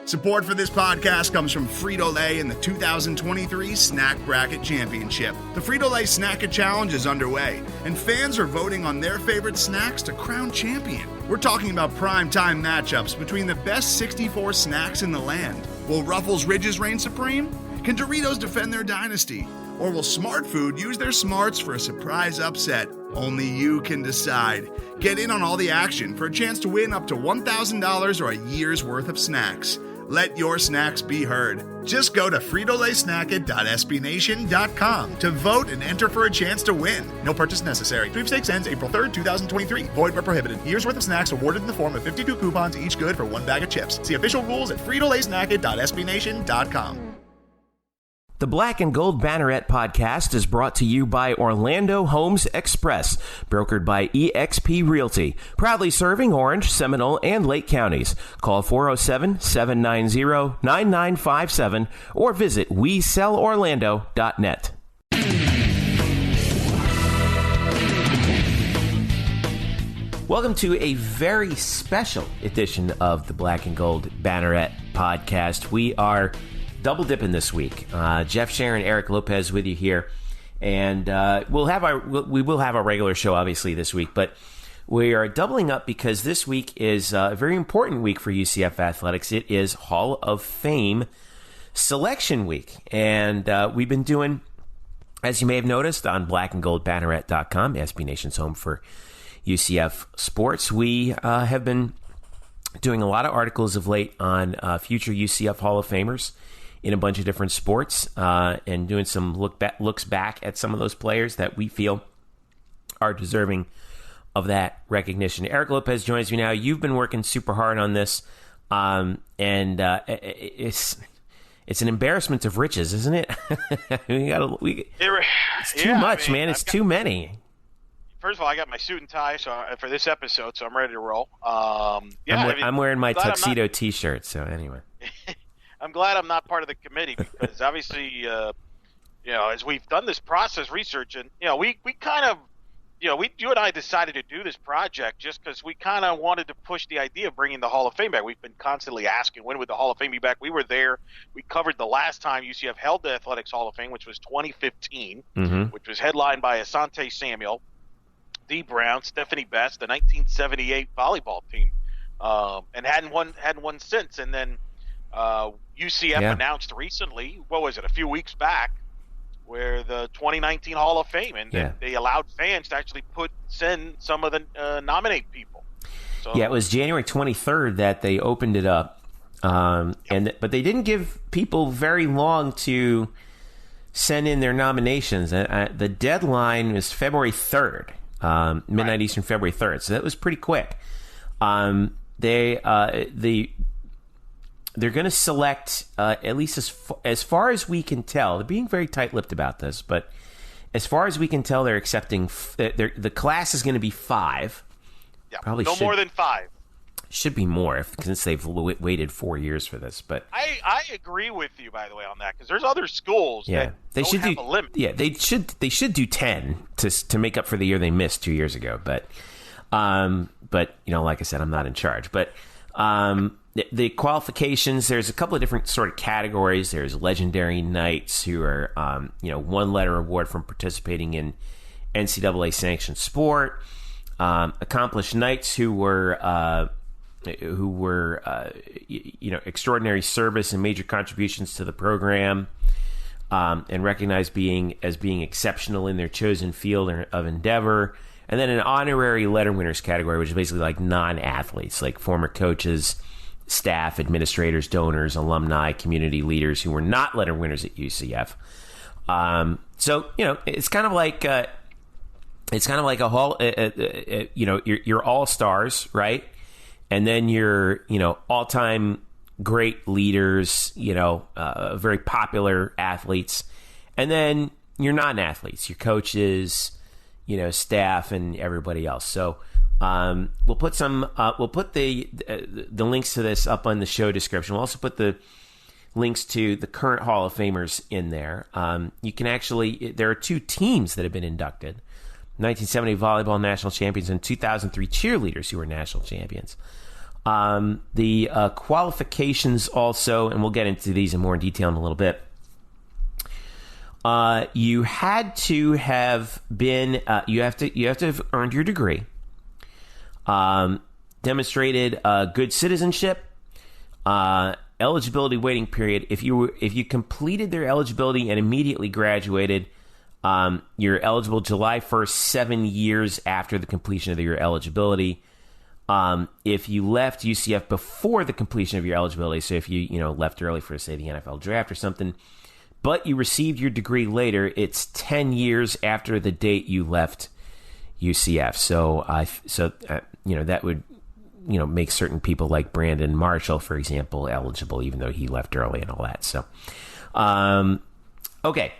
Support for this podcast comes from Frito-Lay and the 2023 Snack Bracket Championship. The Frito-Lay Snack-It Challenge is underway, and fans are voting on their favorite snacks to crown champion. We're talking about prime-time matchups between the best 64 snacks in the land. Will Ruffles Ridges reign supreme? Can Doritos defend their dynasty? Or will Smart Food use their smarts for a surprise upset? Only you can decide. Get in on all the action for a chance to win up to $1,000 or a year's worth of snacks. Let your snacks be heard. Just go to FritoLaySnackIt.SBNation.com to vote and enter for a chance to win. No purchase necessary. Sweepstakes ends April 3rd, 2023. Void where prohibited. Year's worth of snacks awarded in the form of 52 coupons, each good for one bag of chips. See official rules at FritoLaySnackIt.SBNation.com. The Black and Gold Banneret Podcast is brought to you by Orlando Homes Express, brokered by eXp Realty, proudly serving Orange, Seminole, and Lake counties. Call 407-790-9957 or visit WeSellOrlando.net. Welcome to a very special edition of the Black and Gold Banneret Podcast. We are double dipping this week. Jeff Sharon, Eric Lopez with you here, and we will have our regular show obviously this week, but we are doubling up because this week is a very important week for UCF athletics. It is Hall of Fame selection week, and we've been doing, as you may have noticed, on blackandgoldbanneret.com, SB Nation's home for UCF sports. We have been doing a lot of articles of late on future UCF Hall of Famers in a bunch of different sports, and doing some looks back at some of those players that we feel are deserving of that recognition. Eric Lopez joins me now. You've been working super hard on this, and it's an embarrassment of riches, isn't it? It's too much, man. It's too many. First of all, I got my suit and tie for this episode, so I'm ready to roll. I'm wearing my tuxedo T-shirt, so anyway. I'm glad I'm not part of the committee because obviously, as we've done this process research, and we kind of, you and I decided to do this project just because we kind of wanted to push the idea of bringing the Hall of Fame back. We've been constantly asking, when would the Hall of Fame be back? We were there. We covered the last time UCF held the Athletics Hall of Fame, which was 2015, which was headlined by Asante Samuel, Dee Brown, Stephanie Best, the 1978 volleyball team, and hadn't won since. And then UCF announced recently, a few weeks back, where the 2019 Hall of Fame, and they allowed fans to actually send some of the nominate people. So, it was January 23rd that they opened it up, but they didn't give people very long to send in their nominations. The deadline was February 3rd, midnight Eastern, February 3rd, so that was pretty quick. They're going to select, at least as far as we can tell, they're being very tight-lipped about this, but as far as we can tell, they're accepting, the class is going to be 5. Yeah, probably more than 5. Should be more, since they've waited 4 years for this. But I agree with you, by the way, on that, because there's other schools that don't have a limit. Yeah, they should do 10 to make up for the year they missed 2 years ago. But like I said, I'm not in charge. But the qualifications, there's a couple of different sort of categories. There's legendary knights who are, one-letter award from participating in NCAA sanctioned sport. Accomplished knights who were extraordinary service and major contributions to the program, and recognized as being exceptional in their chosen field of endeavor. And then an honorary letter winners category, which is basically like non-athletes, like former coaches, staff, administrators, donors, alumni, community leaders who were not letter winners at UCF. So it's kind of like a hall. Your all-stars, right? And then your all-time great leaders, very popular athletes, and then your non-athletes, your coaches, staff, and everybody else. So we'll put the links to this up on the show description. We'll also put the links to the current Hall of Famers in there. You can there are 2 teams that have been inducted: 1970 volleyball national champions and 2003 cheerleaders who were national champions. The qualifications also, and we'll get into these in more detail in a little bit. You had to have been, you have to have earned your degree, demonstrated good citizenship, eligibility waiting period. If you completed their eligibility and immediately graduated, you're eligible July 1st, 7 years after the completion of your eligibility. If you left UCF before the completion of your eligibility, so if you left early for, say, the NFL draft or something, but you received your degree later, it's 10 years after the date you left UCF. So that would make certain people like Brandon Marshall, for example, eligible, even though he left early and all that. So, okay.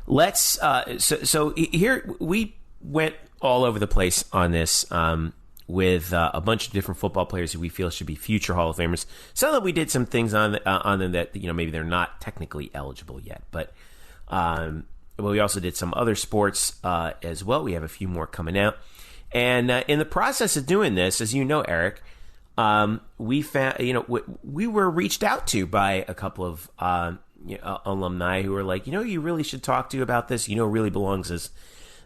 Let's so here we went all over the place on this with a bunch of different football players who we feel should be future Hall of Famers. Some of them we did some things on them that maybe they're not technically eligible yet, but we also did some other sports as well. We have a few more coming out, and in the process of doing this, as you know, Eric, we found we were reached out to by a couple of alumni who were like, you really should talk to about this. Really belongs as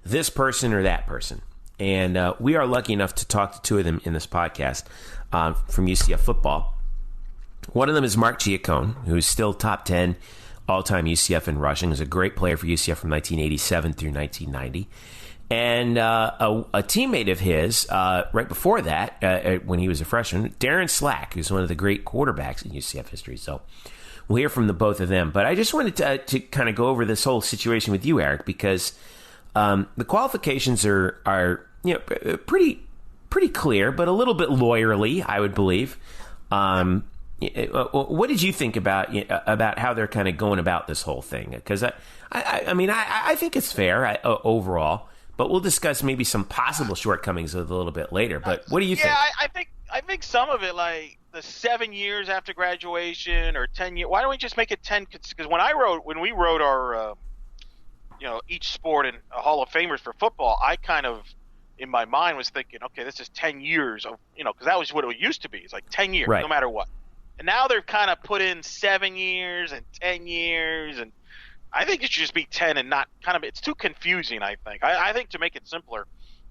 this person or that person. And we are lucky enough to talk to two of them in this podcast from UCF Football. One of them is Mark Giacone, who's still top 10 all-time UCF in rushing. He was a great player for UCF from 1987 through 1990. And a teammate of his, right before that, when he was a freshman, Darin Slack, who's one of the great quarterbacks in UCF history. So we'll hear from the both of them. But I just wanted to kind of go over this whole situation with you, Eric, because the qualifications are pretty clear, but a little bit lawyerly, I would believe. What did you think about how they're kind of going about this whole thing? Because I think it's fair overall, but we'll discuss maybe some possible shortcomings a little bit later. But what do you think? Yeah, I think some of it, like the 7 years after graduation or 10 years. Why don't we just make it 10? Because when we wrote our each sport and Hall of Famers for football, I kind of, in my mind, was thinking, okay, this is 10 years of, because that was what it used to be. It's like 10 years, right, no matter what. And now they've kind of put in 7 years and 10 years, and I think it should just be 10 and not kind of, it's too confusing, I think. I think to make it simpler,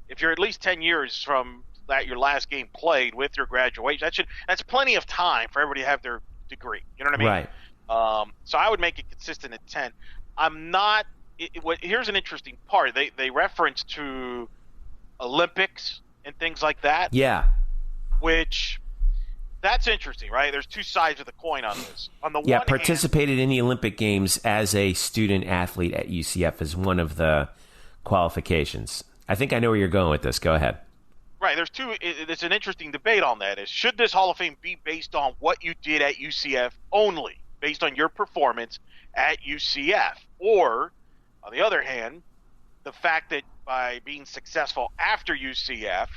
if you're at least 10 years from that your last game played with your graduation, that's plenty of time for everybody to have their degree. You know what I mean? Right. So I would make it consistent at 10. I'm not. Here's an interesting part. They reference to Olympics and things like that. Yeah. Which, that's interesting, right? There's two sides of the coin on this. On the one participated hand, in the Olympic Games as a student athlete at UCF is one of the qualifications. I think I know where you're going with this. Go ahead. Right. There's two. It's an interesting debate on that. Is should this Hall of Fame be based on what you did at UCF only, based on your performance at UCF, or on the other hand, the fact that by being successful after UCF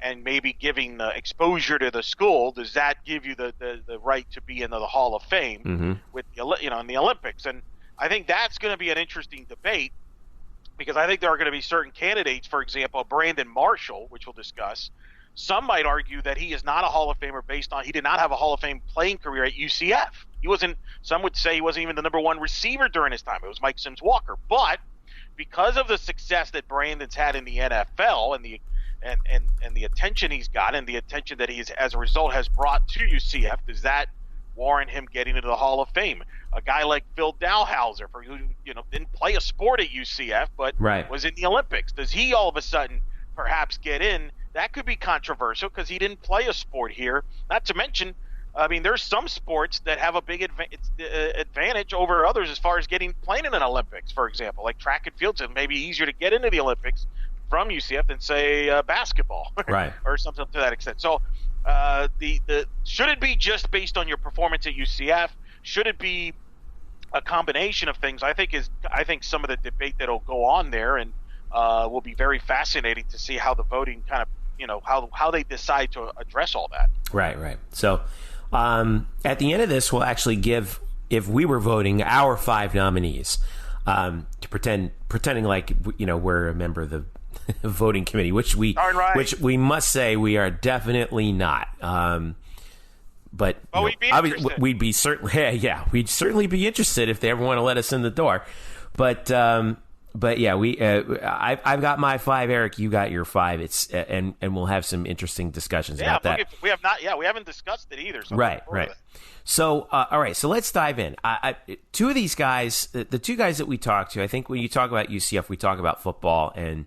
and maybe giving the exposure to the school, does that give you the right to be in the Hall of Fame with in the Olympics? And I think that's going to be an interesting debate, because I think there are going to be certain candidates, for example, Brandon Marshall, which we'll discuss. Some might argue that he is not a Hall of Famer based on he did not have a Hall of Fame playing career at UCF. He wasn't. Some would say he wasn't even the number one receiver during his time. It was Mike Sims Walker. But because of the success that Brandon's had in the NFL and the attention he's got and the attention that he's as a result has brought to UCF, does that warrant him getting into the Hall of Fame? A guy like Phil Dalhouser, who didn't play a sport at UCF but was in the Olympics, does he all of a sudden perhaps get in? That could be controversial because he didn't play a sport here. Not to mention, there's some sports that have a big advantage over others as far as playing in an Olympics, for example, like track and field. So it may be easier to get into the Olympics from UCF than, say, basketball, right, or something to that extent. So, should it be just based on your performance at UCF? Should it be a combination of things? I think some of the debate that'll go on there and will be very fascinating to see how the voting kind of, how they decide to address all that. Right. So at the end of this, we'll actually give, if we were voting, our 5 nominees, to pretending like, we're a member of the voting committee, which we must say we are definitely not. But we'd be we'd certainly be interested if they ever want to let us in the door. But yeah, I've got my 5, Eric. You got your 5. It's and we'll have some interesting discussions about that. We haven't discussed it either. So right. So all right, so let's dive in. Two of these guys, the two guys that we talked to, I think when you talk about UCF, we talk about football, and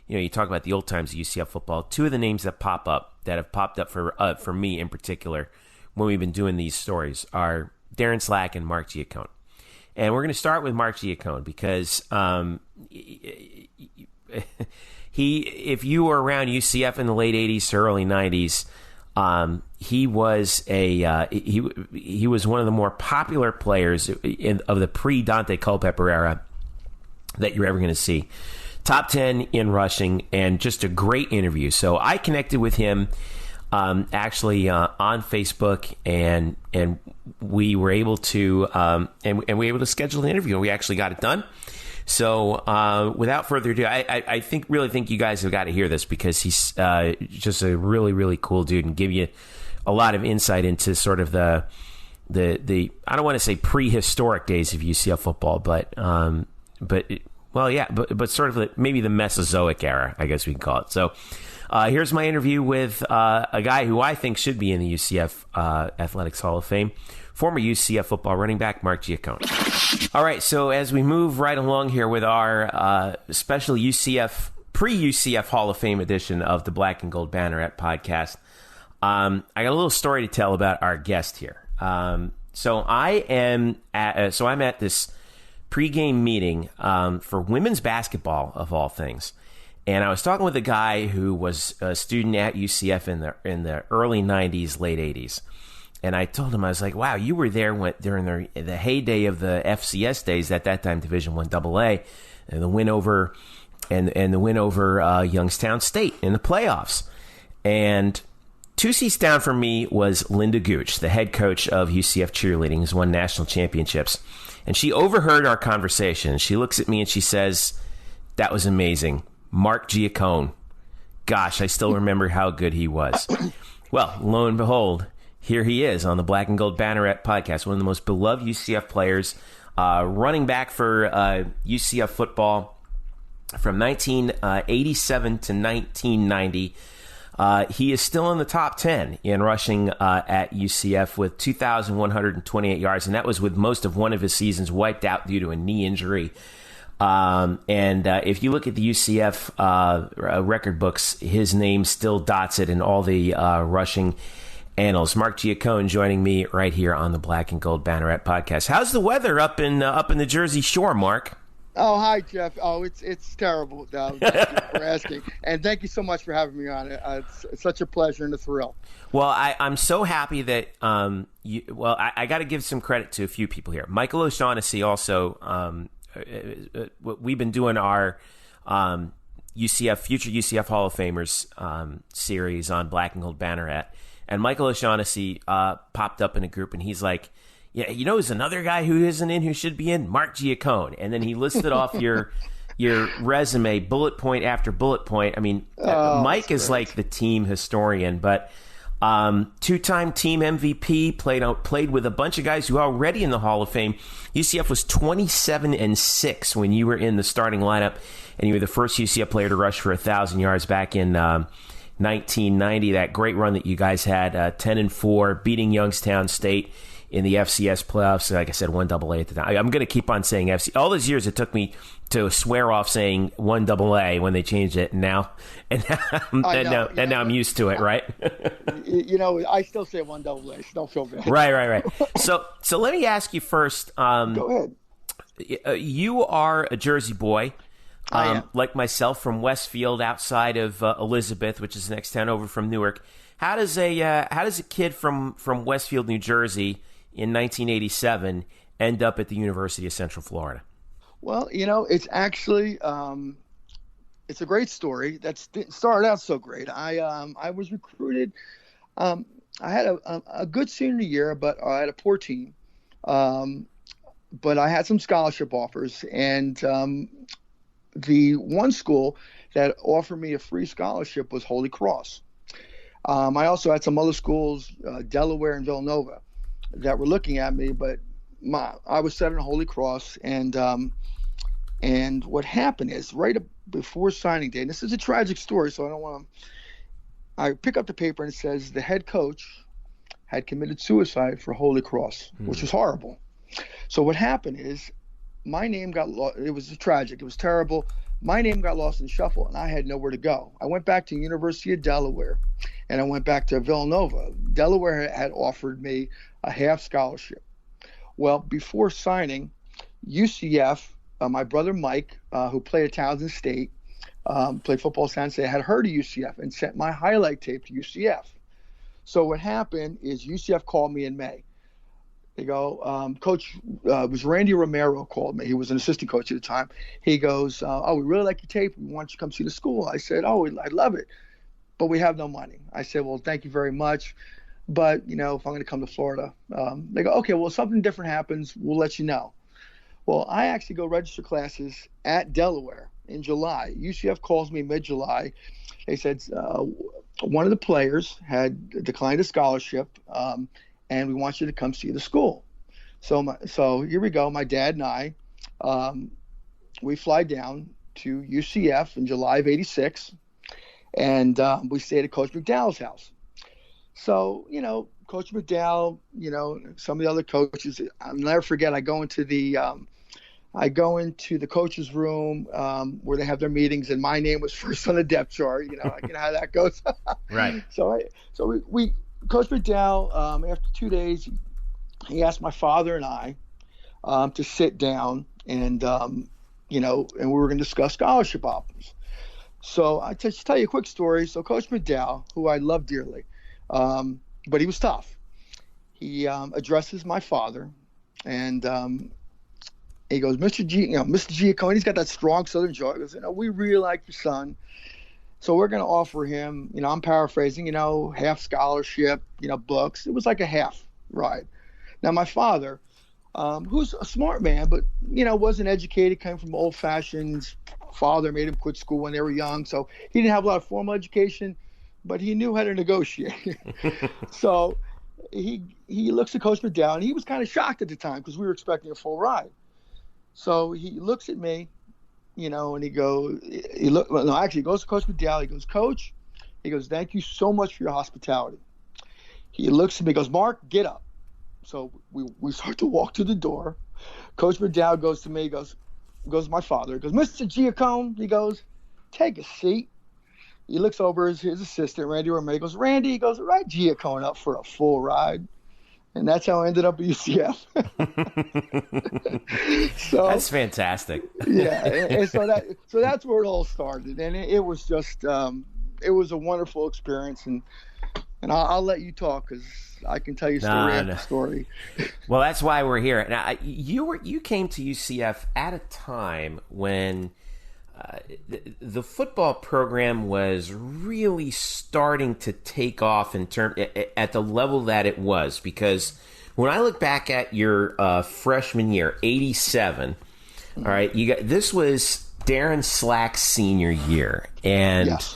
you talk about the old times of UCF football. Two of the names that have popped up for me in particular when we've been doing these stories are Darin Slack and Mark Giacone. And we're going to start with Mark Giacone because if you were around UCF in the late 80s to early 90s, he was he was one of the more popular players of the pre-Dante Culpepper era that you're ever going to see. Top 10 in rushing, and just a great interview. So I connected with him actually on Facebook, and we were able to and we were able to schedule an interview, and we actually got it done. So without further ado, I really think you guys have got to hear this, because he's just a really, really cool dude, and give you a lot of insight into sort of the I don't want to say prehistoric days of UCF football, but sort of maybe the Mesozoic era, I guess we can call it. So here's my interview with a guy who I think should be in the UCF Athletics Hall of Fame, former UCF football running back, Mark Giacone. All right, so as we move right along here with our special pre-UCF Hall of Fame edition of the Black and Gold Banneret Podcast, I got a little story to tell about our guest here. So I'm at this pregame meeting for women's basketball, of all things. And I was talking with a guy who was a student at UCF in the early 90s, late 80s. And I told him, I was like, wow, you were there during the heyday of the FCS days, at that time Division I AA, and the win over Youngstown State in the playoffs. And 2 seats down from me was Linda Gooch, the head coach of UCF cheerleading, who's won national championships. And she overheard our conversation. She looks at me and she says, "That was amazing. Mark Giacone. Gosh, I still remember how good he was." Well, lo and behold, here he is on the Black and Gold Banneret Podcast, one of the most beloved UCF players, running back for UCF football from 1987 to 1990. He is still in the top 10 in rushing at UCF with 2,128 yards, and that was with most of one of his seasons wiped out due to a knee injury. If you look at the UCF record books, his name still dots it in all the rushing annals. Mark Giacone joining me right here on the Black and Gold Banneret Podcast. How's the weather up in the Jersey Shore, Mark? Oh, hi, Jeff. Oh, it's terrible. Thank you for asking. And thank you so much for having me on. It's such a pleasure and a thrill. Well, I'm so happy that I got to give some credit to a few people here. Michael O'Shaughnessy also, we've been doing our future UCF Hall of Famers series on Black and Gold Banneret. And Michael O'Shaughnessy popped up in a group, and he's like, "Yeah, who's another guy who isn't in who should be in? Mark Giacone." And then he listed off your resume, bullet point after bullet point. I mean, Mike is like the team historian, but 2-time team MVP, played with a bunch of guys who are already in the Hall of Fame. UCF was 27-6 when you were in the starting lineup, and you were the first UCF player to rush for 1,000 yards back in 1990. That great run that you guys had, 10-4, beating Youngstown State in the FCS playoffs. Like I said, 1AA at the time. I'm going to keep on saying FC. All those years it took me to swear off saying 1AA when they changed it, and now I'm used to it, right? I still say 1AA, so don't feel bad. Right. So let me ask you first. Go ahead. You are a Jersey boy. I am. Like myself, from Westfield, outside of Elizabeth, which is the next town over from Newark. How does a kid from Westfield, New Jersey, in 1987 end up at the University of Central Florida? Well, it's actually it's a great story. That started out so great. I was recruited. I had a good senior year, but I had a poor team. But I had some scholarship offers, and the one school that offered me a free scholarship was Holy Cross. I also had some other schools, Delaware and Villanova, that were looking at me, but I was set on Holy Cross, and what happened is right before signing day, and this is a tragic story, so I don't want to. I pick up the paper and it says the head coach had committed suicide for Holy Cross, which was horrible. So what happened is my name got lost. It was tragic. It was terrible. My name got lost in the shuffle, and I had nowhere to go. I went back to University of Delaware, and I went back to Villanova. Delaware had offered me a half scholarship. Well, before signing, UCF, my brother Mike, who played at Townsend State, played football at San Jose, had heard of UCF and sent my highlight tape to UCF. So what happened is UCF called me in May. They go, Coach, it was Randy Romero called me. He was an assistant coach at the time. He goes, we really like your tape. We want you to come see the school. I said, I'd love it, but we have no money. I said, well, thank you very much. But, if I'm going to come to Florida, they go, okay, well, if something different happens, we'll let you know. Well, I actually go register classes at Delaware in July. UCF calls me mid-July. They said one of the players had declined a scholarship, and we want you to come see the school. So here we go. My dad and I, we fly down to UCF in July of '86, and we stayed at Coach McDowell's house. So, Coach McDowell, some of the other coaches, I'll never forget, I go into the coach's room where they have their meetings, and my name was first on the depth chart. You know how that goes. Right. So we Coach McDowell, after 2 days, he asked my father and I to sit down, and and we were going to discuss scholarship offers. So I just tell you a quick story. So Coach McDowell, who I love dearly, but he was tough. He addresses my father, and he goes, Mr. Giacone, he's got that strong Southern jaw. He goes, we really like your son, so we're going to offer him, I'm paraphrasing, half scholarship, books. It was like a half ride. Now my father, who's a smart man, but wasn't educated, came from old-fashioned. Father made him quit school when they were young, so he didn't have a lot of formal education, but he knew how to negotiate. So he looks at Coach McDowell, and he was kind of shocked at the time because we were expecting a full ride. So he looks at me, and he goes to Coach McDowell. He goes, Coach, he goes, thank you so much for your hospitality. He looks at me, goes, Mark, get up. So we start to walk to the door. Coach McDowell goes to me, he goes to my father, he goes, Mr. Giacone, he goes, take a seat. He looks over his assistant, Randy Romero. He goes, Randy, he goes, write Giacone up for a full ride. And that's how I ended up at UCF. So that's fantastic. Yeah, and so that's where it all started, and it was just it was a wonderful experience, and I'll let you talk because I can tell you story after story. Well, that's why we're here. Now, you came to UCF at a time when the football program was really starting to take off at the level that it was, because when I look back at your freshman year, 87, all right, this was Darin Slack's senior year, and yes.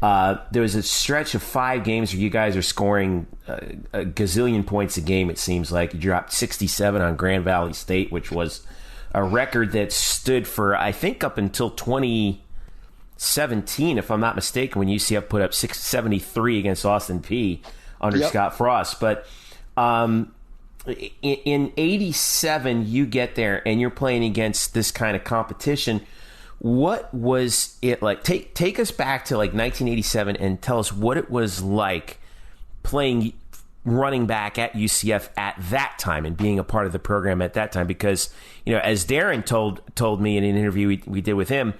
There was a stretch of 5 games where you guys are scoring a gazillion points a game. It seems like you dropped 67 on Grand Valley State, which was a record that stood for, I think, up until 2017, if I'm not mistaken, when UCF put up 673 against Austin Peay under Scott Frost. But in 87, you get there and you're playing against this kind of competition. What was it like? Take us back to like 1987 and tell us what it was like playing running back at UCF at that time and being a part of the program at that time, because as Darin told me in an interview we did with him,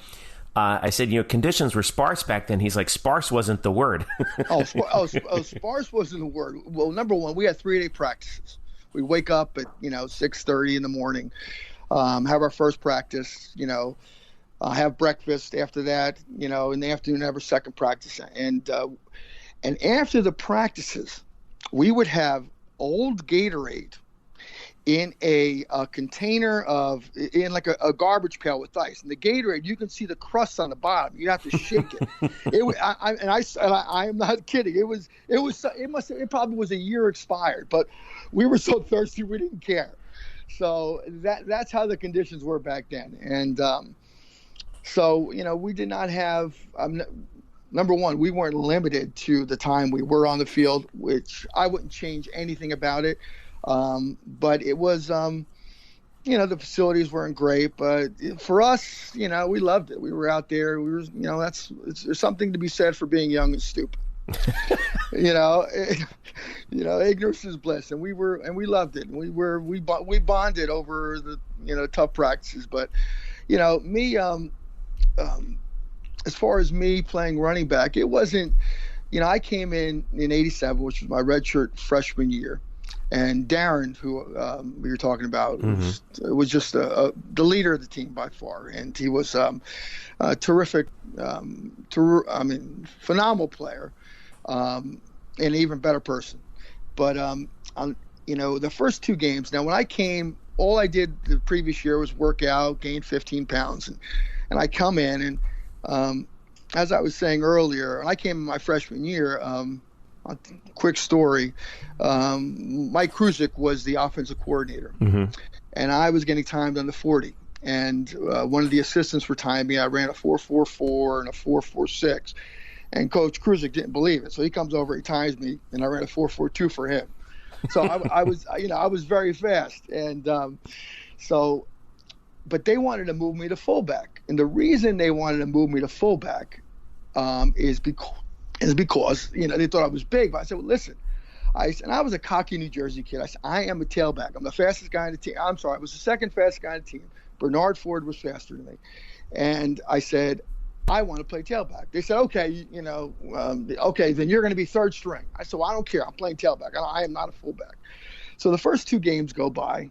I said conditions were sparse back then. He's like, sparse wasn't the word. Sparse wasn't the word. Well, number one, we had 3-day practices. We wake up at 6:30 in the morning, have our first practice, have breakfast after that, in the afternoon have our second practice, and after the practices we would have old Gatorade in a container in like a garbage pail with ice. And the Gatorade, you can see the crust on the bottom. You have to shake it. I am not kidding. It probably was a year expired, but we were so thirsty we didn't care. So that's how the conditions were back then. And so we did not have. Number one, we weren't limited to the time we were on the field, which I wouldn't change anything about it. But it was, the facilities weren't great, but for us, we loved it. We were out there. We were, there's something to be said for being young and stupid. Ignorance is bliss, and we loved it. And we bonded over the, tough practices. But, me, as far as me playing running back, it wasn't, I came in 87, which was my redshirt freshman year. And Darin, who we were talking about, was just the leader of the team by far. And he was a terrific, phenomenal player, and an even better person. But, the first two games, now when I came, all I did the previous year was work out, gain 15 pounds. And I come in, and as I was saying earlier, and I came in my freshman year, a quick story. Mike Kruzik was the offensive coordinator, and I was getting timed on the 40. And one of the assistants were timing me. I ran a 4.44 and a 4.46, and Coach Kruzik didn't believe it. So he comes over, he times me, and I ran a 4.42 for him. So I was very fast, and but they wanted to move me to fullback, and the reason they wanted to move me to fullback is because they thought I was big. But I said, well, listen, and I was a cocky New Jersey kid. I said, I am a tailback. I'm the fastest guy on the team. I'm sorry, I was the second fastest guy on the team. Bernard Ford was faster than me. And I said, I want to play tailback. They said, okay, okay, then you're going to be third string. I said, well, I don't care. I'm playing tailback. I am not a fullback. So the first two games go by,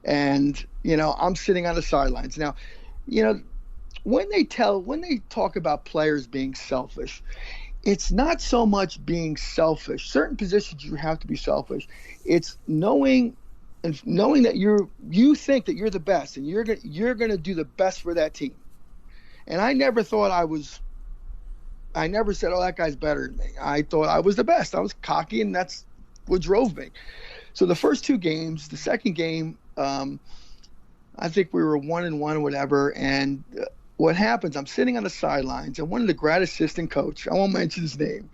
and, I'm sitting on the sidelines. Now, when they talk about players being selfish, it's not so much being selfish. Certain positions you have to be selfish. It's knowing that you think that you're the best, and you're going to do the best for that team. And I never thought I never said, oh, that guy's better than me. I thought I was the best. I was cocky, and that's what drove me. So the first two games, the second game, I think we were 1-1, whatever. And what happens, I'm sitting on the sidelines, and one of the grad assistant coach, I won't mention his name,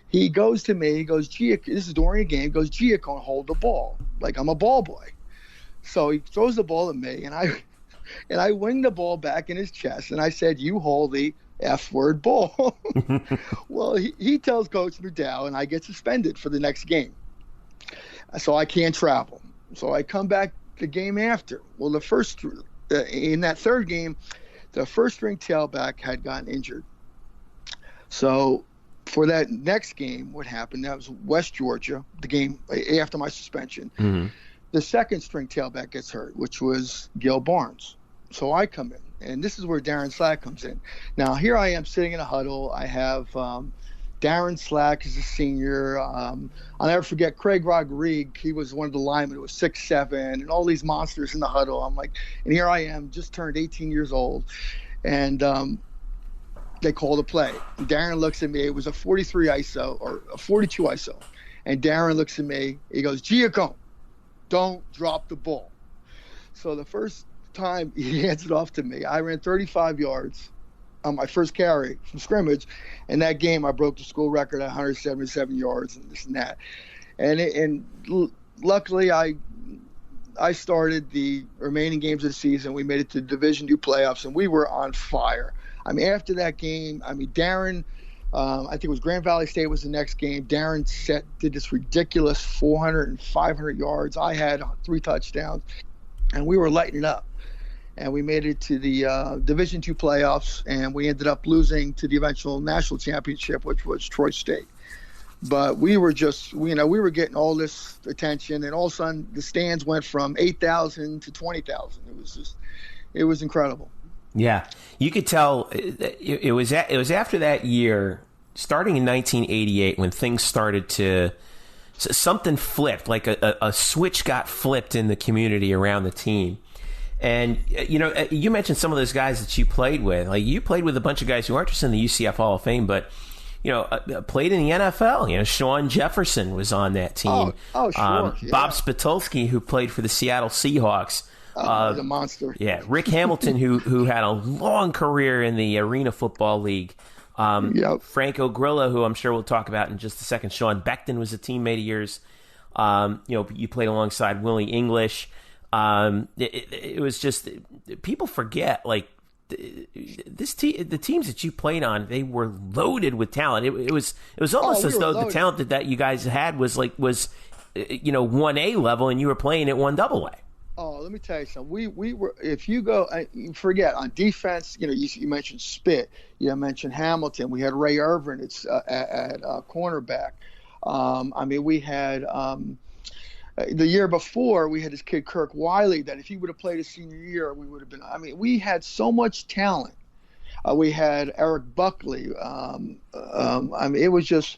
he goes to me, he goes, this is during a game, he goes, Giacone, hold the ball. Like I'm a ball boy. So he throws the ball at me, and I wing the ball back in his chest, and I said, you hold the F-word ball. Well, he tells Coach McDowell, and I get suspended for the next game. So I can't travel. So I come back the game after. Well, in that third game, the first string tailback had gotten injured. So for that next game, what happened, that was West Georgia, the game after my suspension. The second string tailback gets hurt, which was Gil Barnes. So I come in, and this is where Darin Slack comes in. Now, here I am sitting in a huddle. I have Darin Slack is a senior. I'll never forget Craig Rodriguez. He was one of the linemen who was 6'7", and all these monsters in the huddle. I'm like, and here I am, just turned 18 years old, and they called a play. And Darin looks at me. It was a 43 ISO or a 42 ISO, and Darin looks at me. He goes, Giacone, don't drop the ball. So the first time he hands it off to me, I ran 35 yards on my first carry from scrimmage, and that game I broke the school record at 177 yards and this and that. And luckily I started the remaining games of the season. We made it to the Division II playoffs, and we were on fire. I mean, after that game, Darin, I think it was Grand Valley State was the next game. Darin did this ridiculous 400 and 500 yards. I had 3 touchdowns, and we were lighting it up. And we made it to the Division II playoffs, and we ended up losing to the eventual national championship, which was Troy State. But we were just, we were getting all this attention, and all of a sudden the stands went from 8,000 to 20,000. It was incredible. Yeah, you could tell it was after that year, starting in 1988, when things started to something flipped, like a switch got flipped in the community around the team. And, you mentioned some of those guys that you played with. Like, you played with a bunch of guys who aren't just in the UCF Hall of Fame, but, played in the NFL. Sean Jefferson was on that team. Sure. Yeah. Bob Spitulski, who played for the Seattle Seahawks. The monster. Yeah. Rick Hamilton, who had a long career in the Arena Football League. Franco Grillo, who I'm sure we'll talk about in just a second. Sean Beckton was a teammate of yours. You played alongside Willie English. It was just, people forget, like, the teams that you played on, they were loaded with talent. It was almost as though the talent that you guys had was 1A level, and you were playing at 1AA. Oh, let me tell you something. We were, if you go, forget on defense, you mentioned Spit, you mentioned Hamilton. We had Ray Irvin at cornerback. We had the year before, we had this kid Kirk Wiley that if he would have played his senior year, we would have been. We had so much talent. We had Eric Buckley. It was just,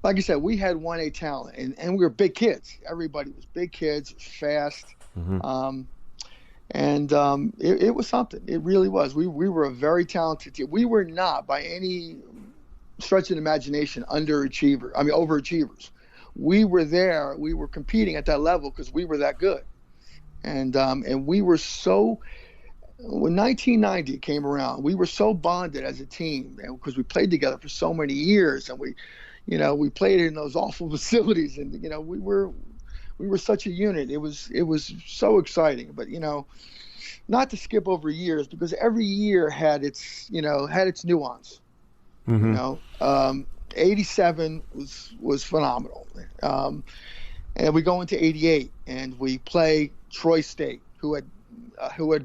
like I said, we had 1A talent, and we were big kids. Everybody was big kids, fast. Mm-hmm. It was something. It really was. We were a very talented team. We were not, by any stretch of the imagination, overachievers. We were there. We were competing at that level because we were that good. And we were so. When 1990 came around, we were so bonded as a team, and because we played together for so many years, and we played in those awful facilities, and we were such a unit. It was so exciting. But not to skip over years, because every year had its nuance. Mm-hmm. 87 was phenomenal. And we go into 88, and we play Troy State, who had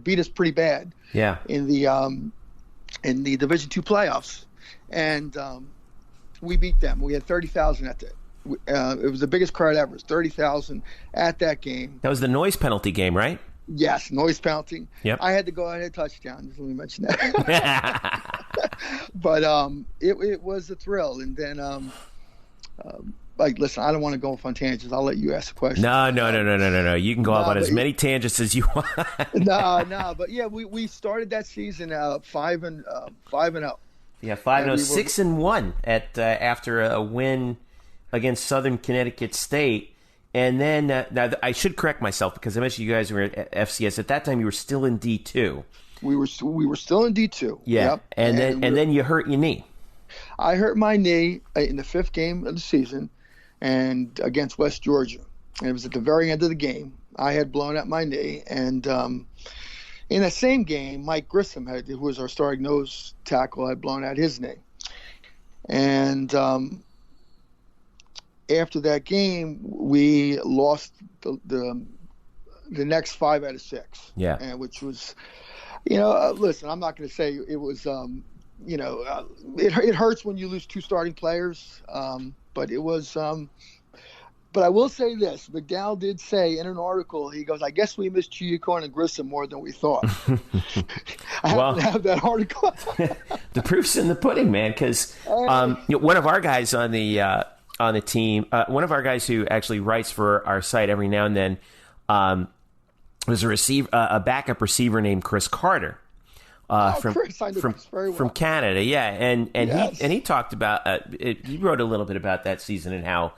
beat us pretty bad. Yeah. In the Division II playoffs, and we beat them. We had 30,000 at it was the biggest crowd ever. It was 30,000 at that game. That was the noise penalty game, right? Yes, noise penalty. Yep. I had to go ahead and touchdown. Just let me mention that. But it was a thrill. And then, listen, I don't want to go off on tangents. I'll let you ask the question. No. You can go off on as many tangents as you want. No. But yeah, we started that season 5-0. Yeah, 5-0, 6-1 after a win against Southern Connecticut State. And then, now I should correct myself, because I mentioned you guys were at FCS. At that time, you were still in D2. We were still in D2. Yeah, yep. and then you hurt your knee. I hurt my knee in the 5th game of the season, and against West Georgia. And it was at the very end of the game. I had blown out my knee, and in that same game, Mike Grissom, who was our starting nose tackle, had blown out his knee. And after that game, we lost the next 5 out of 6. Yeah, and which was, listen, I'm not going to say it was, it hurts when you lose 2 starting players, but it was. But I will say this: McDowell did say in an article, he goes, "I guess we missed Giacone and Grissom more than we thought." I happen to have that article. The proof's in the pudding, man. Because one of our guys on the team, one of our guys who actually writes for our site every now and then, was a backup receiver named Chris Carter. From Canada, yeah, and yes. he talked about he wrote a little bit about that season and how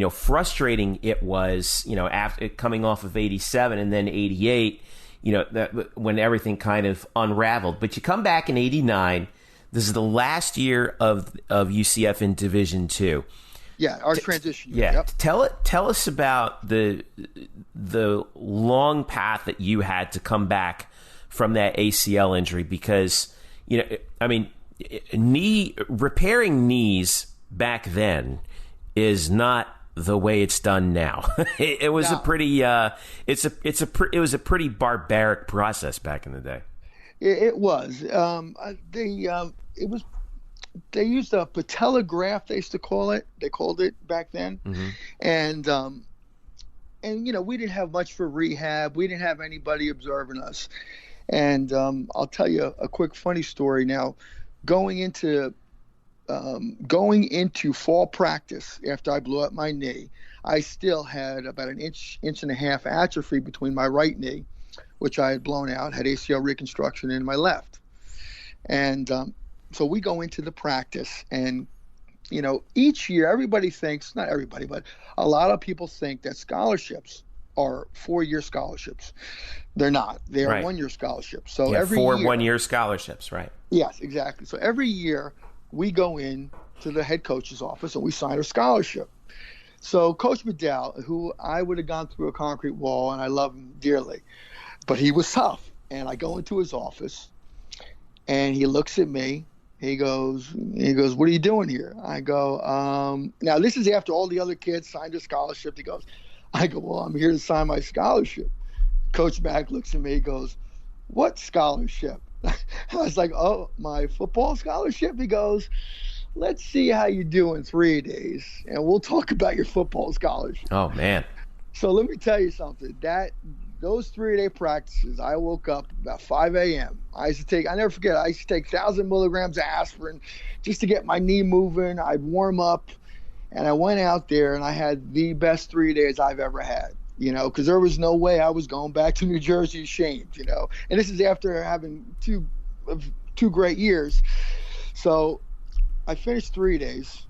frustrating it was, after coming off of 87 and then 88, when everything kind of unraveled. But you come back in 89. This is the last year of UCF in Division II. Yeah, our transition. Yeah, yep. Tell us about the long path that you had to come back from that ACL injury, because repairing knees back then is not the way it's done now. It was a pretty it was a pretty barbaric process back in the day. It was. They used a patella graft, they used to call it. They called it back then. Mm-hmm. And we didn't have much for rehab. We didn't have anybody observing us. And I'll tell you a quick funny story now. Going into going into fall practice after I blew up my knee, I still had about an inch and a half atrophy between my right knee, which I had blown out, had ACL reconstruction in my left. And so we go into the practice, and, each year everybody thinks, not everybody, but a lot of people think that scholarships are 4-year scholarships. They're not. They are 1-year scholarships. So every 4 year, 1-year scholarships, right? Yes, exactly. So every year we go in to the head coach's office and we sign a scholarship. So Coach McDowell, who I would have gone through a concrete wall, and I love him dearly, but he was tough. And I go into his office, and he looks at me. He goes, "What are you doing here?" I go, now this is after all the other kids signed a scholarship. I go, "Well, I'm here to sign my scholarship." Coach Mack looks at me, he goes, "What scholarship?" I was like, "Oh, my football scholarship?" He goes, "Let's see how you do in 3 days, and we'll talk about your football scholarship." Oh, man. So let me tell you something. Those 3-day practices, I woke up about 5 a.m. I used to take 1,000 milligrams of aspirin just to get my knee moving. I'd warm up, and I went out there, and I had the best 3 days I've ever had, because there was no way I was going back to New Jersey ashamed, And this is after having two great years. So I finished 3 days,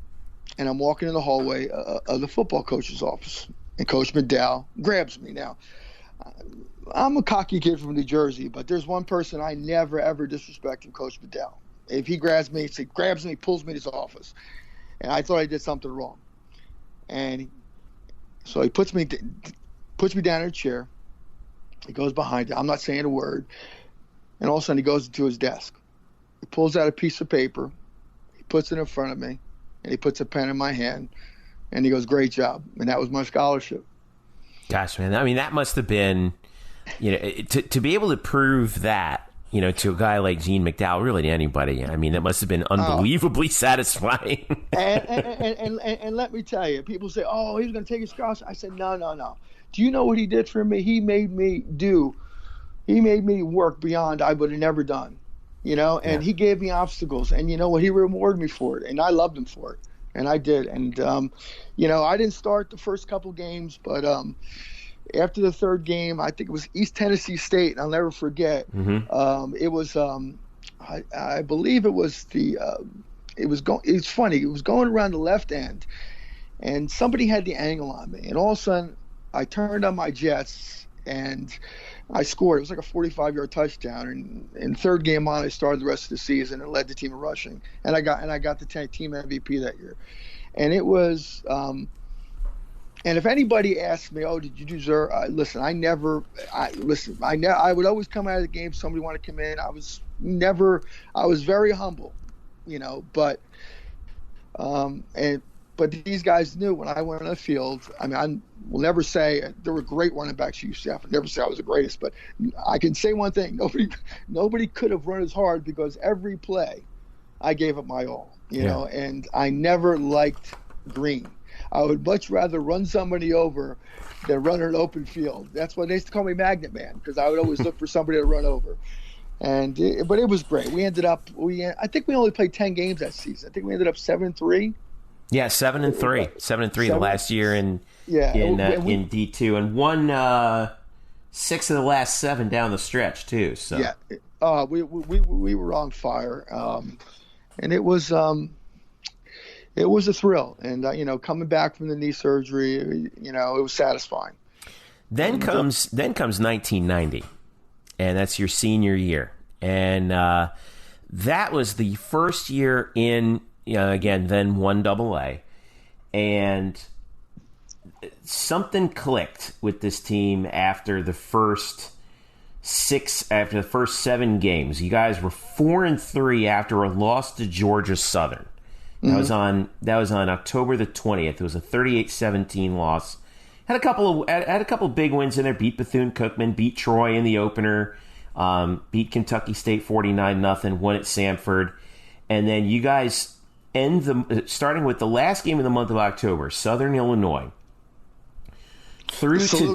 and I'm walking in the hallway of the football coach's office, and Coach McDowell grabs me. Now, I'm a cocky kid from New Jersey, but there's one person I never, ever disrespect him, Coach McDowell. If he grabs me, pulls me to his office. And I thought I did something wrong. And so he puts me down in a chair. He goes behind it. I'm not saying a word. And all of a sudden he goes to his desk. He pulls out a piece of paper. He puts it in front of me. And he puts a pen in my hand. And he goes, "Great job." And that was my scholarship. Gosh, man. I mean, that must have been, to be able to prove that, to a guy like Gene McDowell, really to anybody. I mean, that must have been unbelievably satisfying. and let me tell you, people say, "Oh, he's going to take his scholarship." I said, no. Do you know what he did for me? He made me work beyond I would have never done, and he gave me obstacles, and you know what? He rewarded me for it, and I loved him for it. And I did. And, I didn't start the first couple games, but after the third game, I think it was East Tennessee State, and I'll never forget. Mm-hmm. It was, I believe it was it's funny. It was going around the left end, and somebody had the angle on me. And all of a sudden, I turned on my jets, and I scored. It was like a 45-yard touchdown. And third game on, I started the rest of the season and led the team in rushing. And I got the team MVP that year. And it was, and if anybody asked me, "Oh, did you deserve?" Listen, I would always come out of the game. Somebody wanted to come in. I was very humble, but these guys knew when I went on the field. I mean, I will never say there were great running backs at UCF. I never say I was the greatest, but I can say one thing: nobody could have run as hard, because every play I gave it my all, know. And I never liked green. I would much rather run somebody over than run an open field. That's why they used to call me Magnet Man, because I would always look for somebody to run over. But it was great. I think we only played 10 games that season. I think we ended up 7-3. Yeah, 7-3. 7-3 the last year in D2, and won 6 of the last 7 down the stretch too. So yeah, we were on fire, and it was a thrill. And coming back from the knee surgery, it was satisfying. Then comes 1990, and that's your senior year, and that was the first year in. Again, then 1AA, and something clicked with this team after the first 7 games. You guys were 4-3 after a loss to Georgia Southern. Mm-hmm. That was on October the 20th. It was a 38-17 loss. Had a couple of big wins in there. Beat Bethune-Cookman, beat Troy in the opener, beat Kentucky State 49-0, won at Samford, and then you guys starting with the last game of the month of October, Southern Illinois, through to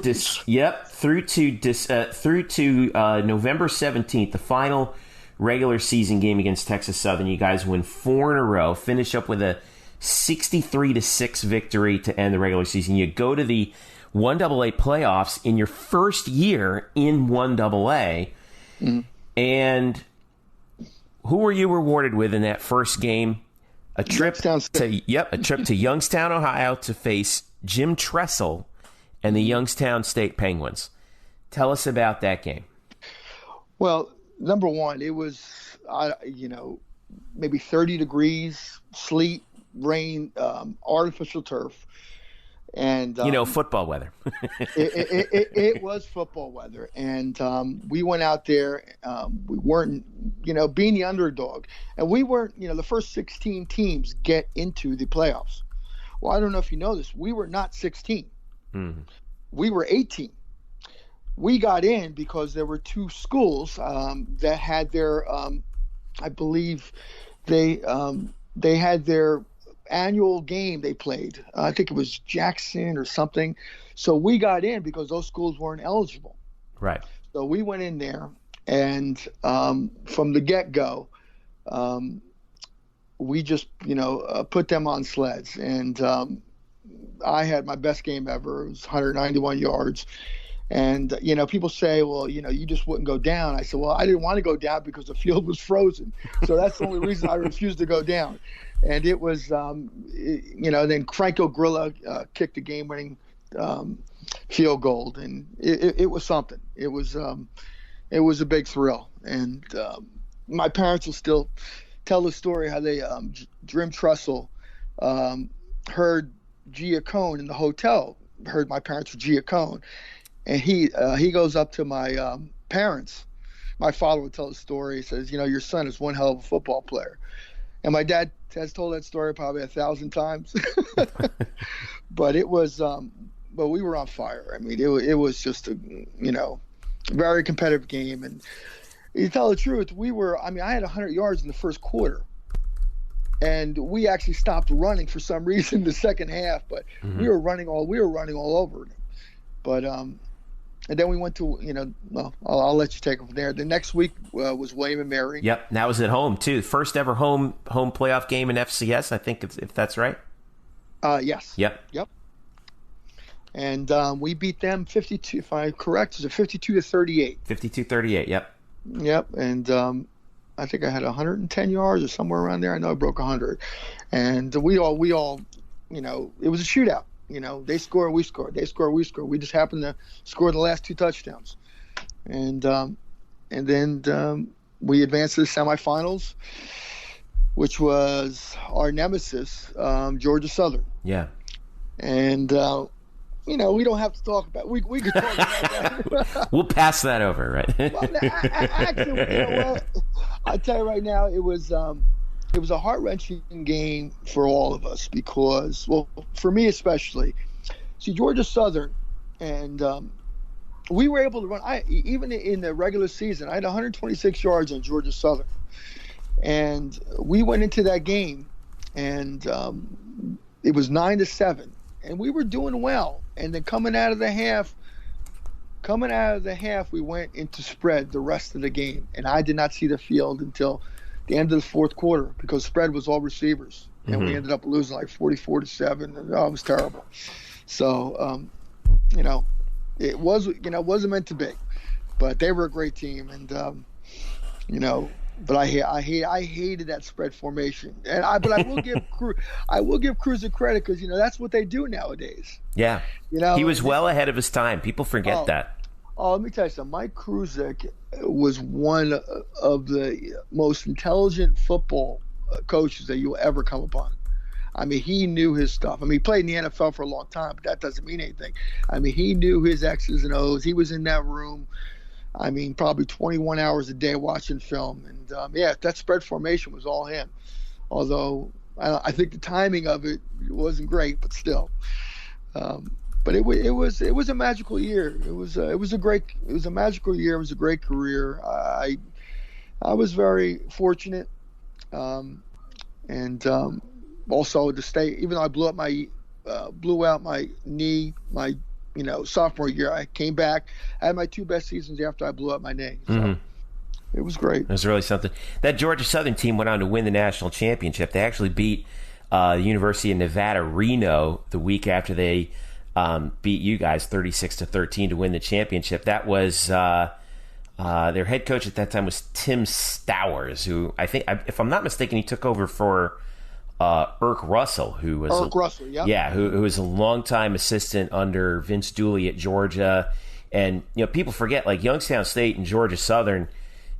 November 17th, the final regular season game against Texas Southern. You guys win 4 in a row, finish up with a 63-6 victory to end the regular season. You go to the 1AA playoffs in your first year in 1AA. Mm-hmm. And who were you rewarded with in that first game? A trip to Youngstown, Ohio to face Jim Tressel and the Youngstown State Penguins. Tell us about that game. Well, number one, it was, maybe 30 degrees, sleet, rain, artificial turf. And football weather. it was football weather, and we went out there. We weren't, being the underdog, and we weren't. The first 16 teams get into the playoffs. Well, I don't know if you know this. We were not 16. Mm-hmm. We were 18. We got in because there were 2 schools that had their, I believe, they had their annual game they played. I think it was Jackson or something. So we got in because those schools weren't eligible. Right. So we went in there, and from the get-go, we just, put them on sleds. And I had my best game ever. It was 191 yards. And, people say, well, you just wouldn't go down. I said, well, I didn't want to go down because the field was frozen. So that's the only reason I refused to go down. And it was, then Franco Grilla kicked the game-winning field goal, and it was something. It was a big thrill. And my parents will still tell the story how they, Jim Tressel heard Giacone in the hotel, heard my parents were Giacone. And he goes up to my parents. My father would tell the story. He says, your son is one hell of a football player. And my dad has told that story probably 1,000 times. But it was, but we were on fire. I mean, it was just a, very competitive game. And to tell the truth, I had 100 yards in the first quarter. And we actually stopped running for some reason the second half, but mm-hmm. we were running all over them. But, and then we went to, I'll let you take it from there. The next week was William and Mary. Yep, and that was at home, too. First ever home playoff game in FCS, I think, if that's right. Yes. Yep. And we beat them 52, if I'm correct, it was a 52-38. 52-38, yep. Yep, and I think I had 110 yards or somewhere around there. I know I broke 100. And we all, it was a shootout. They score, we score. They score, we score. We just happened to score the last 2 touchdowns, and then we advanced to the semifinals, which was our nemesis, Georgia Southern. Yeah. And we don't have to talk about. We could talk about that. We'll pass that over, right? Well, actually, I tell you right now, it was a heart-wrenching game for all of us because, well, for me especially, see, Georgia Southern, and we were able to run. Even in the regular season, I had 126 yards on Georgia Southern. And we went into that game, and it was 9-7, and we were doing well. And then coming out of the half, we went into spread the rest of the game. And I did not see the field until the end of the fourth quarter because spread was all receivers, and mm-hmm. we ended up losing like 44-7, and it was terrible. So, it wasn't meant to be, but they were a great team, and but I hated that spread formation, and I will give Cruiser credit because that's what they do nowadays. Yeah, he was well ahead of his time. People forget that. Oh, let me tell you something. Mike Kruzik was one of the most intelligent football coaches that you'll ever come upon. I mean, he knew his stuff. I mean, he played in the NFL for a long time, but that doesn't mean anything. I mean, he knew his X's and O's. He was in that room, I mean, probably 21 hours a day watching film. And, that spread formation was all him. Although I think the timing of it wasn't great, but still. But it was a magical year. It was a magical year. It was a great career. I was very fortunate, and also to stay. Even though I blew out my knee, my sophomore year, I came back. I had my 2 best seasons after I blew out my knee. So, It was great. It was really something. That Georgia Southern team went on to win the national championship. They actually beat the University of Nevada, Reno, the week after they beat you guys 36-13 to win the championship. That was their head coach at that time was Tim Stowers, who I think, if I'm not mistaken, he took over for Irk Russell, who was who was a longtime assistant under Vince Dooley at Georgia. And people forget, like, Youngstown State and Georgia Southern,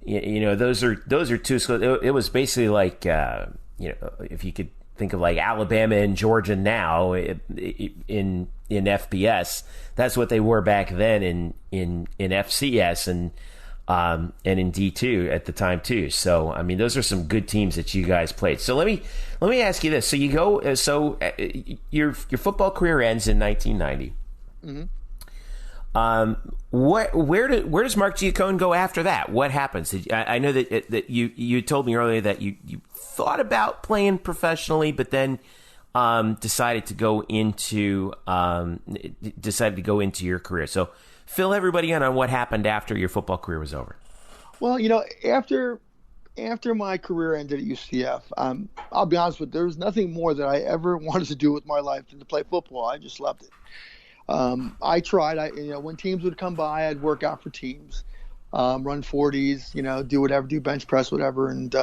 those are two schools. It was basically like if you could think of like Alabama and Georgia now in FBS, that's what they were back then in FCS and in D2 at the time too. So I mean, those are some good teams that you guys played. So let me ask you this: so you go, your football career ends in 1990. Mm-hmm. Where does Mark Giacone go after that? What happens? I know that you told me earlier that you thought about playing professionally, but then decided to go into your career. So fill everybody in on what happened after your football career was over. Well, after my career ended at UCF, I'll be honest with you, there was nothing more that I ever wanted to do with my life than to play football. I just loved it. I tried. When teams would come by, I'd work out for teams, run 40s, do whatever, do bench press, whatever. And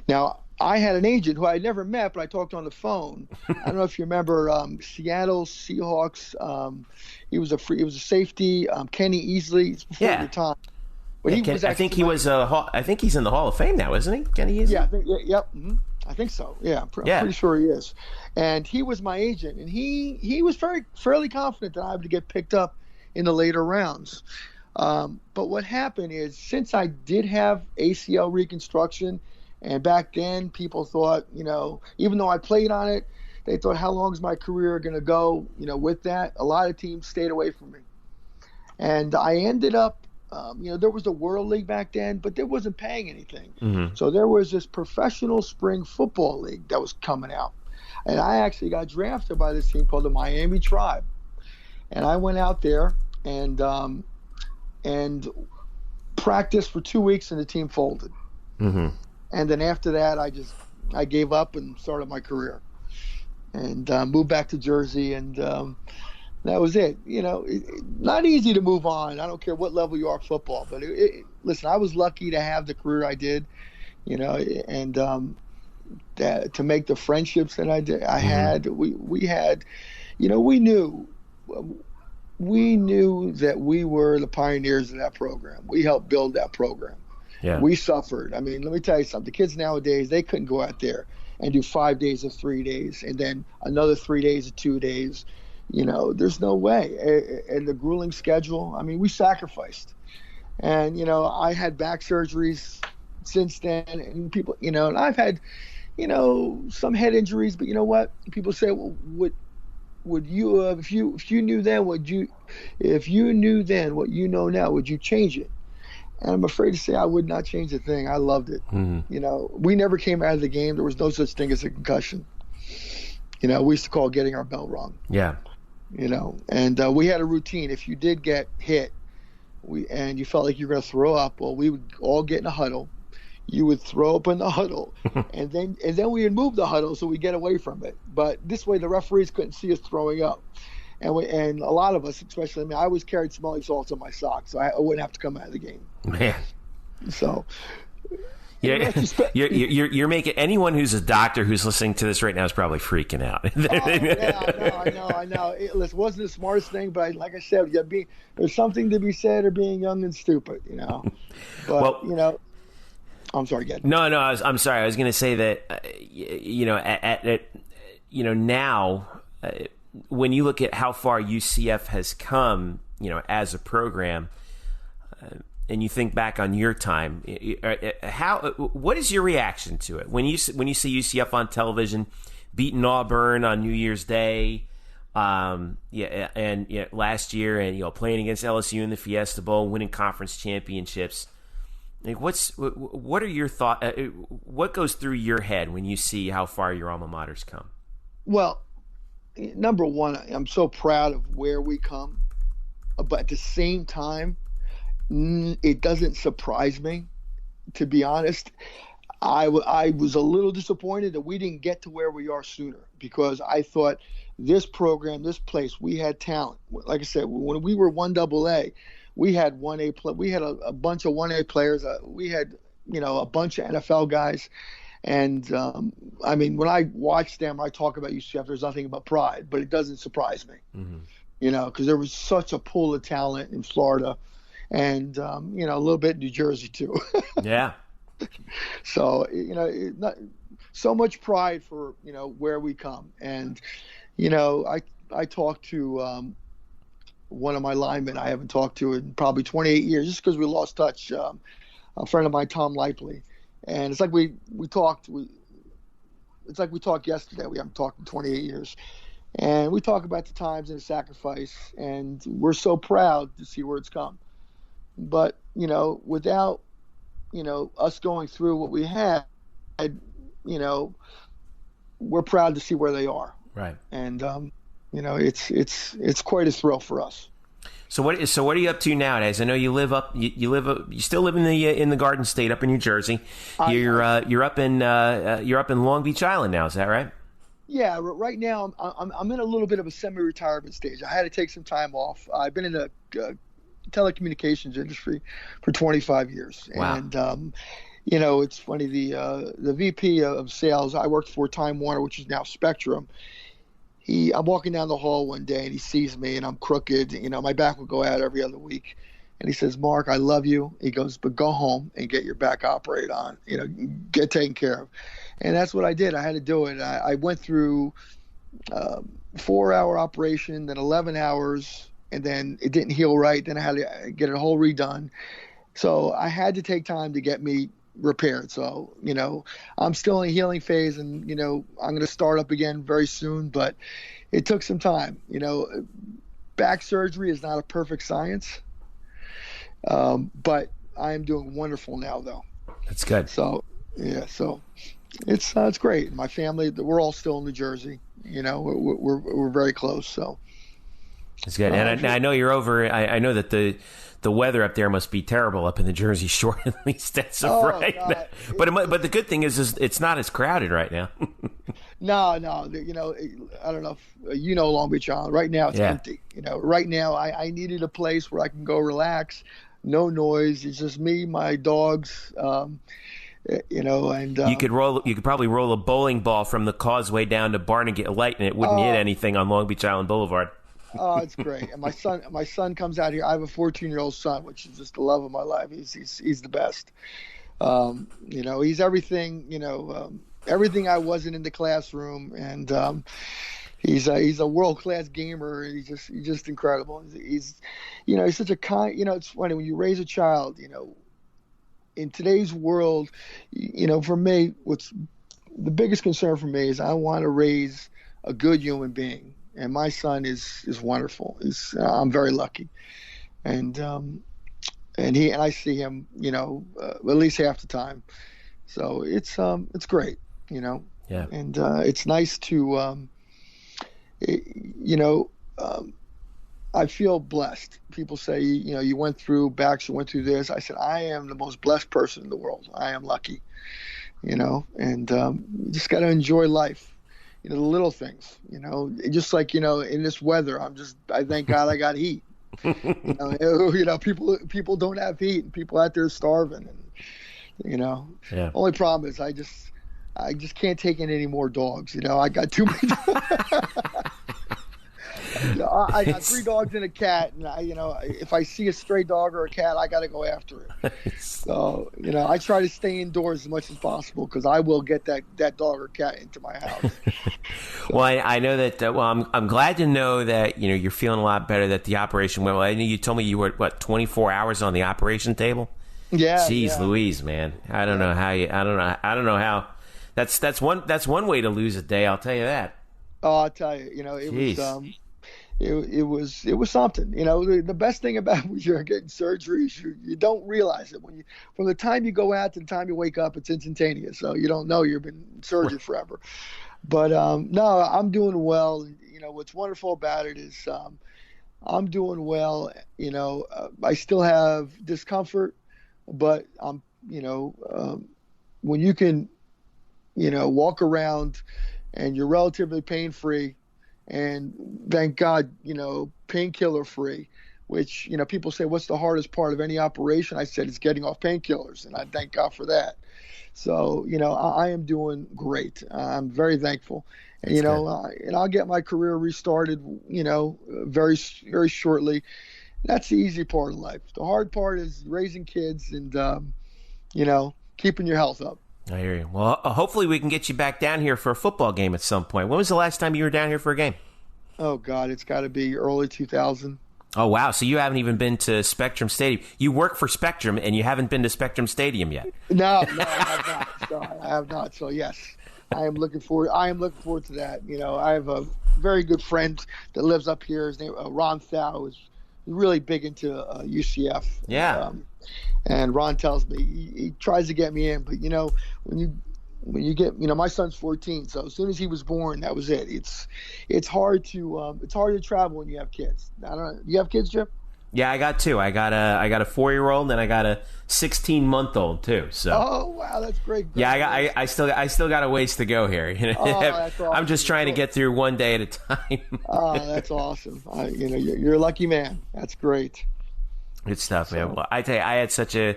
now I had an agent who I had never met, but I talked on the phone. I don't know if you remember Seattle Seahawks. He was a safety. Kenny Easley before your time. But I think he's in the Hall of Fame now, isn't he? Kenny Easley. Yeah. Yep. Mm-hmm. I think so. Yeah, I'm pretty sure he is. And he was my agent, and he was fairly confident that I would get picked up in the later rounds. But what happened is, since I did have ACL reconstruction, and back then people thought, even though I played on it, they thought, how long is my career going to go, with that? A lot of teams stayed away from me. And I ended up, there was the World League back then, but they wasn't paying anything. Mm-hmm. So there was this professional spring football league that was coming out. And I actually got drafted by this team called the Miami Tribe. And I went out there and practiced for 2 weeks, and the team folded. Mm-hmm. And then after that, I gave up and started my career. And moved back to Jersey, and that was it. Not easy to move on. I don't care what level you are of football, but listen, I was lucky to have the career I did, and to make the friendships that I did. I had, we had, we knew that we were the pioneers of that program. We helped build that program. Yeah. We suffered. I mean, let me tell you something. The kids nowadays, they couldn't go out there and do 5 days of 3 days, and then another 3 days of 2 days. There's no way. And the grueling schedule, I mean, we sacrificed. And, I had back surgeries since then, and people, and I've had, some head injuries, but you know what? People say, well, would you, if you knew then, if you knew then what you know now, would you change it? And I'm afraid to say I would not change a thing. I loved it. Mm-hmm. We never came out of the game. There was no such thing as a concussion. We used to call it getting our bell rung. Yeah. And we had a routine. If you did get hit, and you felt like you were going to throw up, well, we would all get in a huddle. You would throw up in the huddle, and then we would move the huddle so we get away from it. But this way, the referees couldn't see us throwing up. And a lot of us, especially I always carried smelling salts in my socks, so I wouldn't have to come out of the game. Man. So. Yeah, you're making anyone who's a doctor who's listening to this right now is probably freaking out. I know. It wasn't the smartest thing, but like I said, there's something to be said or being young and stupid, But I'm sorry, Ged. No, I'm sorry. I was going to say that, now when you look at how far UCF has come, as a program. And you think back on your time, what is your reaction to it when you see UCF on television beating Auburn on New Year's Day, last year, and playing against LSU in the Fiesta Bowl, winning conference championships? Like, what are your thoughts? What goes through your head when you see how far your alma mater's come? Well, number one, I'm so proud of where we come, but at the same time, It doesn't surprise me, to be honest. I was a little disappointed that we didn't get to where we are sooner, because I thought this program, this place, we had talent. Like I said, when we were 1AA, we had 1A. We had a bunch of 1A players. We had, a bunch of NFL guys. And, when I watch them, I talk about UCF, there's nothing but pride, but it doesn't surprise me, because there was such a pool of talent in Florida and, a little bit in New Jersey too. Yeah. So, not so much pride for, where we come. And, I talked to one of my linemen I haven't talked to in probably 28 years, just because we lost touch, a friend of mine, Tom Lipley. And it's like we talked. It's like we talked yesterday. We haven't talked in 28 years, and we talk about the times and the sacrifice. And we're so proud to see where it's come. But without us going through what we had, we're proud to see where they are. Right. And it's quite a thrill for us. So what are you up to nowadays? I know you still live in the Garden State up in New Jersey. You're up in Long Beach Island now. Is that right? Yeah. Right now I'm in a little bit of a semi-retirement stage. I had to take some time off. I've been in the telecommunications industry for 25 years. Wow. And it's funny, the VP of sales I worked for, Time Warner, which is now Spectrum. I'm walking down the hall one day and he sees me and I'm crooked. My back will go out every other week. And he says, "Mark, I love you." He goes, "But go home and get your back operated on, get taken care of." And that's what I did. I had to do it. I went through 4-hour operation, then 11 hours, and then it didn't heal right. Then I had to get it whole redone. So I had to take time to get me repaired. So, I'm still in a healing phase, and, I'm going to start up again very soon, but it took some time. Back surgery is not a perfect science. But I am doing wonderful now, though. That's good. So, yeah, so it's great. My family, we're all still in New Jersey. We're very close. So it's good. And I know you're over. I know that the weather up there must be terrible up in the Jersey Shore, at least that's right. God. But the good thing is it's not as crowded right now. No. I don't know if Long Beach Island. Right now it's empty. Right now I needed a place where I can go relax, no noise. It's just me, my dogs. And you could probably roll a bowling ball from the causeway down to Barnegat Light, and it wouldn't hit anything on Long Beach Island Boulevard. Oh, it's great. And my son comes out here. I have a 14-year-old son, which is just the love of my life. He's the best. He's everything. Everything I wasn't in the classroom, and he's a world-class gamer. He's just incredible. He's such a kind. It's funny when you raise a child. In today's world, for me, what's the biggest concern for me is I want to raise a good human being. And my son is wonderful. I'm very lucky, and I see him, at least half the time. So it's great, Yeah. And it's nice to, I feel blessed. People say, you went through backs, you went through this. I said, I am the most blessed person in the world. I am lucky, and you just got to enjoy life. The little things, just like, in this weather, I thank God I got heat. People don't have heat, and people out there starving, and, only problem is I just can't take in any more dogs. I got too many. I got 3 dogs and a cat, and if I see a stray dog or a cat, I got to go after it. So, I try to stay indoors as much as possible because I will get that dog or cat into my house. So. Well, I know that. I'm glad to know that you're feeling a lot better. That the operation went well. I know you told me you were 24 hours on the operation table. Yeah. Jeez, Louise, man. I don't know how you. I don't know how. That's one way to lose a day. I'll tell you that. Oh, I'll tell you. It was something. The best thing about when you're getting surgery is you don't realize it. From the time you go out to the time you wake up, it's instantaneous. So you don't know you've been in surgery forever. But no, I'm doing well. What's wonderful about it is I'm doing well. I still have discomfort, but I'm, when you can, walk around and you're relatively pain-free, and thank God, painkiller free, which, people say, what's the hardest part of any operation? I said, it's getting off painkillers, and I thank God for that. So, I am doing great. I'm very thankful. And, and I'll get my career restarted, very, very shortly. That's the easy part of life. The hard part is raising kids and, keeping your health up. I hear you. Well, hopefully we can get you back down here for a football game at some point. When was the last time you were down here for a game? Oh, God, it's got to be early 2000. Oh, wow. So you haven't even been to Spectrum Stadium. You work for Spectrum, and you haven't been to Spectrum Stadium yet. No, I have not. So I have not. So, yes, I am looking forward to that. I have a very good friend that lives up here. His name Ron Thau is really big into UCF. Yeah. And Ron tells me he tries to get me in, but when you get, my son's 14, so as soon as he was born, that was it. It's hard to travel when you have kids. I don't know. Do you have kids, Jim? Yeah, I got two. I got a 4-year-old and I got a 16-month-old too. So. Oh wow, that's great. Yeah, I still got a ways to go here. That's awesome. I'm just trying to get through one day at a time. Oh, that's awesome. You're a lucky man. That's great. Good stuff, man. Well, I tell you, I had such a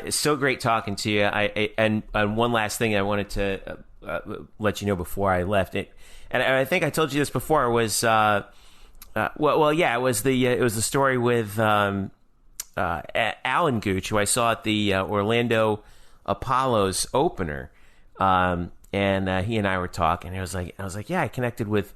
so great talking to you. And one last thing I wanted to let you know before I left it, and I think I told you this before, was it was the story with Alan Gooch, who I saw at the Orlando Apollo's opener, and he and I were talking. And I was like, yeah, I connected with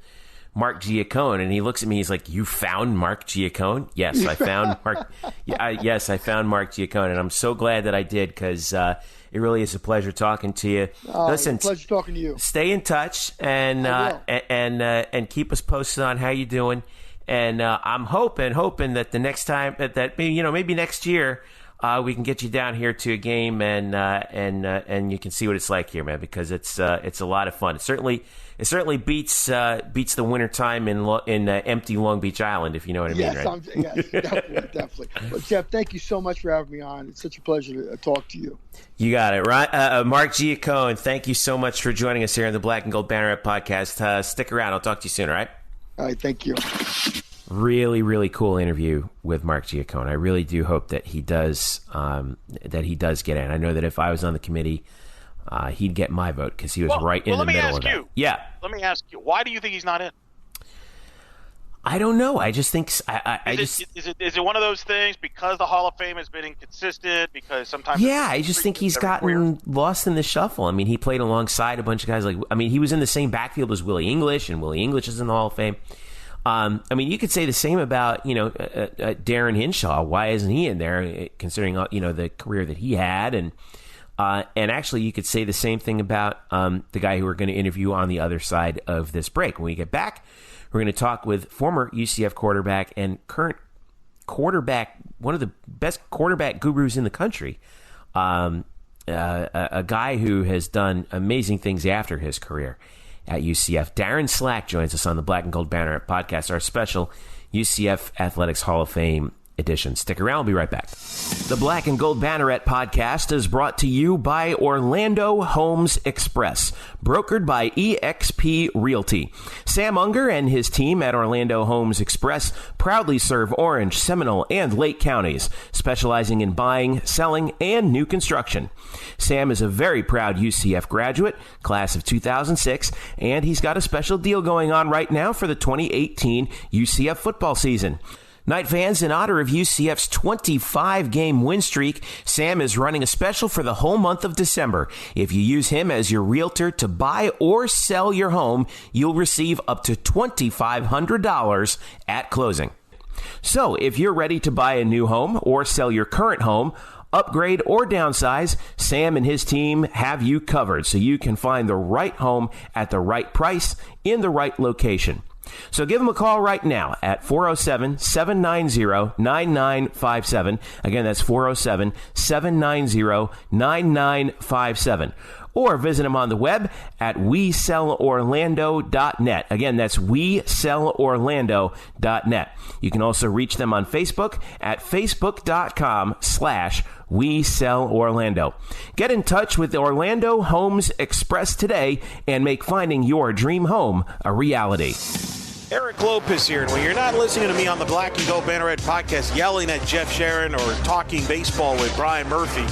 Mark Giacone, and he looks at me. He's like, "You found Mark Giacone?" Yes, I found Mark. Yes, I found Mark Giacone, and I'm so glad that I did, because it really is a pleasure talking to you. Listen, it's a pleasure talking to you. Stay in touch and keep us posted on how you're doing. And I'm hoping that the next time that maybe next year we can get you down here to a game and you can see what it's like here, man, because it's a lot of fun. It certainly beats the winter time in empty Long Beach Island, if you know what I mean, right? Yes, definitely. Well, Jeff, thank you so much for having me on. It's such a pleasure to talk to you. You got it, right? Mark Giacone, thank you so much for joining us here on the Black and Gold Banneret Podcast. Stick around. I'll talk to you soon, all right? All right, thank you. Really, really cool interview with Mark Giacone. I really do hope that he does get in. I know that if I was on the committee, he'd get my vote, because he was right in the middle of that. Yeah. Let me ask you, why do you think he's not in? I don't know. I just think is it one of those things because the Hall of Fame has been inconsistent? Because sometimes I just think he's gotten lost in the shuffle. I mean, he played alongside a bunch of guys he was in the same backfield as Willie English, and Willie English is in the Hall of Fame. You could say the same about Darren Hinshaw. Why isn't he in there, considering the career that he had? And actually, you could say the same thing about the guy who we're going to interview on the other side of this break. When we get back, we're going to talk with former UCF quarterback and current quarterback, one of the best quarterback gurus in the country, a guy who has done amazing things after his career at UCF. Darin Slack joins us on the Black and Gold Banneret Podcast, our special UCF Athletics Hall of Fame edition. Stick around. We'll be right back. The Black and Gold Banneret Podcast is brought to you by Orlando Homes Express, brokered by eXp Realty. Sam Unger and his team at Orlando Homes Express proudly serve Orange, Seminole, and Lake counties, specializing in buying, selling, and new construction. Sam is a very proud UCF graduate, class of 2006, and he's got a special deal going on right now for the 2018 UCF football season. Night fans, in honor of UCF's 25-game win streak, Sam is running a special for the whole month of December. If you use him as your realtor to buy or sell your home, you'll receive up to $2,500 at closing. So, if you're ready to buy a new home or sell your current home, upgrade or downsize, Sam and his team have you covered so you can find the right home at the right price in the right location. So give them a call right now at 407-790-9957. Again, that's 407-790-9957. or visit them on the web at WeSellOrlando.net. Again, that's WeSellOrlando.net. You can also reach them on Facebook at Facebook.com/WeSellOrlando. Get in touch with Orlando Homes Express today and make finding your dream home a reality. Eric Lopez here, and when you're not listening to me on the Black and Gold Banneret podcast yelling at Jeff Sharon or talking baseball with Brian Murphy,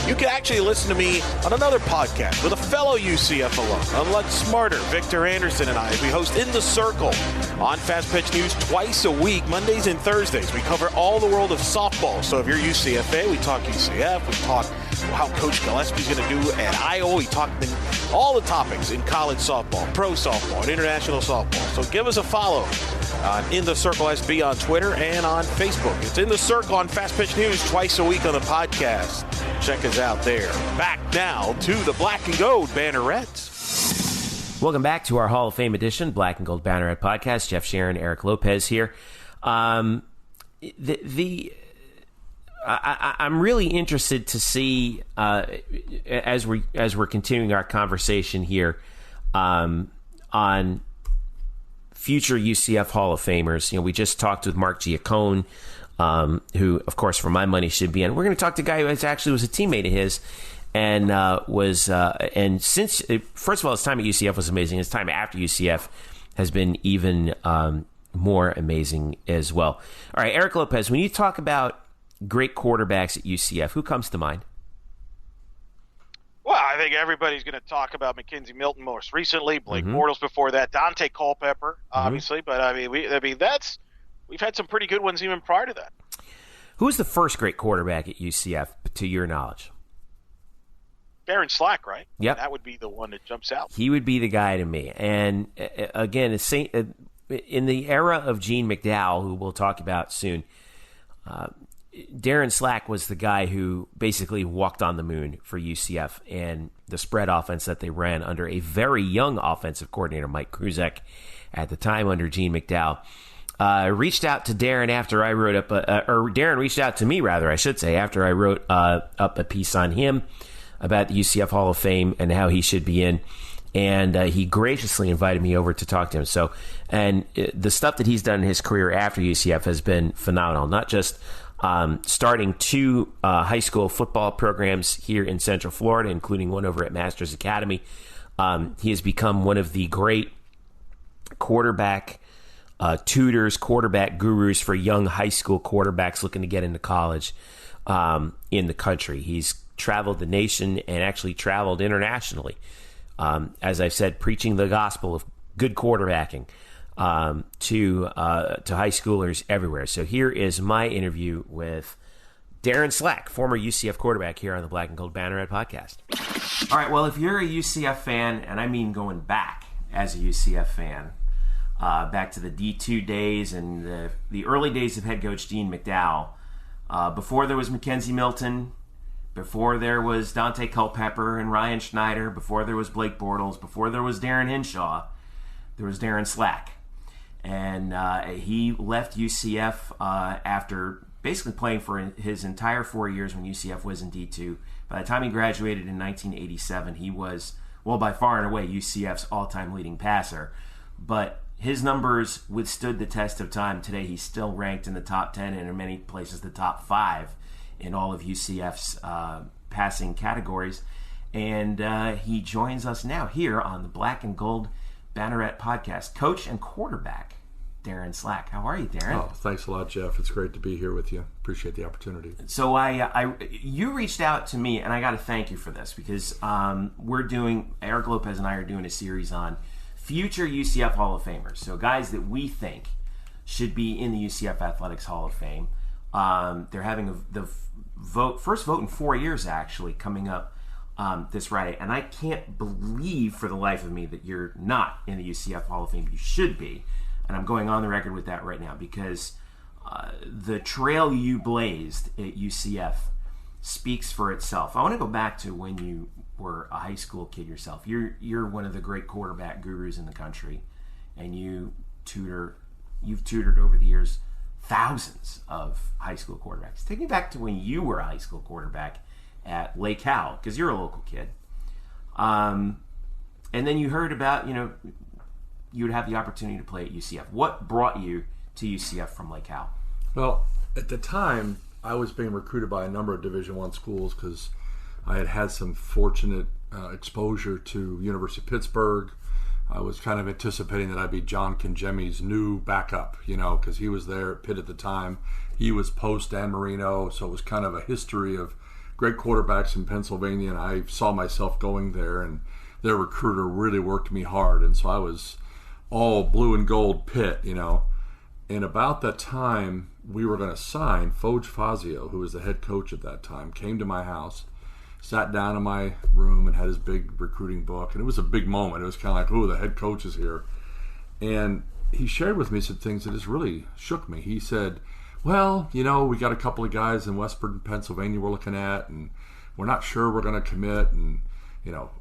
you can actually listen to me on another podcast with a fellow UCF alum, a lot smarter, Victor Anderson and I, as we host In the Circle on Fast Pitch News twice a week, Mondays and Thursdays. We cover all the world of softball, so if you're UCFA, we talk UCF, we talk how Coach Gillespie's going to do at Iowa, we talk all the topics in college softball, pro softball, and international softball. So give us a follow on In the Circle SB on Twitter and on Facebook. It's In the Circle on Fast Pitch News twice a week on the podcast. Check us out there. Back now to the Black and Gold Bannerets. Welcome back to our Hall of Fame edition, Black and Gold Banneret Podcast. Jeff Sharon, Eric Lopez here. I'm really interested to see as we're continuing our conversation here on future UCF Hall of Famers. You know, we just talked with Mark Giacone, who, of course, for my money, should be in. We're going to talk to a guy who actually was a teammate of his, and and since first of all, his time at UCF was amazing. His time after UCF has been even more amazing as well. All right, Eric Lopez, when you talk about great quarterbacks at UCF, who comes to mind? Well, I think everybody's going to talk about Mackenzie Milton most recently, Blake Bortles before that, Dante Culpepper, obviously. But we've had some pretty good ones even prior to that. Who was the first great quarterback at UCF, to your knowledge? Darin Slack, right? Yep. That would be the one that jumps out. He would be the guy to me. And again, in the era of Gene McDowell, who we'll talk about soon, Darin Slack was the guy who basically walked on the moon for UCF and the spread offense that they ran under a very young offensive coordinator, Mike Kruzek, at the time under Gene McDowell. Reached out to Darin after I wrote up, or Darin reached out to me, rather, I should say, after I wrote up a piece on him about the UCF Hall of Fame and how he should be in. And he graciously invited me over to talk to him. So, and the stuff that he's done in his career after UCF has been phenomenal, not just starting two high school football programs here in Central Florida, including one over at Masters Academy. He has become one of the great quarterback tutors, quarterback gurus for young high school quarterbacks looking to get into college in the country. He's traveled the nation and actually traveled internationally, as I've said, preaching the gospel of good quarterbacking to high schoolers everywhere. So here is my interview with Darin Slack, former UCF quarterback, here on the Black and Gold Banneret Podcast. All right, well, if you're a UCF fan, and I mean going back as a UCF fan, back to the D2 days and the early days of head coach Gene McDowell, before there was Mackenzie Milton, before there was Dante Culpepper and Ryan Schneider, before there was Blake Bortles, before there was Darren Hinshaw, there was Darin Slack. And he left UCF after basically playing for his entire 4 years when UCF was in D2. By the time he graduated in 1987, he was, well, by far and away, UCF's all-time leading passer. But his numbers withstood the test of time. Today, he's still ranked in the top 10 and in many places the top 5 in all of UCF's passing categories. And he joins us now here on the Black and Gold Banneret Podcast. Coach and quarterback, Darin Slack. How are you, Darin? Oh, thanks a lot, Jeff. It's great to be here with you. Appreciate the opportunity. So you reached out to me, and I got to thank you for this because Eric Lopez and I are doing a series on future UCF Hall of Famers. So guys that we think should be in the UCF Athletics Hall of Fame. They're having the first vote in 4 years, actually, coming up this Friday. And I can't believe for the life of me that you're not in the UCF Hall of Fame. You should be. And I'm going on the record with that right now because the trail you blazed at UCF speaks for itself. I want to go back to when you were a high school kid yourself. You're one of the great quarterback gurus in the country, and you've tutored over the years thousands of high school quarterbacks. Take me back to when you were a high school quarterback at Lake Howell, because you're a local kid. And then you heard about, you would have the opportunity to play at UCF. What brought you to UCF from Lake Howell? Well, at the time, I was being recruited by a number of Division I schools because I had some fortunate exposure to University of Pittsburgh. I was kind of anticipating that I'd be John Kangemi's new backup, because he was there at Pitt at the time. He was post Dan Marino, so it was kind of a history of great quarterbacks in Pennsylvania, and I saw myself going there, and their recruiter really worked me hard, and so I was all blue and gold Pitt, And about that time, we were going to sign Foge Fazio, who was the head coach at that time, came to my house, sat down in my room and had his big recruiting book. And it was a big moment. It was kind of like, ooh, the head coach is here. And he shared with me some things that just really shook me. He said, well, we got a couple of guys in Western Pennsylvania we're looking at, and we're not sure we're going to commit. And,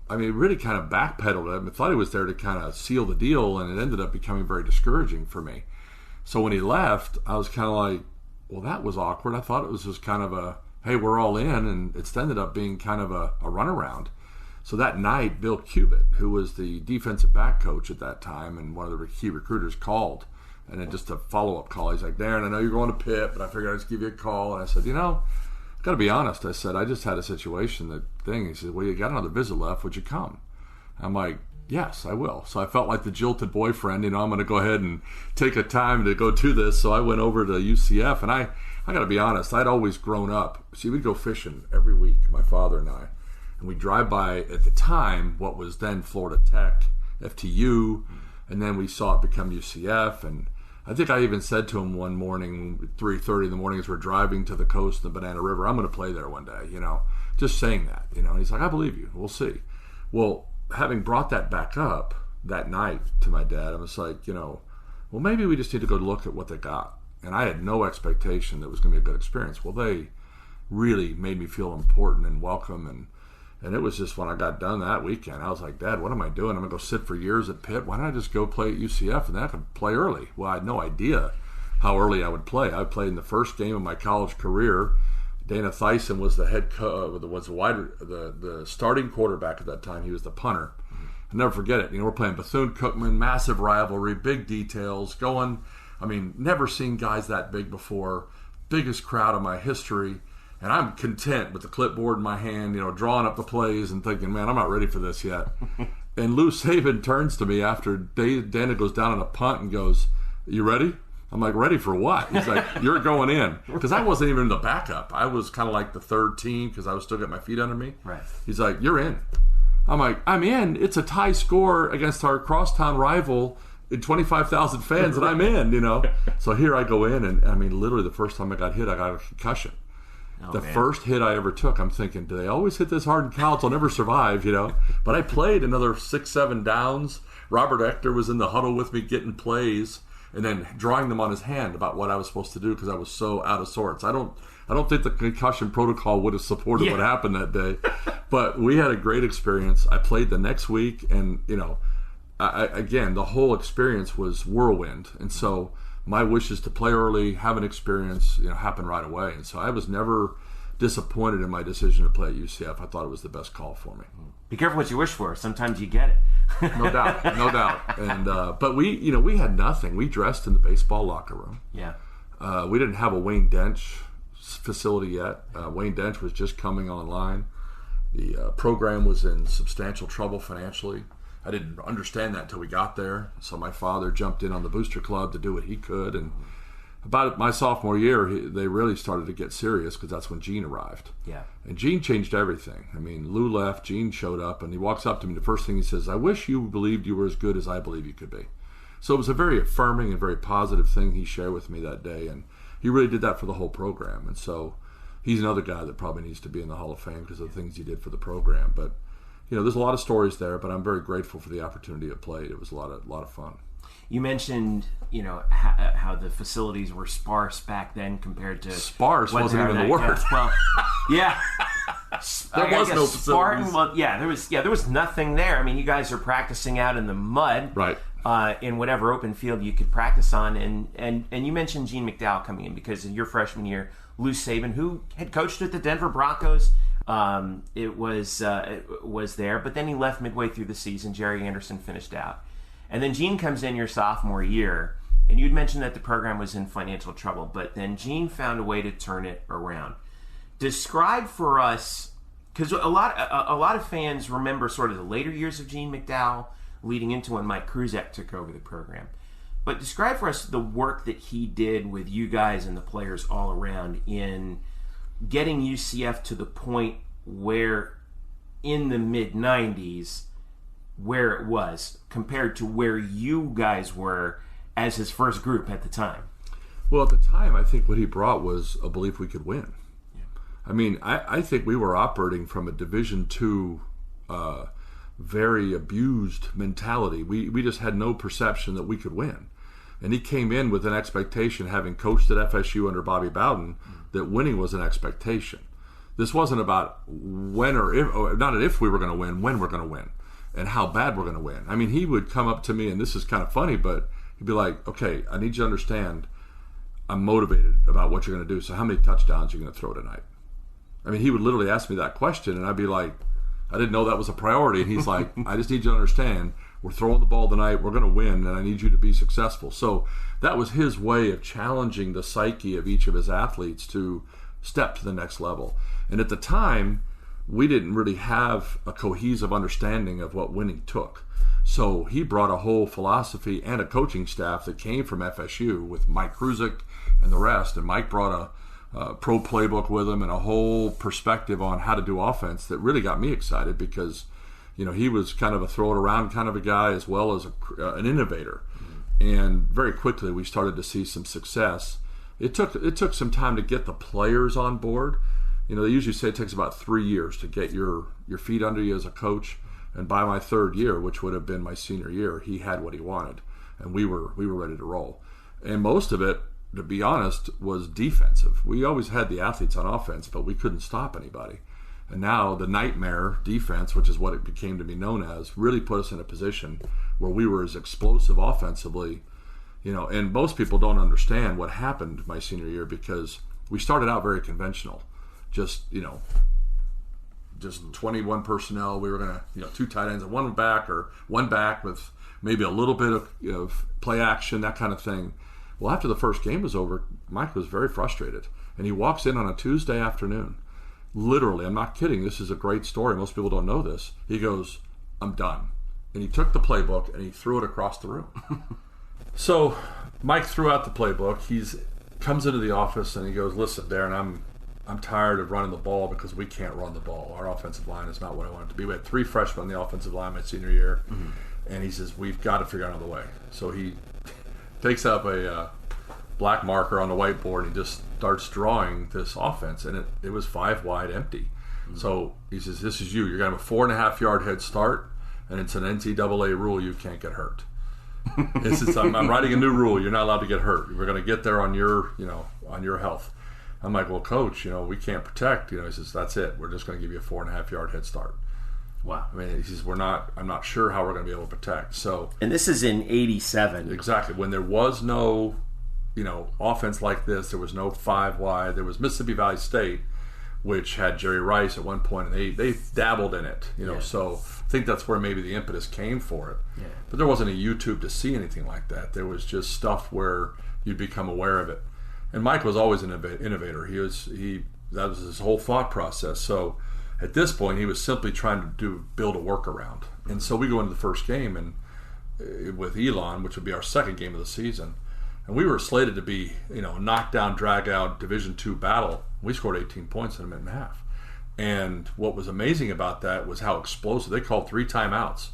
really kind of backpedaled him. I thought he was there to kind of seal the deal, and it ended up becoming very discouraging for me. So when he left, I was kind of like, well, that was awkward. I thought it was just kind of a, hey, we're all in, and it's ended up being kind of a runaround. So that night, Bill Cubitt, who was the defensive back coach at that time and one of the key recruiters, called. And then just a follow-up call. He's like, Darin, I know you're going to Pitt, but I figured I'd just give you a call. And I said, I've got to be honest. I said, I just had a situation, He said, well, you got another visit left. Would you come? I'm like, yes, I will. So I felt like the jilted boyfriend, I'm going to go ahead and take a time to go do this. So I went over to UCF, and I got to be honest, I'd always grown up. See, we'd go fishing every week, my father and I. And we'd drive by, at the time, what was then Florida Tech, FTU, and then we saw it become UCF. And I think I even said to him one morning, 3:30 in the morning as we're driving to the coast of the Banana River, I'm going to play there one day, just saying that. And he's like, I believe you. We'll see. Well, having brought that back up that night to my dad, I was like, well, maybe we just need to go look at what they got. And I had no expectation that it was going to be a good experience. Well, they really made me feel important and welcome. And it was just when I got done that weekend, I was like, Dad, what am I doing? I'm going to go sit for years at Pitt. Why don't I just go play at UCF and then I could play early? Well, I had no idea how early I would play. I played in the first game of my college career. Dana Thyssen was the the starting quarterback at that time. He was the punter. I'll never forget it. We're playing Bethune-Cookman, massive rivalry, big details, never seen guys that big before, biggest crowd of my history, and I'm content with the clipboard in my hand, drawing up the plays and thinking, man, I'm not ready for this yet. And Lou Saban turns to me after Dana goes down on a punt and goes, you ready? I'm like, ready for what? He's like, you're going in. Because I wasn't even the backup. I was kind of like the third team because I was still getting my feet under me. Right. He's like, you're in. I'm like, I'm in. It's a tie score against our crosstown rival in 25,000 fans, and I'm in, So here I go in, and literally the first time I got hit, I got a concussion. First hit I ever took, I'm thinking, do they always hit this hard in college? I'll never survive, But I played another 6-7 downs. Robert Ector was in the huddle with me getting plays and then drawing them on his hand about what I was supposed to do because I was so out of sorts. I don't think the concussion protocol would have supported what happened that day. But we had a great experience. I played the next week, and, again, the whole experience was whirlwind. And so my wishes to play early, have an experience, happen right away. And so I was never disappointed in my decision to play at UCF. I thought it was the best call for me. Be careful what you wish for. Sometimes you get it. No doubt. And but we had nothing. We dressed in the baseball locker room. Yeah. We didn't have a Wayne Dench facility yet. Wayne Dench was just coming online. The program was in substantial trouble financially. I didn't understand that until we got there. So my father jumped in on the booster club to do what he could. And about my sophomore year, they really started to get serious because that's when Gene arrived. Yeah. And Gene changed everything. Lou left, Gene showed up, and he walks up to me. The first thing he says, I wish you believed you were as good as I believe you could be. So it was a very affirming and very positive thing he shared with me that day. And he really did that for the whole program. And so he's another guy that probably needs to be in the Hall of Fame because of the things he did for the program. But, there's a lot of stories there, but I'm very grateful for the opportunity to play. It was a lot of fun. You mentioned, how the facilities were sparse back then compared to... Sparse wasn't even the word. Well, yeah. There was no facilities. Spartan, well, there was nothing there. You guys are practicing out in the mud. Right. in whatever open field you could practice on. And you mentioned Gene McDowell coming in because in your freshman year, Lou Saban, who had coached at the Denver Broncos, it was there, but then he left midway through the season. Jerry Anderson finished out. And then Gene comes in your sophomore year, and you'd mentioned that the program was in financial trouble, but then Gene found a way to turn it around. Describe for us, because a lot of fans remember sort of the later years of Gene McDowell leading into when Mike Kruzak took over the program. But describe for us the work that he did with you guys and the players all around in getting UCF to the point where in the mid-90s, where it was compared to where you guys were as his first group at the time. Well, at the time, I think what he brought was a belief we could win. I mean, I think we were operating from a Division II, very abused mentality. We just had no perception that we could win. And he came in with an expectation, having coached at FSU under Bobby Bowden, that winning was an expectation. This wasn't about when or if, or not if we were going to win, when we're going to win, and how bad we're going to win. I mean, he would come up to me, and this is kind of funny, but he'd be like, okay, I need you to understand I'm motivated about what you're going to do, so how many touchdowns are you going to throw tonight? I mean, he would literally ask me that question, and I'd be like, I didn't know that was a priority. And he's like, I just need you to understand, we're throwing the ball tonight, we're going to win, and I need you to be successful. So that was his way of challenging the psyche of each of his athletes to step to the next level. And at the time, we didn't really have a cohesive understanding of what winning took. So he brought a whole philosophy and a coaching staff that came from FSU with Mike Kruzak and the rest. And Mike brought a pro playbook with him and a whole perspective on how to do offense that really got me excited because, you know, he was kind of a throw it around kind of a guy as well as an innovator. And very quickly we started to see some success. It took some time to get the players on board. You know, they usually say it takes about 3 years to get your feet under you as a coach. And by my third year, which would have been my senior year, he had what he wanted, and we were ready to roll. And most of it, to be honest, was defensive. We always had the athletes on offense, but we couldn't stop anybody. And now the nightmare defense, which is what it became to be known as, really put us in a position where we were as explosive offensively. You know, and most people don't understand what happened my senior year because we started out very conventional. Just 21 personnel. We were going to, 2 tight ends and one back with maybe a little bit of play action, that kind of thing. Well, after the first game was over, Mike was very frustrated. And he walks in on a Tuesday afternoon. Literally, I'm not kidding. This is a great story. Most people don't know this. He goes, I'm done. And he took the playbook and he threw it across the room. So Mike threw out the playbook. He comes into the office and he goes, listen, Darin, I'm tired of running the ball because we can't run the ball. Our offensive line is not what I want it to be. We had 3 freshmen on the offensive line my senior year. Mm-hmm. And he says, we've got to figure out another way. So he takes up a black marker on the whiteboard and he just starts drawing this offense. And it was 5 wide empty. Mm-hmm. So he says, this is you. You're going to have a 4.5-yard head start. And it's an NCAA rule. You can't get hurt. I'm writing a new rule. You're not allowed to get hurt. We're going to get there on your health. I'm like, well, coach, we can't protect. He says, that's it. We're just going to give you a 4.5-yard head start. Wow. I mean, he says, I'm not sure how we're going to be able to protect. So, and this is in 87. Exactly. When there was no, offense like this, there was no 5 wide. There was Mississippi Valley State, which had Jerry Rice at one point, and they dabbled in it, So I think that's where maybe the impetus came for it. Yeah. But there wasn't a YouTube to see anything like that. There was just stuff where you'd become aware of it. And Mike was always an innovator. That was his whole thought process. So at this point, he was simply trying to build a workaround. And so we go into the first game and with Elon, which would be our second game of the season. And we were slated to be, knockdown, drag out, Division II battle. We scored 18 points in a minute and a half. And what was amazing about that was how explosive. They called 3 timeouts.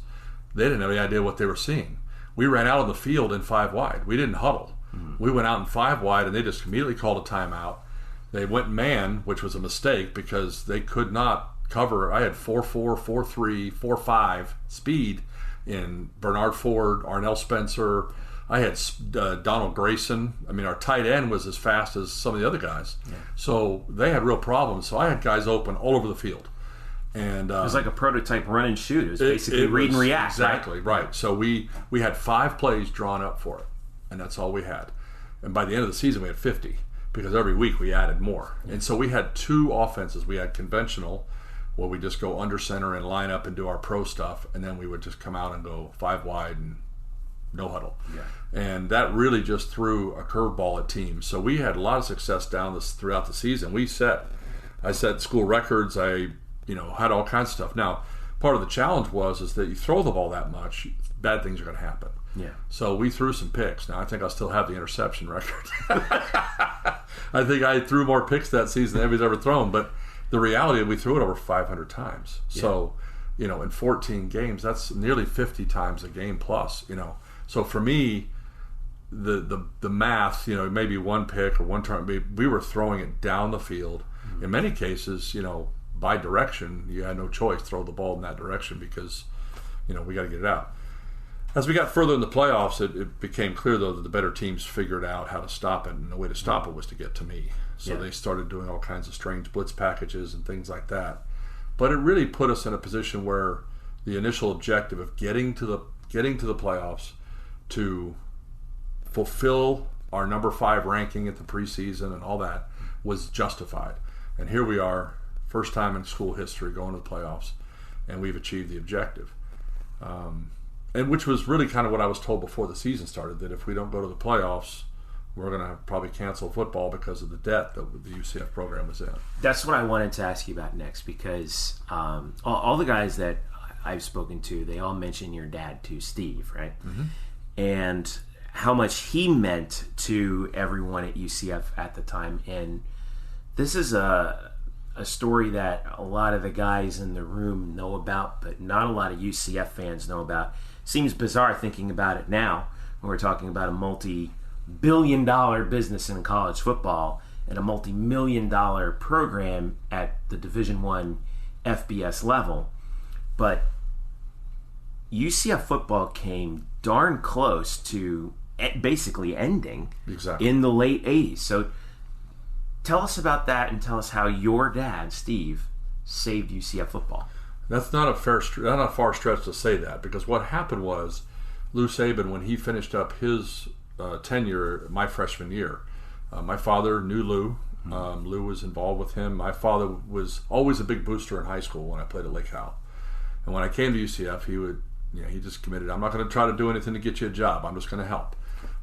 They didn't have any idea what they were seeing. We ran out on the field in 5 wide. We didn't huddle. Mm-hmm. We went out in 5 wide, and they just immediately called a timeout. They went man, which was a mistake because they could not cover. I had 4.4, 4.3, 4.5 speed in Bernard Ford, Arnell Spencer. I had Donald Grayson. I mean, our tight end was as fast as some of the other guys. Yeah. So they had real problems. So I had guys open all over the field. And it was like a prototype run and shoot. It was basically read and react. Exactly, right. So we had 5 plays drawn up for it, and that's all we had. And by the end of the season, we had 50, because every week we added more. And so we had 2 offenses. We had conventional, where we just go under center and line up and do our pro stuff, and then we would just come out and go 5 wide and no huddle. Yeah. And that really just threw a curveball at teams. So we had a lot of success throughout the season. I set school records. I had all kinds of stuff. Now, part of the challenge is that you throw the ball that much, bad things are going to happen. Yeah. So we threw some picks. Now, I think I still have the interception record. I think I threw more picks that season than anybody's ever thrown. But the reality is we threw it over 500 times. Yeah. So, in 14 games, that's nearly 50 times a game plus, So for me, the math, maybe one pick or one turn, we were throwing it down the field. Mm-hmm. In many cases, by direction, you had no choice, throw the ball in that direction because, we got to get it out. As we got further in the playoffs, it became clear, though, that the better teams figured out how to stop it, and the way to stop it was to get to me. So they started doing all kinds of strange blitz packages and things like that. But it really put us in a position where the initial objective of getting to the playoffs, to fulfill our number 5 ranking at the preseason and all that, was justified. And here we are, first time in school history going to the playoffs, and we've achieved the objective. And which was really kind of what I was told before the season started, that if we don't go to the playoffs, we're going to probably cancel football because of the debt that the UCF program was in. That's what I wanted to ask you about next, because all the guys that I've spoken to, they all mention your dad too, Steve, right? Mm-hmm. And how much he meant to everyone at UCF at the time. And this is a story that a lot of the guys in the room know about, but not a lot of UCF fans know about. Seems bizarre thinking about it now, when we're talking about a multi-billion-dollar business in college football and a multi-million-dollar program at the Division I FBS level. But UCF football came darn close to basically ending in the late 80s. So tell us about that, and tell us how your dad, Steve, saved UCF football. That's not a far stretch to say that, because what happened was Lou Saban, when he finished up his tenure my freshman year, my father knew Lou. Lou was involved with him. My father was always a big booster in high school when I played at Lake Howell. And when I came to UCF, he just committed, I'm not going to try to do anything to get you a job. I'm just going to help.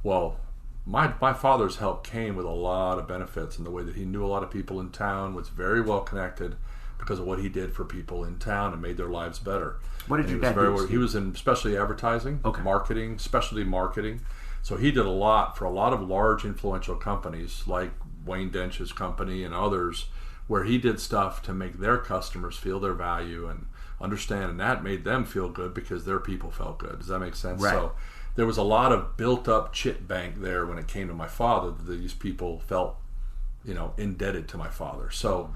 Well, my father's help came with a lot of benefits in the way that he knew a lot of people in town, was very well connected because of what he did for people in town and made their lives better. What did your dad do? He was in specialty advertising, marketing, specialty marketing. So he did a lot for a lot of large influential companies like Wayne Dench's company and others, where he did stuff to make their customers feel their value and understand, and that made them feel good because their people felt good. Does that make sense? Right. So there was a lot of built-up chit bank there when it came to my father. These people felt, indebted to my father. So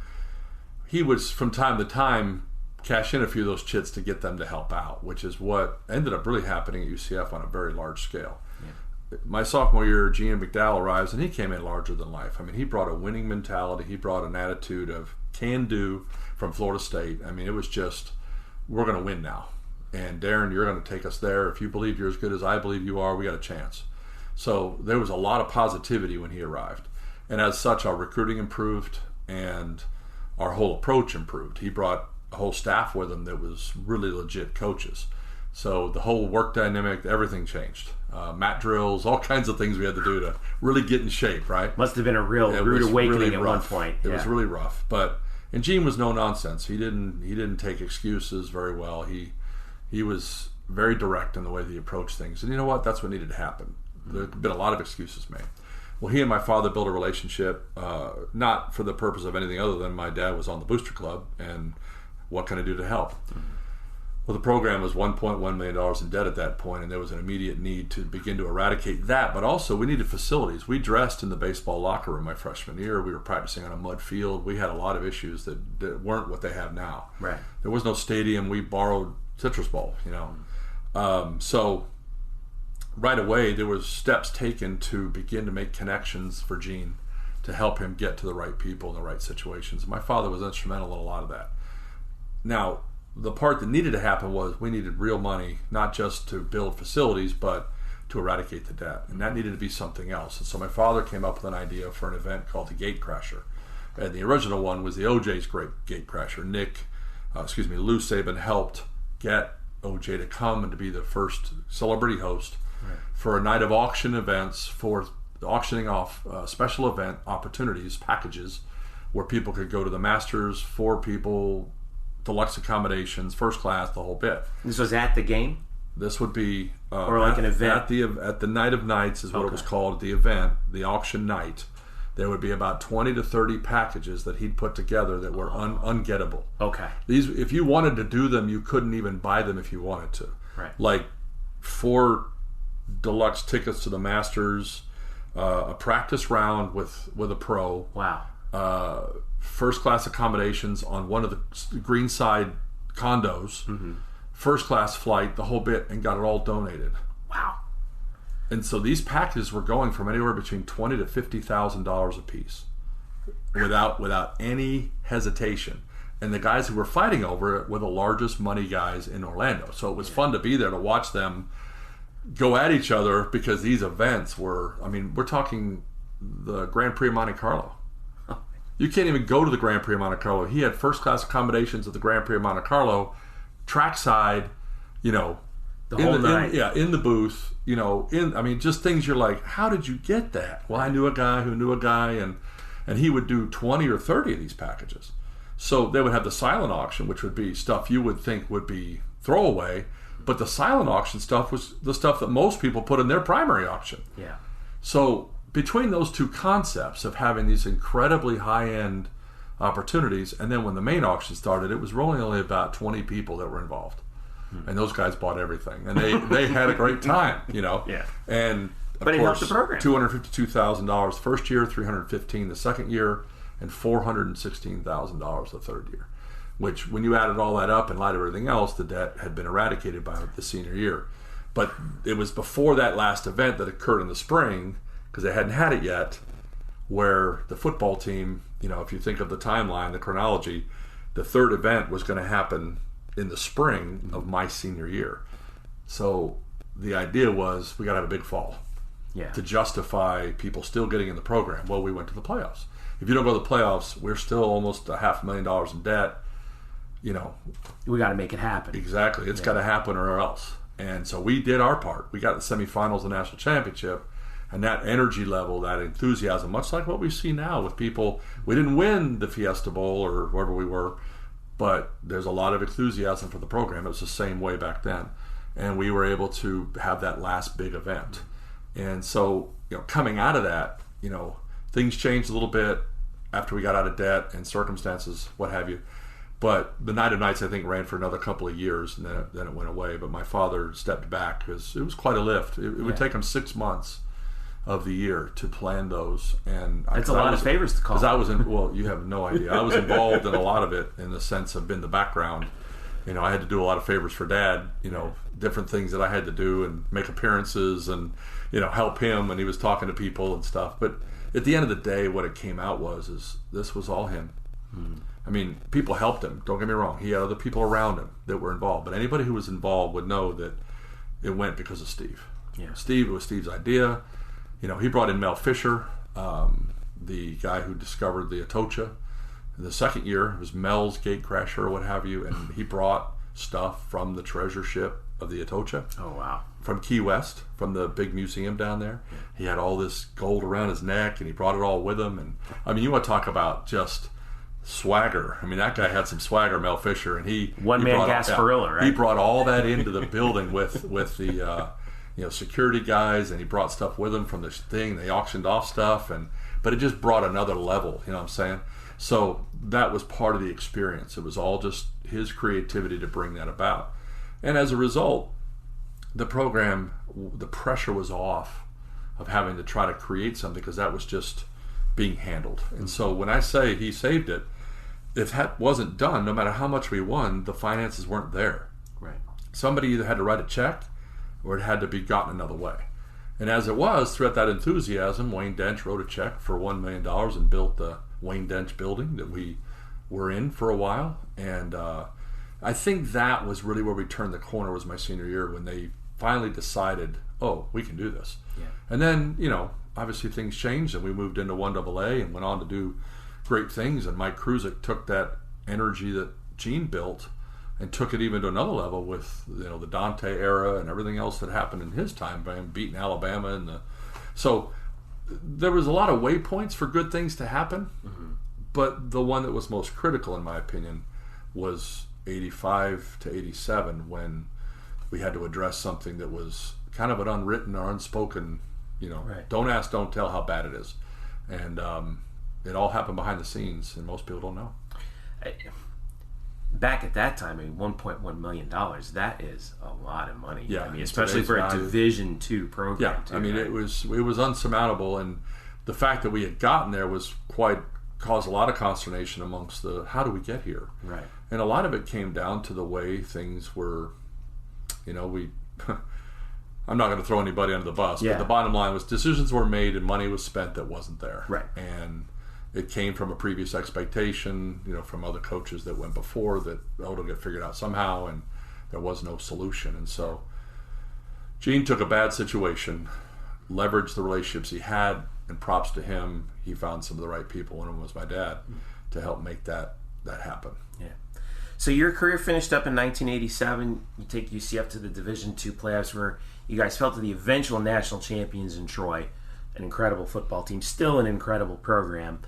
he was, from time to time, cash in a few of those chits to get them to help out, which is what ended up really happening at UCF on a very large scale. Yeah. My sophomore year, Gene McDowell arrives, and he came in larger than life. I mean, he brought a winning mentality. He brought an attitude of can-do from Florida State. I mean, it was just, we're going to win now. And Darin, you're going to take us there. If you believe you're as good as I believe you are, we got a chance. So there was a lot of positivity when he arrived. And as such, our recruiting improved and our whole approach improved. He brought a whole staff with him that was really legit coaches. So the whole work dynamic, everything changed. Mat drills, all kinds of things we had to do to really get in shape, right? Must have been a real rude awakening at one point. It was really rough. And Gene was no nonsense. He didn't take excuses very well. He was very direct in the way that he approached things. And you know what? That's what needed to happen. There had been a lot of excuses made. Well, he and my father built a relationship, not for the purpose of anything other than my dad was on the booster club, and what can I do to help? Well, the program was $1.1 million in debt at that point, and there was an immediate need to begin to eradicate that. But also, we needed facilities. We dressed in the baseball locker room my freshman year. We were practicing on a mud field. We had a lot of issues that weren't what they have now. Right. There was no stadium. We borrowed Citrus Bowl, So right away, there was steps taken to begin to make connections for Gene to help him get to the right people in the right situations. My father was instrumental in a lot of that. Now, the part that needed to happen was we needed real money, not just to build facilities, but to eradicate the debt. And that needed to be something else. And so my father came up with an idea for an event called the Gate Crasher. And the original one was the OJ's Great Gate Crasher. Lou Saban helped get OJ to come and to be the first celebrity host for a night of auction events, for auctioning off special event opportunities, packages, where people could go to the Masters, 4 people, deluxe accommodations, first class, the whole bit. This was at the game? This would be or like an event? At the Night of Nights is what it was called, the event, the auction night. There would be about 20 to 30 packages that he'd put together that were ungettable. Okay. These, if you wanted to do them, you couldn't even buy them if you wanted to. Right. Like 4 deluxe tickets to the Masters, a practice round with a pro. Wow. First class accommodations on one of the Greenside condos, first class flight, the whole bit, and got it all donated. Wow. And so these packages were going from anywhere between $20,000 to $50,000 a piece, without any hesitation. And the guys who were fighting over it were the largest money guys in Orlando. So it was fun to be there to watch them go at each other, because these events were, I mean, we're talking the Grand Prix of Monte Carlo. You can't even go to the Grand Prix of Monte Carlo. He had first class accommodations at the Grand Prix of Monte Carlo, trackside, the whole night. In the booth, just things you're like, how did you get that? Well, I knew a guy who knew a guy, and he would do 20 or 30 of these packages. So they would have the silent auction, which would be stuff you would think would be throwaway, but the silent auction stuff was the stuff that most people put in their primary auction. Yeah. So between those two concepts of having these incredibly high-end opportunities, and then when the main auction started, it was really only about 20 people that were involved. And those guys bought everything. And they had a great time, Yeah. And of But it helped course, the program. $252,000 the first year, $315,000 the second year, and $416,000 the third year. Which, when you added all that up in light of everything else, the debt had been eradicated by the senior year. But it was before that last event that occurred in the spring, because they hadn't had it yet, where the football team, if you think of the timeline, the chronology, the third event was going to happen in the spring of my senior year. So the idea was, we got to have a big fall to justify people still getting in the program. Well, we went to the playoffs. If you don't go to the playoffs, we're still almost $500,000 in debt. We got to make it happen. Exactly. It's got to happen or else. And so we did our part. We got the semifinals of the national championship. And that energy level, that enthusiasm, much like what we see now with people. We didn't win the Fiesta Bowl or wherever we were, but there's a lot of enthusiasm for the program. It was the same way back then. And we were able to have that last big event. And so, coming out of that, things changed a little bit after we got out of debt and circumstances, what have you. But the Night of Nights, I think, ran for another couple of years, and then it went away. But my father stepped back because it was quite a lift. It would take him 6 months of the year to plan those, and it's a lot of favors to call. Because I was you have no idea. I was involved in a lot of it in the sense of being the background. I had to do a lot of favors for Dad. Different things that I had to do and make appearances and help him when he was talking to people and stuff. But at the end of the day, what it came out is this was all him. I mean, people helped him. Don't get me wrong. He had other people around him that were involved. But anybody who was involved would know that it went because of Steve. Yeah. It was Steve's idea. He brought in Mel Fisher, the guy who discovered the Atocha. The second year, it was Mel's Gate Crasher or what have you, and he brought stuff from the treasure ship of the Atocha. Oh, wow. From Key West, from the big museum down there. Yeah. He had all this gold around his neck, and he brought it all with him. And I mean, you want to talk about just swagger. I mean, that guy had some swagger, Mel Fisher, and he one-man Gasparilla, right? He brought all that into the building with the security guys, and he brought stuff with him from this thing. They auctioned off stuff, but it just brought another level. You know what I'm saying? So that was part of the experience. It was all just his creativity to bring that about, and as a result, the program, the pressure was off of having to try to create something because that was just being handled. And so when I say he saved it, if that wasn't done, no matter how much we won, the finances weren't there. Right. Somebody either had to write a check or it had to be gotten another way. And as it was, throughout that enthusiasm, Wayne Dench wrote a check for $1 million and built the Wayne Dench building that we were in for a while. And I think that was really where we turned the corner, was my senior year, when they finally decided, oh, we can do this. Yeah. And then, obviously things changed, and we moved into 1AA and went on to do great things. And Mike Kruzik took that energy that Gene built and took it even to another level with the Dante era and everything else that happened in his time by him beating Alabama. So there was a lot of waypoints for good things to happen, but the one that was most critical, in my opinion, was 85 to 87, when we had to address something that was kind of an unwritten or unspoken, Right. Don't ask, don't tell how bad it is. And it all happened behind the scenes, and most people don't know. Back at that time, $1.1 million, that is a lot of money. Yeah, I mean, especially for a Division II program. Yeah, too, I mean, right? it was unsurmountable, and the fact that we had gotten there caused a lot of consternation amongst how do we get here? Right. And a lot of it came down to the way things were, I'm not going to throw anybody under the bus, but the bottom line was decisions were made and money was spent that wasn't there. Right. And it came from a previous expectation, from other coaches that went before, that, it'll get figured out somehow, and there was no solution. And so Gene took a bad situation, leveraged the relationships he had, and props to him, he found some of the right people, one of them was my dad, to help make that happen. Yeah. So your career finished up in 1987. You take UCF to the Division II playoffs, where you guys fell to the eventual national champions in Troy, an incredible football team, still an incredible program.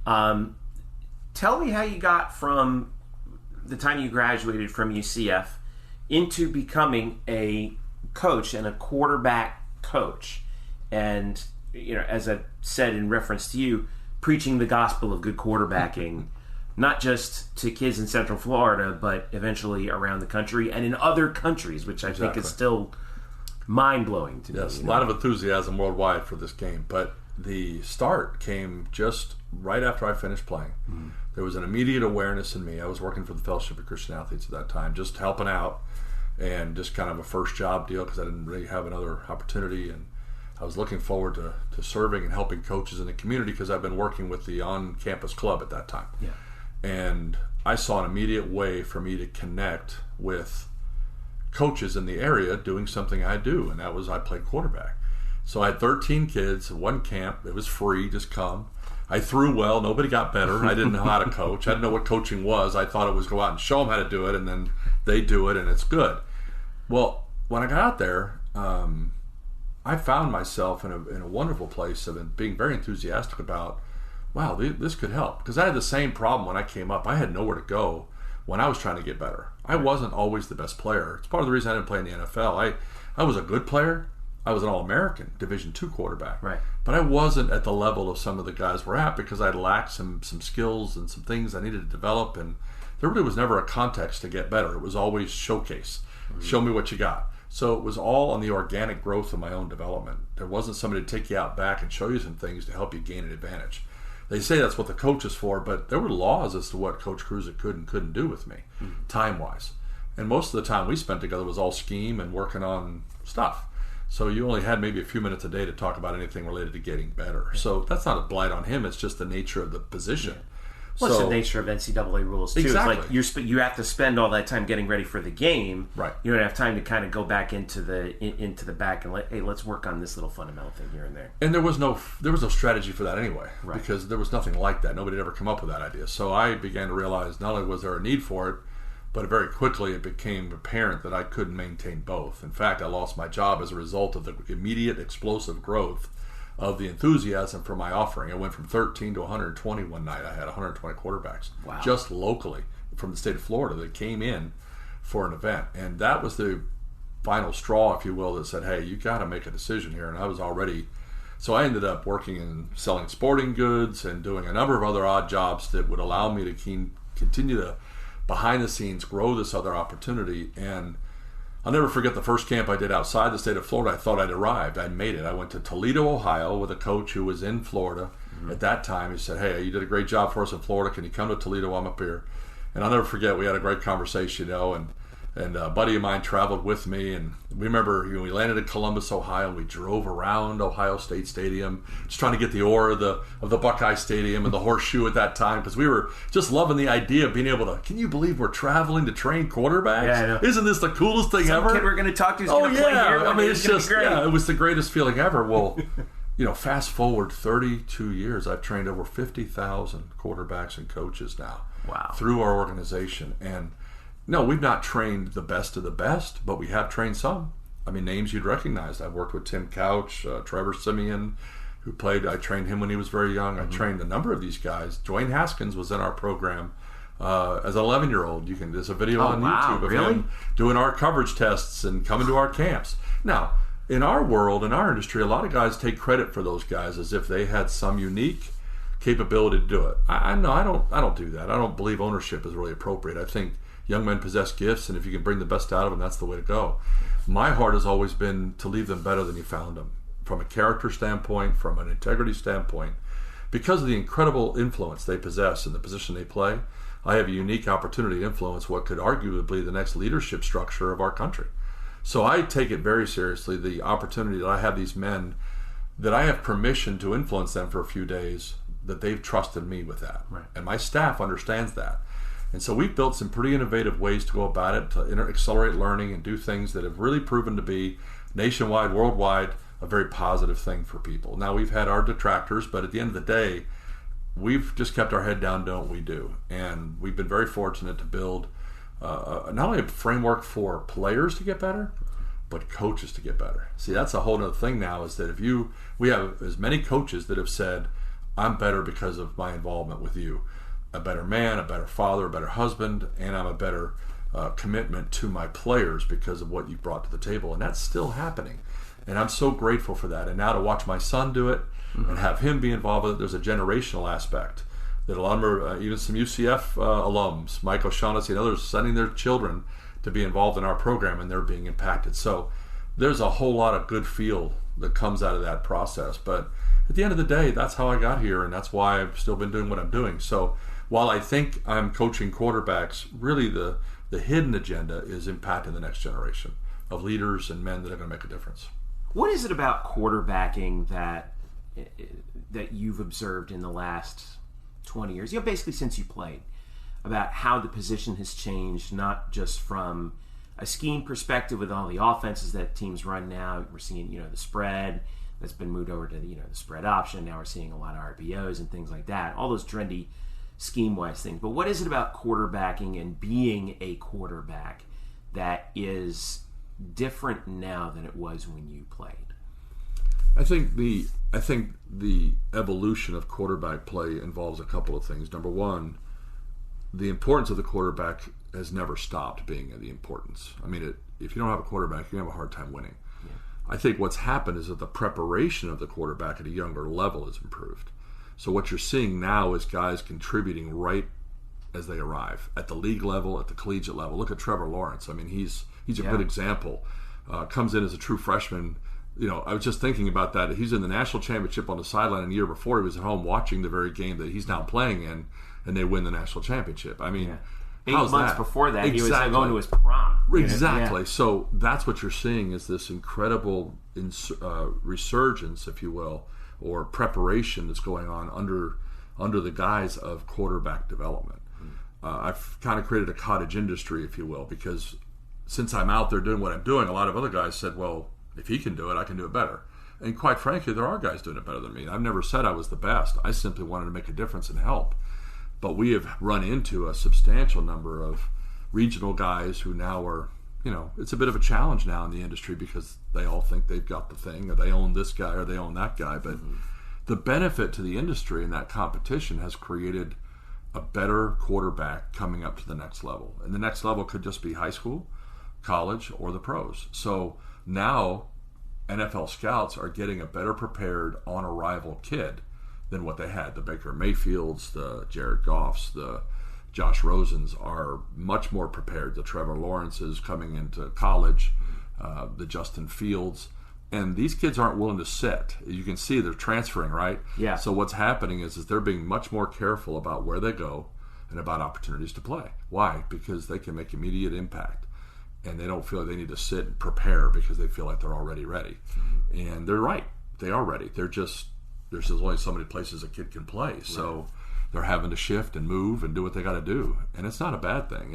Tell me how you got from the time you graduated from UCF into becoming a coach and a quarterback coach. And, as I said in reference to you, preaching the gospel of good quarterbacking, not just to kids in Central Florida, but eventually around the country and in other countries, which I think is still mind-blowing to me. Yes, a lot of enthusiasm worldwide for this game, but the start came just right after I finished playing. There was an immediate awareness in me. I was working for the Fellowship of Christian Athletes at that time, just helping out, and just kind of a first job deal because I didn't really have another opportunity, and I was looking forward to serving and helping coaches in the community because I've been working with the on-campus club at that time. Yeah. And I saw an immediate way for me to connect with coaches in the area doing something I do, and that was I played quarterback. So I had 13 kids, one camp. It was free, just come. I threw well. Nobody got better. I didn't know how to coach. I didn't know what coaching was. I thought it was go out and show them how to do it, and then they do it, and it's good. Well, when I got out there, I found myself in a wonderful place of being very enthusiastic about, wow, this could help. Because I had the same problem when I came up. I had nowhere to go when I was trying to get better. I wasn't always the best player. It's part of the reason I didn't play in the NFL. I was a good player. I was an All-American Division II quarterback. Right. But I wasn't at the level of some of the guys were at because I lacked some skills and some things I needed to develop. And there really was never a context to get better. It was always showcase. Show me what you got. So it was all on the organic growth of my own development. There wasn't somebody to take you out back and show you some things to help you gain an advantage. They say that's what the coach is for, but there were laws as to what Coach Kruzik could and couldn't do with me, time-wise. And most of the time we spent together was all scheme and working on stuff. So you only had maybe a few minutes a day to talk about anything related to getting better. So that's not a blight on him. It's just the nature of the position. Well, it's the nature of NCAA rules, too. Exactly. It's like you have to spend all that time getting ready for the game. Right. You don't have time to kind of go back into the back and let's work on this little fundamental thing here and there. And there was no strategy for that anyway, Right. because there was nothing like that. Nobody had ever come up with that idea. So I began to realize not only was there a need for it, but very quickly it became apparent that I couldn't maintain both. In fact, I lost my job as a result of the immediate explosive growth of the enthusiasm for my offering. I went from 13 to 120 one night. I had 120 quarterbacks, Wow. just locally from the state of Florida that came in for an event. And that was the final straw, if you will, that said, hey, you got to make a decision here. And I was already, so I ended up working in selling sporting goods and doing a number of other odd jobs that would allow me to continue to, behind the scenes, grow this other opportunity. And I'll never forget the first camp I did outside the state of Florida. I thought I'd arrived. I made it. I went to Toledo, Ohio with a coach who was in Florida at that time. He said, hey, you did a great job for us in Florida. Can you come to Toledo? I'm up here. And I'll never forget, we had a great conversation, and And a buddy of mine traveled with me, and we remember we landed in Columbus, Ohio, and we drove around Ohio State Stadium, just trying to get the aura of the Buckeye Stadium and the horseshoe at that time, because we were just loving the idea of being able to, can you believe we're traveling to train quarterbacks? Yeah, I know. Isn't this the coolest thing Some ever? Kid we're going to talk to is going to play here. I mean, it's just, it was the greatest feeling ever. Well, fast forward 32 years, I've trained over 50,000 quarterbacks and coaches now. Wow. Through our organization. And no, we've not trained the best of the best, but we have trained some. I mean, names you'd recognize. I've worked with Tim Couch, Trevor Simeon, who played. I trained him when he was very young. I trained a number of these guys. Dwayne Haskins was in our program as an 11-year-old. There's a video on YouTube of him doing our coverage tests and coming to our camps. Now, in our world, in our industry, a lot of guys take credit for those guys as if they had some unique capability to do it. I don't do that. I don't believe ownership is really appropriate. I think young men possess gifts, and if you can bring the best out of them, that's the way to go. My heart has always been to leave them better than you found them, from a character standpoint, from an integrity standpoint. Because of the incredible influence they possess in the position they play, I have a unique opportunity to influence what could arguably be the next leadership structure of our country. So I take it very seriously, the opportunity that I have these men, that I have permission to influence them for a few days, that they've trusted me with that. Right. And my staff understands that. And so we've built some pretty innovative ways to go about it, to accelerate learning and do things that have really proven to be nationwide, worldwide, a very positive thing for people. Now, we've had our detractors, but at the end of the day, we've just kept our head down, doing what we do. And we've been very fortunate to build not only a framework for players to get better, but coaches to get better. See, that's a whole other thing now, is that we have as many coaches that have said, I'm better because of my involvement with you. A better man, a better father, a better husband, and I'm a better commitment to my players because of what you brought to the table. And that's still happening. And I'm so grateful for that. And now to watch my son do it and have him be involved with it, there's a generational aspect that a lot of even some UCF alums, Mike O'Shaughnessy and others, sending their children to be involved in our program, and they're being impacted. So there's a whole lot of good feel that comes out of that process. But at the end of the day, that's how I got here, and that's why I've still been doing what I'm doing. So while I think I'm coaching quarterbacks, really the hidden agenda is impacting the next generation of leaders and men that are going to make a difference. What is it about quarterbacking that you've observed in the last 20 years, basically since you played, about how the position has changed, not just from a scheme perspective with all the offenses that teams run now? We're seeing, the spread that's been moved over to the spread option. Now we're seeing a lot of RPOs and things like that, all those trendy scheme-wise things. But what is it about quarterbacking and being a quarterback that is different now than it was when you played? I think the evolution of quarterback play involves a couple of things. Number one, the importance of the quarterback has never stopped being the importance. I mean, if you don't have a quarterback, you have a hard time winning. Yeah. I think what's happened is that the preparation of the quarterback at a younger level has improved. So what you're seeing now is guys contributing right as they arrive at the league level, at the collegiate level. Look at Trevor Lawrence. I mean, he's a good example. Comes in as a true freshman. I was just thinking about that. He's in the national championship on the sideline, and the year before he was at home watching the very game that he's now playing in, and they win the national championship. I mean, 8 months before that, exactly. He was going to his prom. Exactly. Yeah. So that's what you're seeing, is this incredible resurgence, if you will, or preparation that's going on under the guise of quarterback development. I've kind of created a cottage industry, if you will, because since I'm out there doing what I'm doing, a lot of other guys said, well, if he can do it, I can do it better. And quite frankly, there are guys doing it better than me. I've never said I was the best. I simply wanted to make a difference and help. But we have run into a substantial number of regional guys who now are, it's a bit of a challenge now in the industry because they all think they've got the thing, or they own this guy, or they own that guy. But the benefit to the industry in that competition has created a better quarterback coming up to the next level. And the next level could just be high school, college, or the pros. So now NFL scouts are getting a better prepared on-arrival kid than what they had. The Baker Mayfields, the Jared Goffs, the Josh Rosens are much more prepared. The Trevor Lawrences coming into college, the Justin Fields. And these kids aren't willing to sit. You can see they're transferring, right? Yeah. So what's happening is they're being much more careful about where they go and about opportunities to play. Why? Because they can make immediate impact. and they don't feel like they need to sit and prepare because they feel like they're already ready. And they're right. They are ready. There's only so many places a kid can play. So they're having to shift and move and do what they got to do. And it's not a bad thing.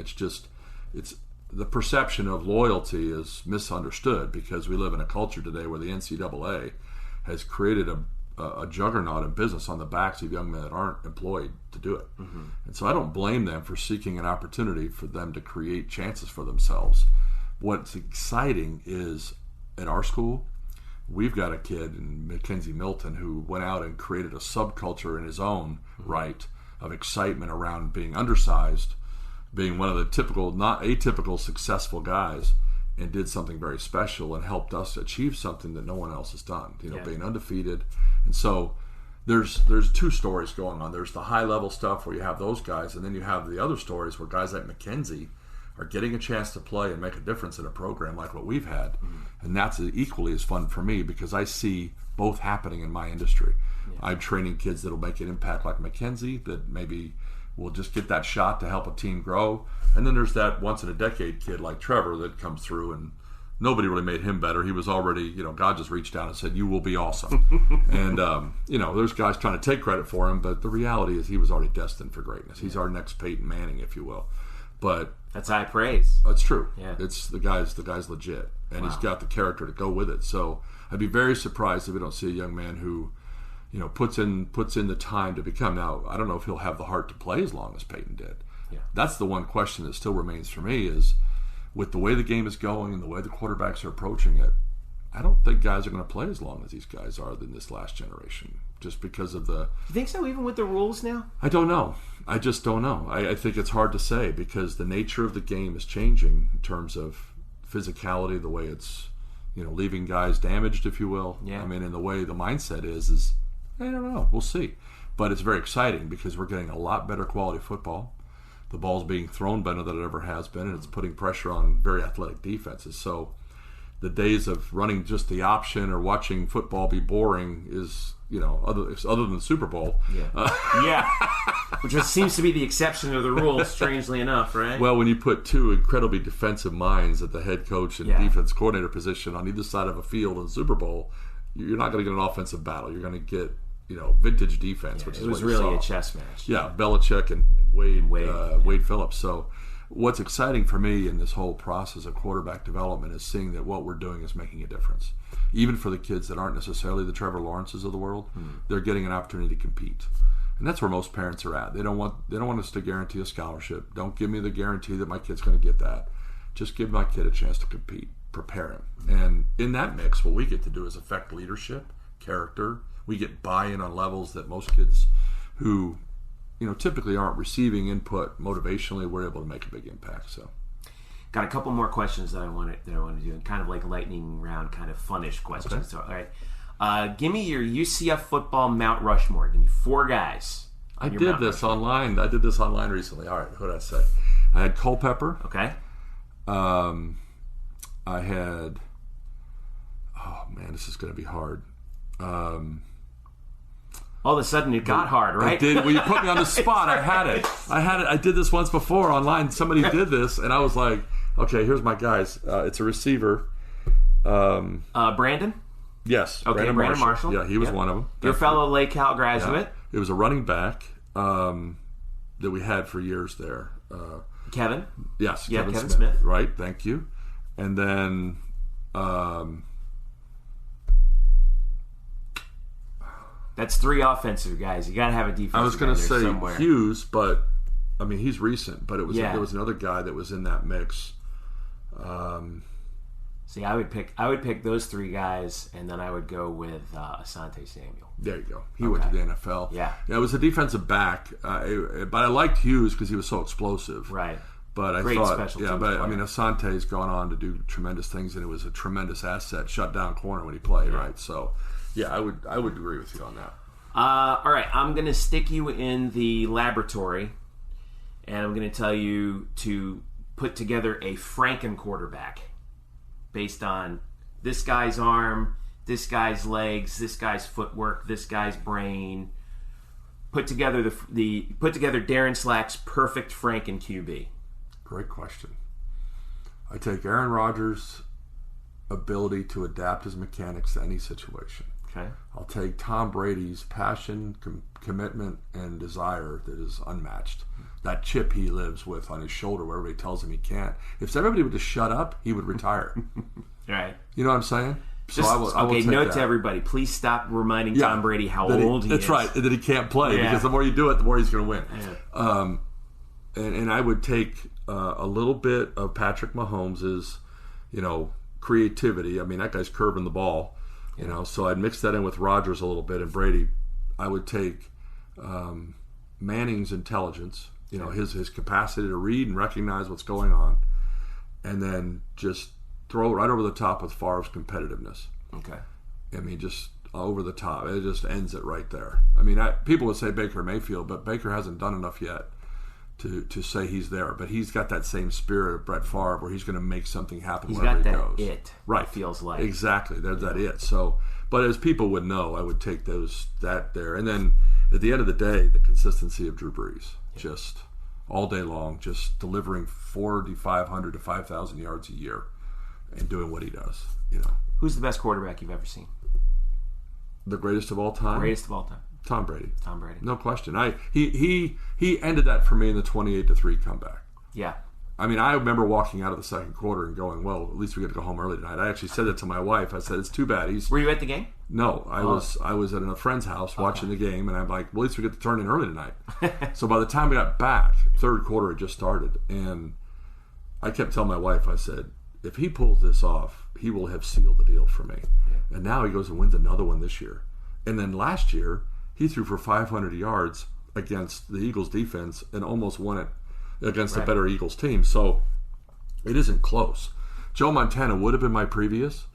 It's the perception of loyalty is misunderstood because we live in a culture today where the NCAA has created a juggernaut in business on the backs of young men that aren't employed to do it. And so I don't blame them for seeking an opportunity for them to create chances for themselves. What's exciting is at our school, we've got a kid in Mackenzie Milton who went out and created a subculture in his own right of excitement around being undersized, being one of the typical, not atypical, successful guys, and did something very special and helped us achieve something that no one else has done, being undefeated. And so there's two stories going on. There's the high-level stuff where you have those guys, and then you have the other stories where guys like Mackenzie are getting a chance to play and make a difference in a program like what we've had. And that's equally as fun for me because I see both happening in my industry. I'm training kids that'll make an impact like Mackenzie that maybe will just get that shot to help a team grow. And then there's that once-in-a-decade kid like Trevor that comes through and nobody really made him better. He was already, God just reached down and said, "You will be awesome." And, there's guys trying to take credit for him, but the reality is he was already destined for greatness. He's our next Peyton Manning, if you will. But that's high praise. That's true. Yeah. It's the guy's legit, and he's got the character to go with it. So I'd be very surprised if we don't see a young man who, puts in the time to become. Now, I don't know if he'll have the heart to play as long as Peyton did. Yeah. That's the one question that still remains for me is, with the way the game is going and the way the quarterbacks are approaching it, I don't think guys are going to play as long as these guys are than this last generation, just because of the... You think so, even with the rules now? I don't know. I just don't know. I think it's hard to say because the nature of the game is changing in terms of physicality, the way it's, leaving guys damaged, if you will. Yeah. I mean, and the way the mindset is I don't know. We'll see. But it's very exciting because we're getting a lot better quality football. The ball's being thrown better than it ever has been, and it's putting pressure on very athletic defenses. So the days of running just the option or watching football be boring is, other than the Super Bowl. Yeah. Which seems to be the exception to the rule, strangely enough, right? Well, when you put two incredibly defensive minds at the head coach and defense coordinator position on either side of a field in the Super Bowl, you're not going to get an offensive battle. You're going to get, vintage defense, which is what you saw. It was really a chess match. Yeah, Belichick and Wade Phillips. So what's exciting for me in this whole process of quarterback development is seeing that what we're doing is making a difference. Even for the kids that aren't necessarily the Trevor Lawrences of the world, they're getting an opportunity to compete. And that's where most parents are at. They don't want us to guarantee a scholarship. Don't give me the guarantee that my kid's going to get that. Just give my kid a chance to compete. Prepare him. And in that mix, what we get to do is affect leadership, character. We get buy-in on levels that most kids who, typically aren't receiving input motivationally, we're able to make a big impact. So, got a couple more questions that I want to do, and kind of like lightning round, kind of funnish questions. Okay. So, all right, give me your UCF football Mount Rushmore. Give me 4 guys. I did this online. I did this online recently. All right, who did I say? I had Culpepper. Okay. I had. Oh man, this is going to be hard. All of a sudden, it got hard, right? I did. Well, you put me on the spot. I had it. I did this once before online. Somebody did this, and I was like, "Okay, here's my guys. It's a receiver." Brandon. Yes. Okay, Brandon Marshall. Yeah, he was one of them. Your fellow Lake Cal graduate. Yeah. It was a running back that we had for years there. Kevin. Yes. Yeah, Kevin Smith. Right. Thank you. And then. That's 3 offensive guys. You got to have a defensive guy. I was going to say somewhere. Hughes, but I mean he's recent. But it was there was another guy that was in that mix. See, I would pick those 3 guys, and then I would go with Asante Samuel. There you go. He went to the NFL. Yeah, it was a defensive back, but I liked Hughes because he was so explosive. Right. But I Great thought, special yeah, teams but player. I mean, Asante's gone on to do tremendous things, and it was a tremendous asset, shut down corner when he played, right? So, yeah, I would agree with you on that. All right, I'm going to stick you in the laboratory, and I'm going to tell you to put together a Franken quarterback based on this guy's arm, this guy's legs, this guy's footwork, this guy's brain. Put together Darin Slack's perfect Franken QB. Great question. I take Aaron Rodgers' ability to adapt his mechanics to any situation. Okay. I'll take Tom Brady's passion, commitment, and desire that is unmatched. That chip he lives with on his shoulder where everybody tells him he can't. If everybody would just shut up, he would retire. Right. You know what I'm saying? So Just, I will take note that. to everybody, please stop reminding Tom Brady how old he is. That's right, that he can't play, because the more you do it, the more he's going to win. Yeah. And I would take a little bit of Patrick Mahomes' creativity. I mean, that guy's curving the ball. So I'd mix that in with Rodgers a little bit, and Brady. I would take Manning's intelligence, his capacity to read and recognize what's going on, and then just throw it right over the top with Favre's competitiveness. Okay. I mean, just over the top. It just ends it right there. I mean, people would say Baker Mayfield, but Baker hasn't done enough yet to say he's there. But he's got that same spirit of Brett Favre where he's going to make something happen wherever he goes. He's got that it. Right. It feels like. Exactly. There's that it. So, but as people would know, I would take that there. And then at the end of the day, the consistency of Drew Brees. Yeah. Just all day long, just delivering 4,500 to 5,000 yards a year and doing what he does. Who's the best quarterback you've ever seen? The greatest of all time? Greatest of all time. Tom Brady. Tom Brady. No question. He ended that for me in the 28-3 comeback. Yeah. I mean, I remember walking out of the second quarter and going, well, at least we get to go home early tonight. I actually said that to my wife. I said, it's too bad. Were you at the game? No. I was at a friend's house watching the game, and I'm like, well, at least we get to turn in early tonight. So by the time we got back, third quarter had just started, and I kept telling my wife, I said, if he pulls this off, he will have sealed the deal for me. Yeah. And now he goes and wins another one this year. And then last year, he threw for 500 yards against the Eagles defense and almost won it against a better Eagles team. So it isn't close. Joe Montana would have been my previous,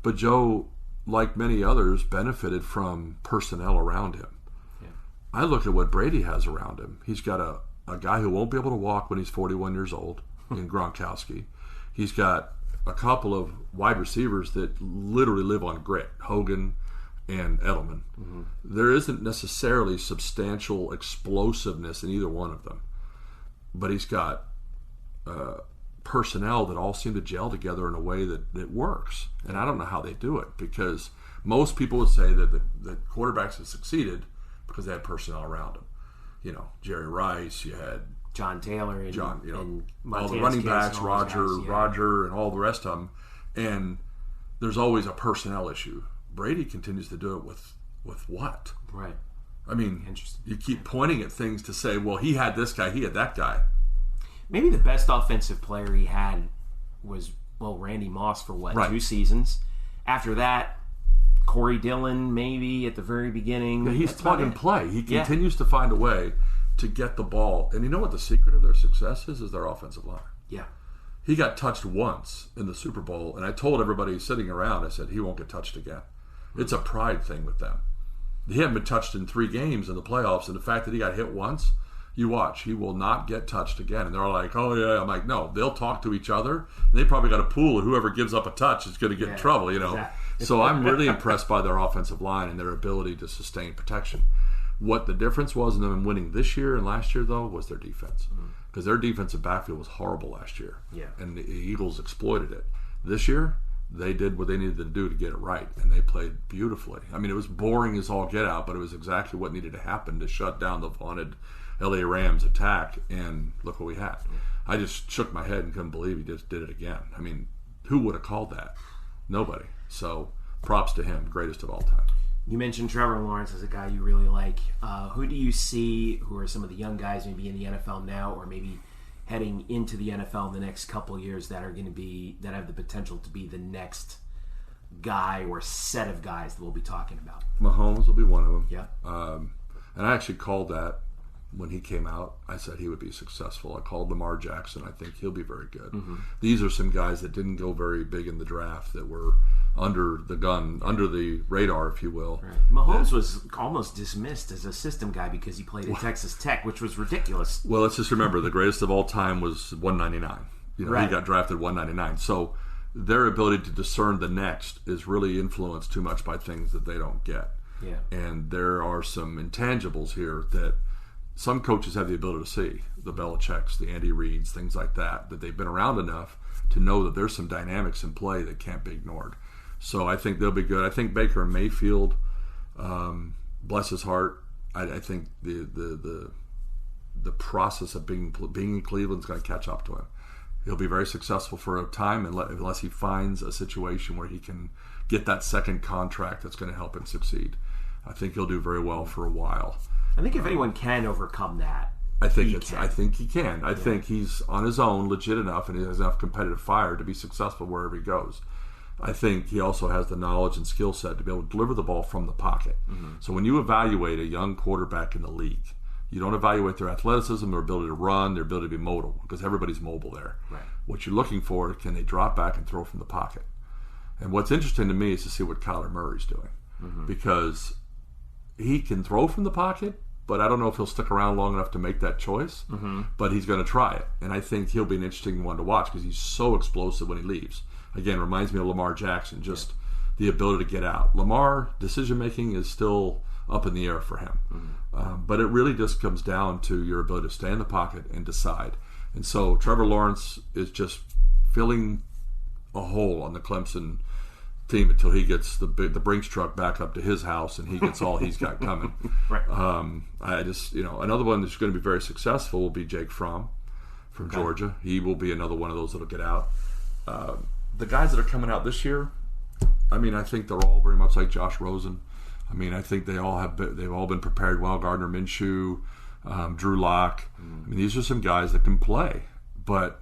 but Joe, like many others, benefited from personnel around him. Yeah. I look at what Brady has around him. He's got a guy who won't be able to walk when he's 41 years old in Gronkowski. He's got a couple of wide receivers that literally live on grit, Hogan and Edelman. Mm-hmm. There isn't necessarily substantial explosiveness in either one of them, but he's got personnel that all seem to gel together in a way that works. And I don't know how they do it, because most people would say that the quarterbacks have succeeded because they had personnel around them. Jerry Rice, you had John Taylor, and all the running backs, Roger, and all the rest of them. And there's always a personnel issue. Brady continues to do it with what? Right. I mean, you keep pointing at things to say, well, he had this guy, he had that guy. Maybe the best offensive player he had was, Randy Moss for 2 seasons. After that, Corey Dillon maybe at the very beginning. Yeah, he's plug and play. He continues to find a way to get the ball. And you know what the secret of their success is their offensive line. Yeah. He got touched once in the Super Bowl, and I told everybody sitting around, I said, he won't get touched again. It's a pride thing with them. He hadn't been touched in 3 games in the playoffs, and the fact that he got hit once, you watch, he will not get touched again. And they're like, oh yeah. I'm like, no, they'll talk to each other, and they probably got a pool of whoever gives up a touch is going to get in trouble, Exactly. So I'm really impressed by their offensive line and their ability to sustain protection. What the difference was in them winning this year and last year, though, was their defense. Because their defensive backfield was horrible last year. Yeah. And the Eagles exploited it. This year, they did what they needed to do to get it right, and they played beautifully. I mean, it was boring as all get out, but it was exactly what needed to happen to shut down the vaunted LA Rams attack, and look what we had. I just shook my head and couldn't believe he just did it again. I mean, who would have called that? Nobody. So props to him, greatest of all time. You mentioned Trevor Lawrence as a guy you really like. Who do you see who are some of the young guys maybe in the NFL now, or maybe heading into the NFL in the next couple of years that have the potential to be the next guy or set of guys that we'll be talking about? Mahomes will be one of them. Yeah. And I actually called that when he came out. I said he would be successful. I called Lamar Jackson. I think he'll be very good. Mm-hmm. These are some guys that didn't go very big in the draft, that were under the gun, under the radar, if you will. Right. Mahomes was almost dismissed as a system guy because he played at Texas Tech, which was ridiculous. Well, let's just remember, the greatest of all time was 199. He got drafted 199. So their ability to discern the next is really influenced too much by things that they don't get. Yeah. And there are some intangibles here that some coaches have the ability to see the Belichicks, the Andy Reids, things like that they've been around enough to know that there's some dynamics in play that can't be ignored. So I think they'll be good. I think Baker Mayfield, bless his heart, I think the process of being in Cleveland is going to catch up to him. He'll be very successful for a time unless he finds a situation where he can get that second contract that's going to help him succeed. I think he'll do very well for a while. I think if anyone can overcome that, I think he can. I think he's on his own, legit enough, and he has enough competitive fire to be successful wherever he goes. I think he also has the knowledge and skill set to be able to deliver the ball from the pocket. Mm-hmm. So when you evaluate a young quarterback in the league, you don't evaluate their athleticism, their ability to run, their ability to be mobile, because everybody's mobile there. Right. What you're looking for, can they drop back and throw from the pocket? And what's interesting to me is to see what Kyler Murray's doing, because he can throw from the pocket, but I don't know if he'll stick around long enough to make that choice, but he's going to try it. And I think he'll be an interesting one to watch because he's so explosive when he leaves. Again, reminds me of Lamar Jackson, just the ability to get out. Lamar, decision-making is still up in the air for him. But it really just comes down to your ability to stay in the pocket and decide. And so Trevor Lawrence is just filling a hole on the Clemson team until he gets the Brinks truck back up to his house and he gets all he's got coming. Right. I just, another one that's going to be very successful will be Jake Fromm from Georgia. He will be another one of those that'll get out. The guys that are coming out this year, I think they're all very much like Josh Rosen. I think they've all been prepared well. Gardner Minshew, Drew Lock. These are some guys that can play. But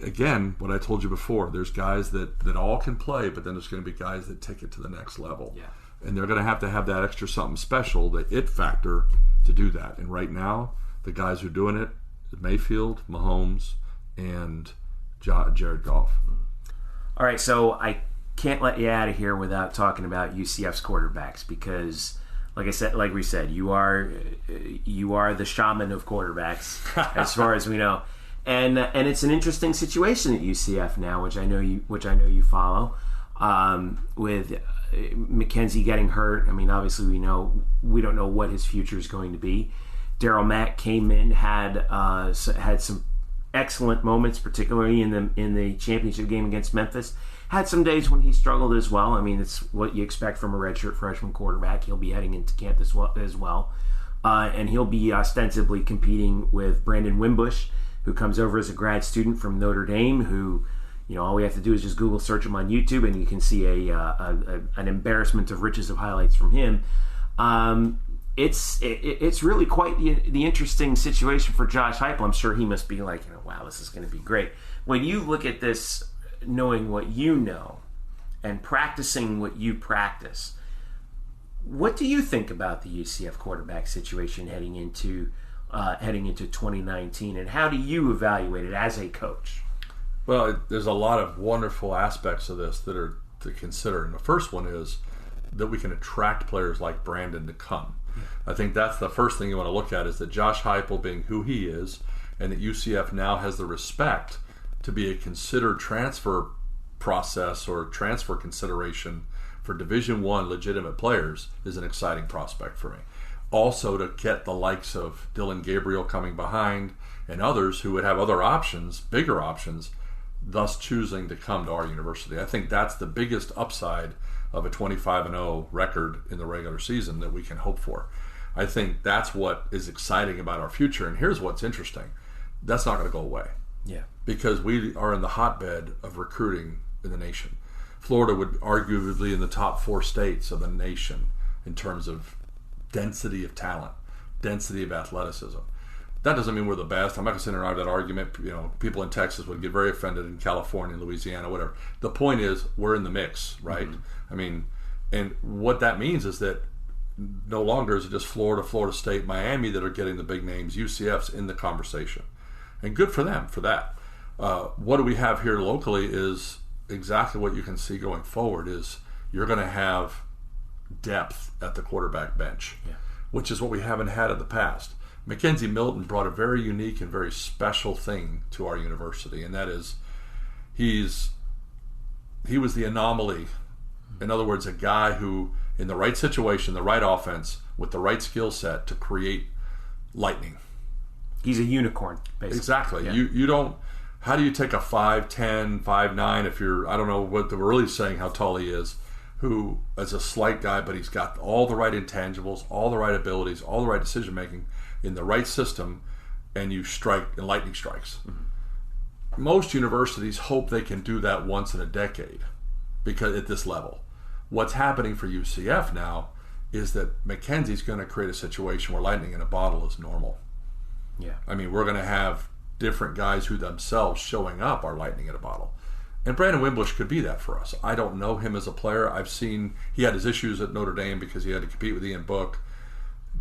again, what I told you before, there's guys that all can play, but then there's going to be guys that take it to the next level. Yeah. And they're going to have that extra something special, the it factor, to do that. And right now, the guys who are doing it, Mayfield, Mahomes, and Jared Goff. All right, so I can't let you out of here without talking about UCF's quarterbacks because, like we said, you are the shaman of quarterbacks as far as we know, and it's an interesting situation at UCF now, which I know you follow, with McKenzie getting hurt. Obviously we don't know what his future is going to be. Darryl Mack came in, had some excellent moments, particularly in the championship game against Memphis. Had some days when he struggled as well. It's what you expect from a redshirt freshman quarterback. He'll be heading into camp as well. And he'll be ostensibly competing with Brandon Wimbush, who comes over as a grad student from Notre Dame, who, all we have to do is just Google search him on YouTube and you can see an embarrassment of riches of highlights from him. It's really quite the interesting situation for Josh Heupel. I'm sure he must be like, wow, this is going to be great. When you look at this, knowing what you know and practicing what you practice, what do you think about the UCF quarterback situation heading into 2019, and how do you evaluate it as a coach? Well, there's a lot of wonderful aspects of this that are to consider, and the first one is that we can attract players like Brandon to come. I think that's the first thing you want to look at, is that Josh Heupel being who he is, and that UCF now has the respect to be a considered transfer process or transfer consideration for Division I legitimate players is an exciting prospect for me. Also, to get the likes of Dylan Gabriel coming behind and others who would have other options, bigger options, thus choosing to come to our university. I think that's the biggest upside of a 25-0 record in the regular season that we can hope for. I think that's what is exciting about our future. And here's what's interesting. That's not going to go away. Yeah. Because we are in the hotbed of recruiting in the nation. Florida would arguably be in the top 4 states of the nation in terms of density of talent, density of athleticism. That doesn't mean we're the best. I'm not going to sit and argue that argument. People in Texas would get very offended, in California, Louisiana, whatever. The point is, we're in the mix, right? And what that means is that no longer is it just Florida, Florida State, Miami that are getting the big names. UCF's in the conversation. And good for them for that. What do we have here locally is exactly what you can see going forward is you're going to have depth at the quarterback bench, which is what we haven't had in the past. Mackenzie Milton brought a very unique and very special thing to our university, and that is he was the anomaly. In other words, a guy who, in the right situation, the right offense, with the right skill set to create lightning. He's a unicorn, basically. Exactly. Yeah. You don't. How do you take a 5'10", 5'9", if you're, I don't know what we're really saying how tall he is, who is a slight guy, but he's got all the right intangibles, all the right abilities, all the right decision making in the right system, and you strike and lightning strikes. Mm-hmm. Most universities hope they can do that once in a decade, because at this level. What's happening for UCF now is that Mackenzie's going to create a situation where lightning in a bottle is normal. Yeah. I mean, we're going to have different guys who themselves showing up are lightning in a bottle. And Brandon Wimbush could be that for us. I don't know him as a player. I've seen he had his issues at Notre Dame because he had to compete with Ian Book.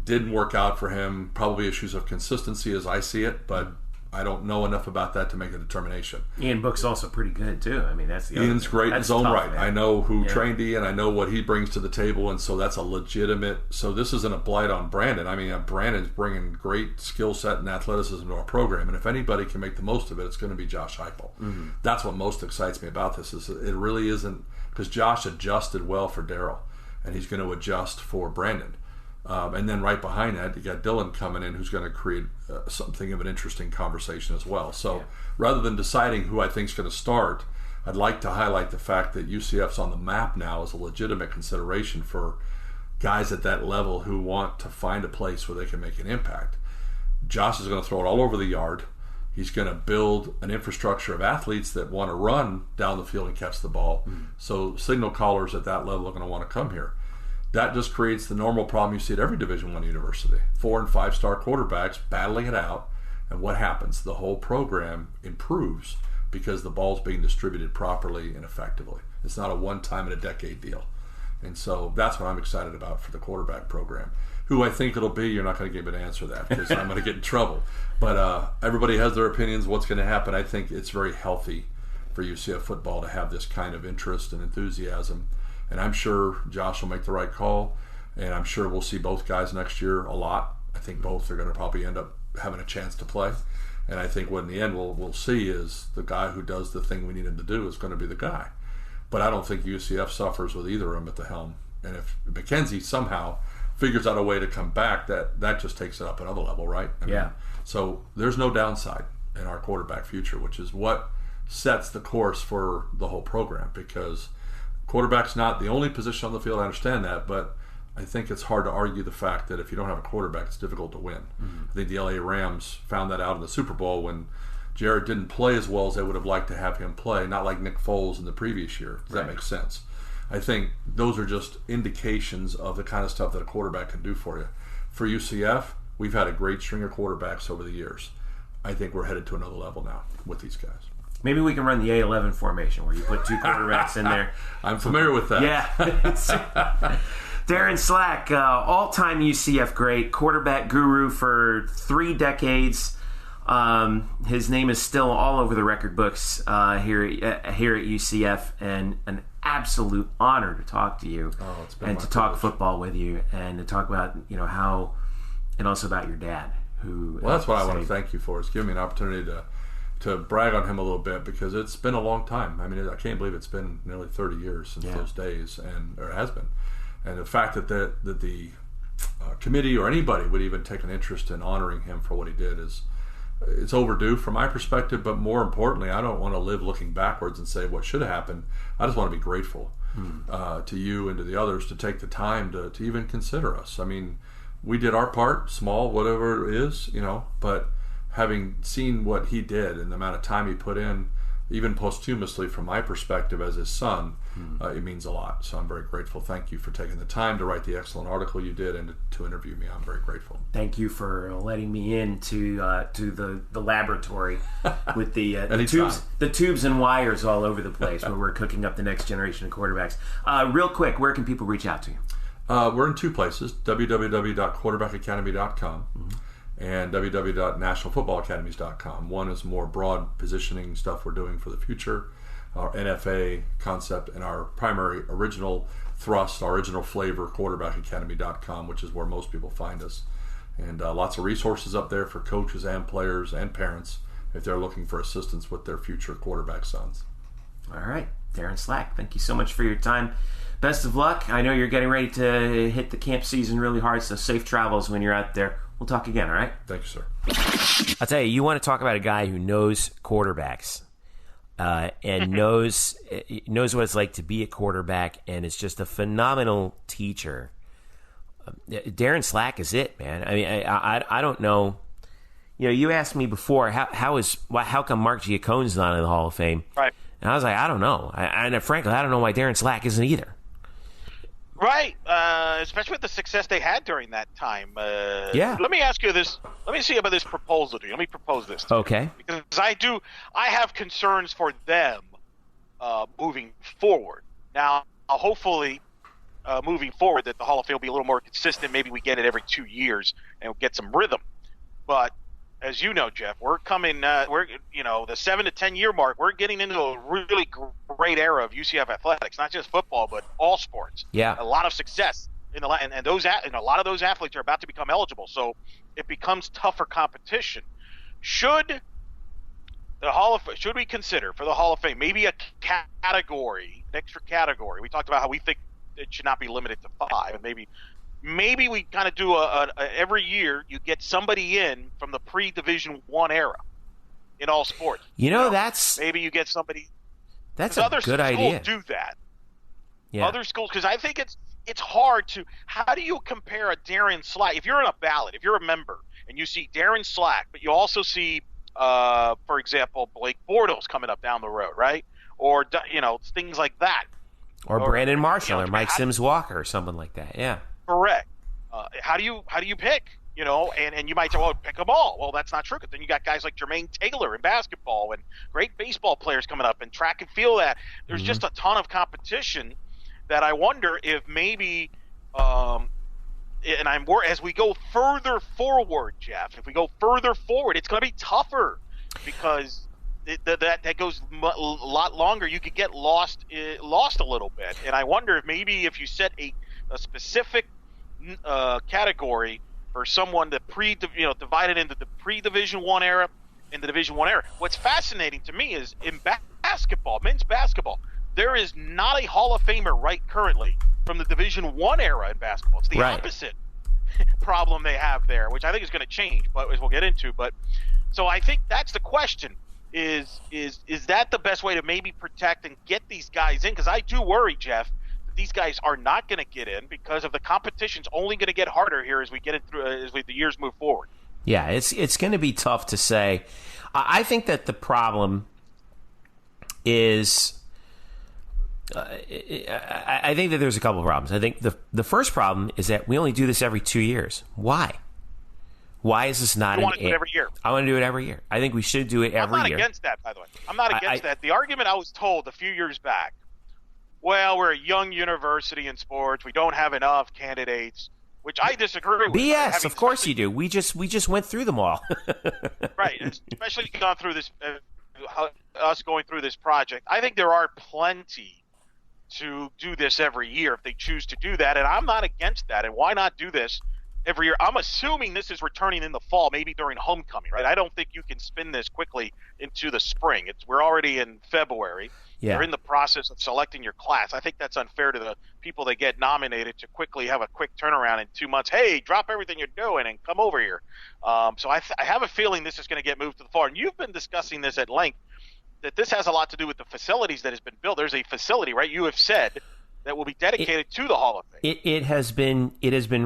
Didn't work out for him. Probably issues of consistency as I see it, but I don't know enough about that to make a determination. Ian Book's also pretty good too. I mean, that's the Ian's great in his own right. Man. I know who trained Ian. I know what he brings to the table, and so that's a legitimate. So this isn't a blight on Brandon. I mean, Brandon's bringing great skill set and athleticism to our program, and if anybody can make the most of it, it's going to be Josh Heupel. Mm-hmm. That's what most excites me about this. Is it really isn't because Josh adjusted well for Daryl, and he's going to adjust for Brandon. And then right behind that, you got Dylan coming in, who's going to create something of an interesting conversation as well. So rather than deciding who I think is going to start, I'd like to highlight the fact that UCF's on the map now as a legitimate consideration for guys at that level who want to find a place where they can make an impact. Josh is going to throw it all over the yard. He's going to build an infrastructure of athletes that want to run down the field and catch the ball. Mm-hmm. So signal callers at that level are going to want to come here. That just creates the normal problem you see at every Division I university. 4- and 5-star quarterbacks battling it out. And what happens? The whole program improves because the ball's being distributed properly and effectively. It's not a one-time-in-a-decade deal. And so that's what I'm excited about for the quarterback program. Who I think it'll be, you're not going to give me an answer to that because I'm going to get in trouble. But everybody has their opinions. What's going to happen? I think it's very healthy for UCF football to have this kind of interest and enthusiasm. And I'm sure Josh will make the right call, and I'm sure we'll see both guys next year a lot. I think both are going to probably end up having a chance to play. And I think what in the end we'll see is the guy who does the thing we need him to do is going to be the guy. But I don't think UCF suffers with either of them at the helm. And if Mackenzie somehow figures out a way to come back, that just takes it up another level, right? I mean, so there's no downside in our quarterback future, which is what sets the course for the whole program, because quarterback's not the only position on the field. I understand that, but I think it's hard to argue the fact that if you don't have a quarterback, it's difficult to win. Mm-hmm. I think the LA Rams found that out in the Super Bowl when Jared didn't play as well as they would have liked to have him play, not like Nick Foles in the previous year. Does that make sense? I think those are just indications of the kind of stuff that a quarterback can do for you. For UCF, we've had a great string of quarterbacks over the years. I think we're headed to another level now with these guys. Maybe we can run the A11 formation where you put two quarterbacks in there. I'm familiar with that. Yeah. Darin Slack, all-time UCF great, quarterback guru for 3 decades. His name is still all over the record books here at UCF, and an absolute honor to talk to you and to talk football with you and to talk about how, and also about your dad. Well, that's what I want to thank you for, is giving me an opportunity to brag on him a little bit, because it's been a long time. I mean, I can't believe it's been nearly 30 years since those days, or it has been. And the fact that the committee or anybody would even take an interest in honoring him for what he did it's overdue from my perspective. But more importantly, I don't want to live looking backwards and say what should have happened. I just want to be grateful to you and to the others to take the time to even consider us. I mean, we did our part, small, whatever it is, but having seen what he did and the amount of time he put in, even posthumously from my perspective as his son, it means a lot. So I'm very grateful. Thank you for taking the time to write the excellent article you did and to interview me. I'm very grateful. Thank you for letting me into the laboratory with the tubes and wires all over the place where we're cooking up the next generation of quarterbacks. Real quick, where can people reach out to you? We're in 2 places, www.quarterbackacademy.com. And www.nationalfootballacademies.com. One is more broad positioning stuff we're doing for the future, our NFA concept, and our primary original thrust, our original flavor, quarterbackacademy.com, which is where most people find us. And lots of resources up there for coaches and players and parents if they're looking for assistance with their future quarterback sons. All right. Darin Slack, thank you so much for your time. Best of luck. I know you're getting ready to hit the camp season really hard, so safe travels when you're out there. We'll talk again, all right? Thank you, sir. I'll tell you, you want to talk about a guy who knows quarterbacks and knows what it's like to be a quarterback, and is just a phenomenal teacher. Darin Slack is it, man. I mean, I don't know. You know, you asked me before, how come Mark Giacone's not in the Hall of Fame? Right. And I was like, I don't know. And frankly, I don't know why Darin Slack isn't either. Right, especially with the success they had during that time. Yeah. Let me ask you this. Let me see about this proposal to you. Let me propose this to Okay. you. Because I have concerns for them moving forward. Now, hopefully, moving forward, that the Hall of Fame will be a little more consistent. Maybe we get it every 2 years and we'll get some rhythm. But as you know, Jeff, we're coming. The 7 to 10 year mark. We're getting into a really great era of UCF athletics, not just football, but all sports. Yeah, a lot of success and a lot of those athletes are about to become eligible. So it becomes tougher competition. Should we consider for the Hall of Fame maybe a category, an extra category? We talked about how we think it should not be limited to 5, and maybe we kind of do every year you get somebody in from the pre-Division I era in all sports. That's maybe you get somebody. That's a good idea. Other schools do that. Yeah. Other schools, because I think it's hard to. How do you compare a Darin Slack? If you're on a ballot, if you're a member, and you see Darin Slack, but you also see, for example, Blake Bortles coming up down the road, right? Or things like that. Or Brandon Marshall or Mike Sims Walker or something like that. Yeah. Correct. How do you pick? And you might say, well, pick them all. Well, that's not true. Because then you got guys like Jermaine Taylor in basketball and great baseball players coming up and track and field. That there's just a ton of competition that I wonder if maybe, as we go further forward, Jeff. If we go further forward, it's going to be tougher because that goes a lot longer. You could get lost a little bit, and I wonder if maybe if you set a specific category for someone that divided into the pre-Division I era and the Division I era. What's fascinating to me is in basketball, men's basketball, there is not a Hall of Famer right currently from the Division I era in basketball. It's the opposite problem they have there, which I think is going to change, but as we'll get into. But so I think that's the question: is that the best way to maybe protect and get these guys in? Because I do worry, Jeff, these guys are not going to get in because of the competition's only going to get harder here as we get it through the years move forward. Yeah, it's going to be tough to say. I think that the problem is I think that there's a couple of problems. I think the first problem is that we only do this every 2 years. Why? Why is this not? I want to do it every year. I want to do it every year. I think we should do it every year. I'm not against that, by the way. I'm not against that. The argument I was told a few years back, well, we're a young university in sports. We don't have enough candidates, which I disagree with. BS, of course you do. We just went through them all. Right, especially gone through this, us going through this project. I think there are plenty to do this every year if they choose to do that, and I'm not against that. And why not do this every year? I'm assuming this is returning in the fall, maybe during homecoming, right? I don't think you can spin this quickly into the spring. We're already in February. Yeah. You're in the process of selecting your class. I think that's unfair to the people that get nominated to quickly have a quick turnaround in 2 months. Hey, drop everything you're doing and come over here. So I have a feeling this is going to get moved to the fall. And you've been discussing this at length, that this has a lot to do with the facilities that has been built. There's a facility, right, you have said, that will be dedicated to the Hall of Fame. It has been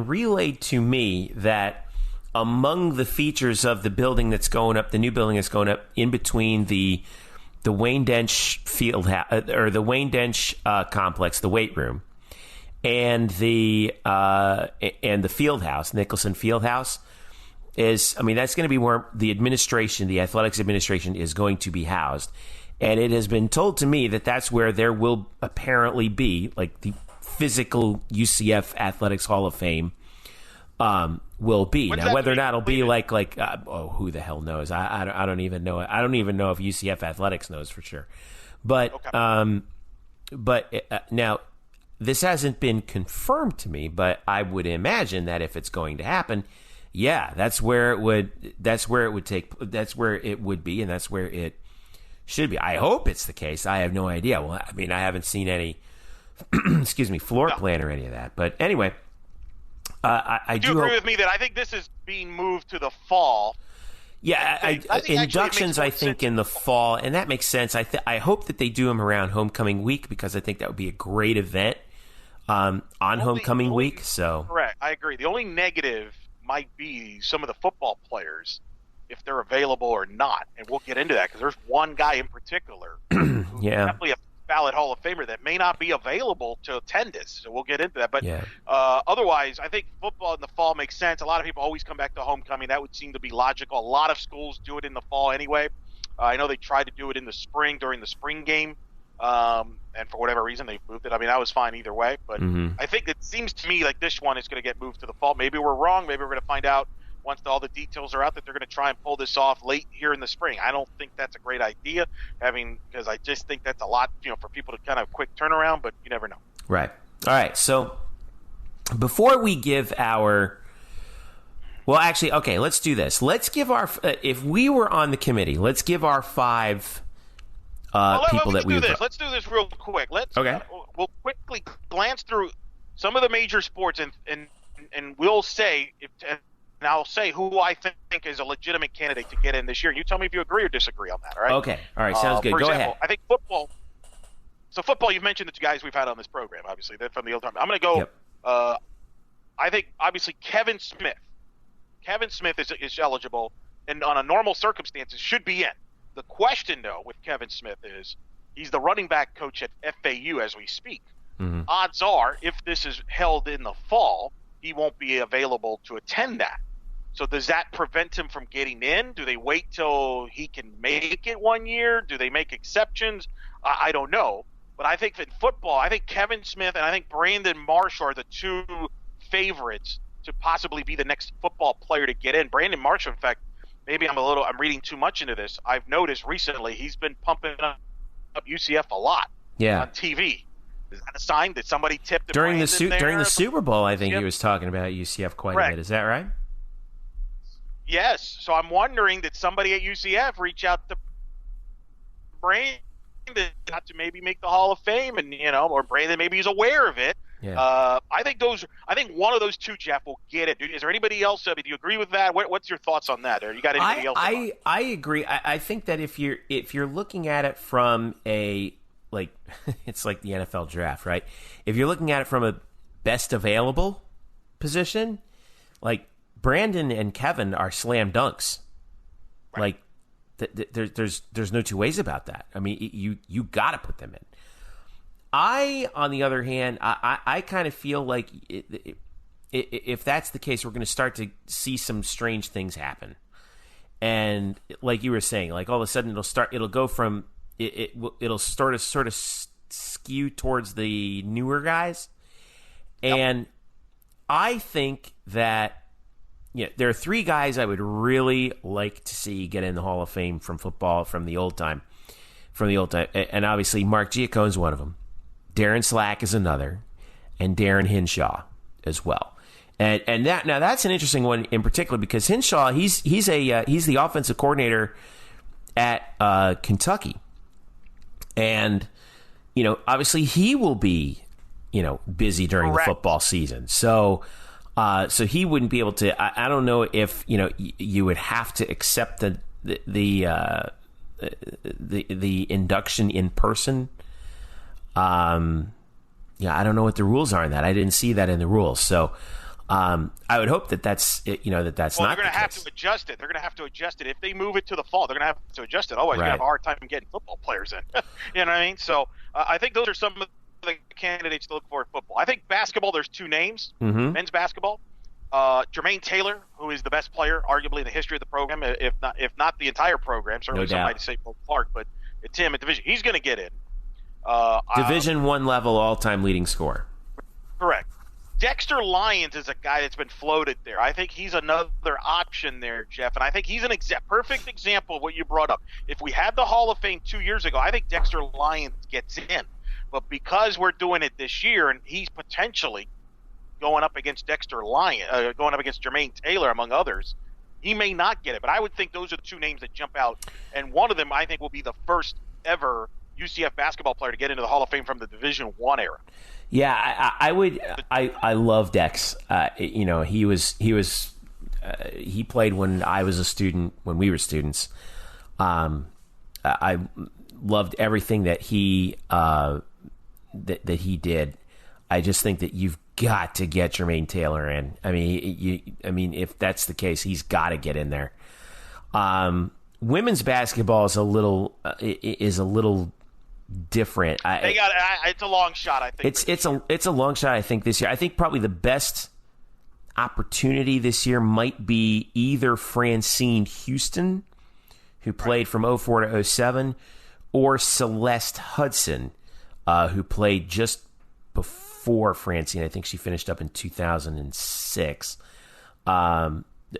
relayed to me that among the features of the building that's going up, the new building that's going up in between the Wayne Dench field or the Wayne Dench complex, the weight room, and the field house, Nicholson Field House, that's going to be where the athletics administration is going to be housed. And it has been told to me that that's where there will apparently be, like, the physical UCF Athletics Hall of Fame will be. Now, whether or not it'll be who the hell knows? I don't even know. I don't even know if UCF Athletics knows for sure. But now this hasn't been confirmed to me. But I would imagine that if it's going to happen, yeah, that's where it would be, and that's where it should be. I hope it's the case. I have no idea. Well, I mean, I haven't seen any, floor plan or any of that. But anyway, I do agree with me that I think this is being moved to the fall. Yeah, inductions, I think, in the fall, and that makes sense. I hope that they do them around homecoming week, because I think that would be a great event on homecoming week. So correct, I agree. The only negative might be some of the football players, if they're available or not, and we'll get into that because there's one guy in particular, yeah, definitely a valid Hall of Famer that may not be available to attend this. So we'll get into that. But otherwise, I think football in the fall makes sense. A lot of people always come back to homecoming. That would seem to be logical. A lot of schools do it in the fall anyway. I know they tried to do it in the spring during the spring game, and for whatever reason they moved it. I mean, I was fine either way. But I think it seems to me like this one is going to get moved to the fall. Maybe we're wrong. Maybe we're going to find out once all the details are out that they're going to try and pull this off late here in the spring. I don't think that's a great idea, because I just think that's a lot, for people to kind of quick turnaround, but you never know. Right. All right. So before we give our – well, actually, okay, let's do this. Let's give our – if we were on the committee, let's give our 5 people that we – Let's do this real quick. We'll quickly glance through some of the major sports and we'll say – and I'll say who I think is a legitimate candidate to get in this year. You tell me if you agree or disagree on that, all right? Okay. All right. Sounds good. Go ahead. I think football. So football, you've mentioned the 2 guys we've had on this program, obviously. They're from the old time. I'm going to go. Yep. I think, obviously, Kevin Smith. Kevin Smith is eligible, and on a normal circumstances should be in. The question, though, with Kevin Smith is he's the running back coach at FAU as we speak. Mm-hmm. Odds are, if this is held in the fall, he won't be available to attend that. So does that prevent him from getting in? Do they wait till he can make it 1 year? Do they make exceptions? I don't know. But I think in football, I think Kevin Smith and I think Brandon Marshall are the 2 favorites to possibly be the next football player to get in. Brandon Marshall, in fact, maybe I'm reading too much into this. I've noticed recently he's been pumping up UCF a lot on TV. Is that a sign that somebody tipped during the Super Bowl? I think he was talking about UCF quite a bit. Is that right? Yes. So I'm wondering, did somebody at UCF reach out to Brandon not to maybe make the Hall of Fame, and or Brandon maybe he's aware of it. Yeah. I think one of those 2, Jeff, will get it. Is there anybody else? Do you agree with that? What's your thoughts on that? Or you got anybody else? I agree. I think that if you're looking at it from a it's like the NFL draft, right? If you're looking at it from a best available position, like Brandon and Kevin are slam dunks. Right. There's no 2 ways about that. I mean, you got to put them in. On the other hand, I kind of feel like if that's the case, we're going to start to see some strange things happen. And like you were saying, like all of a sudden it'll go from it'll sort of skew towards the newer guys. And I think that there are 3 guys I would really like to see get in the Hall of Fame from football from the old time. And obviously Mark Giacone is one of them. Darin Slack is another, and Darren Hinshaw as well. And that's an interesting one in particular because Hinshaw he's the offensive coordinator at Kentucky, and obviously he will be busy during the football season. So he wouldn't be able to. I don't know if you would have to accept the induction in person. I don't know what the rules are in that. I didn't see that in the rules. So I would hope that's not the case. They're going to have to adjust it. They're going to have to adjust it. If they move it to the fall, they're going to have to adjust it. Otherwise, you're going to have a hard time getting football players in. You know what I mean? So I think those are some of the candidates to look for in football. I think basketball, there's 2 names. Mm-hmm. Men's basketball. Jermaine Taylor, who is the best player, arguably in the history of the program, if not the entire program. Certainly some might say Bo Clark, but it's him at division. He's going to get in. Division 1 level all-time leading scorer. Correct. Dexter Lyons is a guy that's been floated there. I think he's another option there, Jeff, and I think he's an perfect example of what you brought up. If we had the Hall of Fame 2 years ago, I think Dexter Lyons gets in. But because we're doing it this year, and he's potentially going up against going up against Jermaine Taylor, among others, he may not get it. But I would think those are the 2 names that jump out, and one of them I think will be the first ever UCF basketball player to get into the Hall of Fame from the Division I era. Yeah, I would. I love Dex. He played when I was a student, when we were students. I loved everything that he that he did. I just think that you've got to get Jermaine Taylor in. I mean, if that's the case, he's got to get in there. Women's basketball is a little different. It's a long shot, I think. It's a long shot, I think, this year. I think probably the best opportunity this year might be either Francine Houston, who played from 04 to 07, or Celeste Hudson, who played just before Francine. I think she finished up in 2006.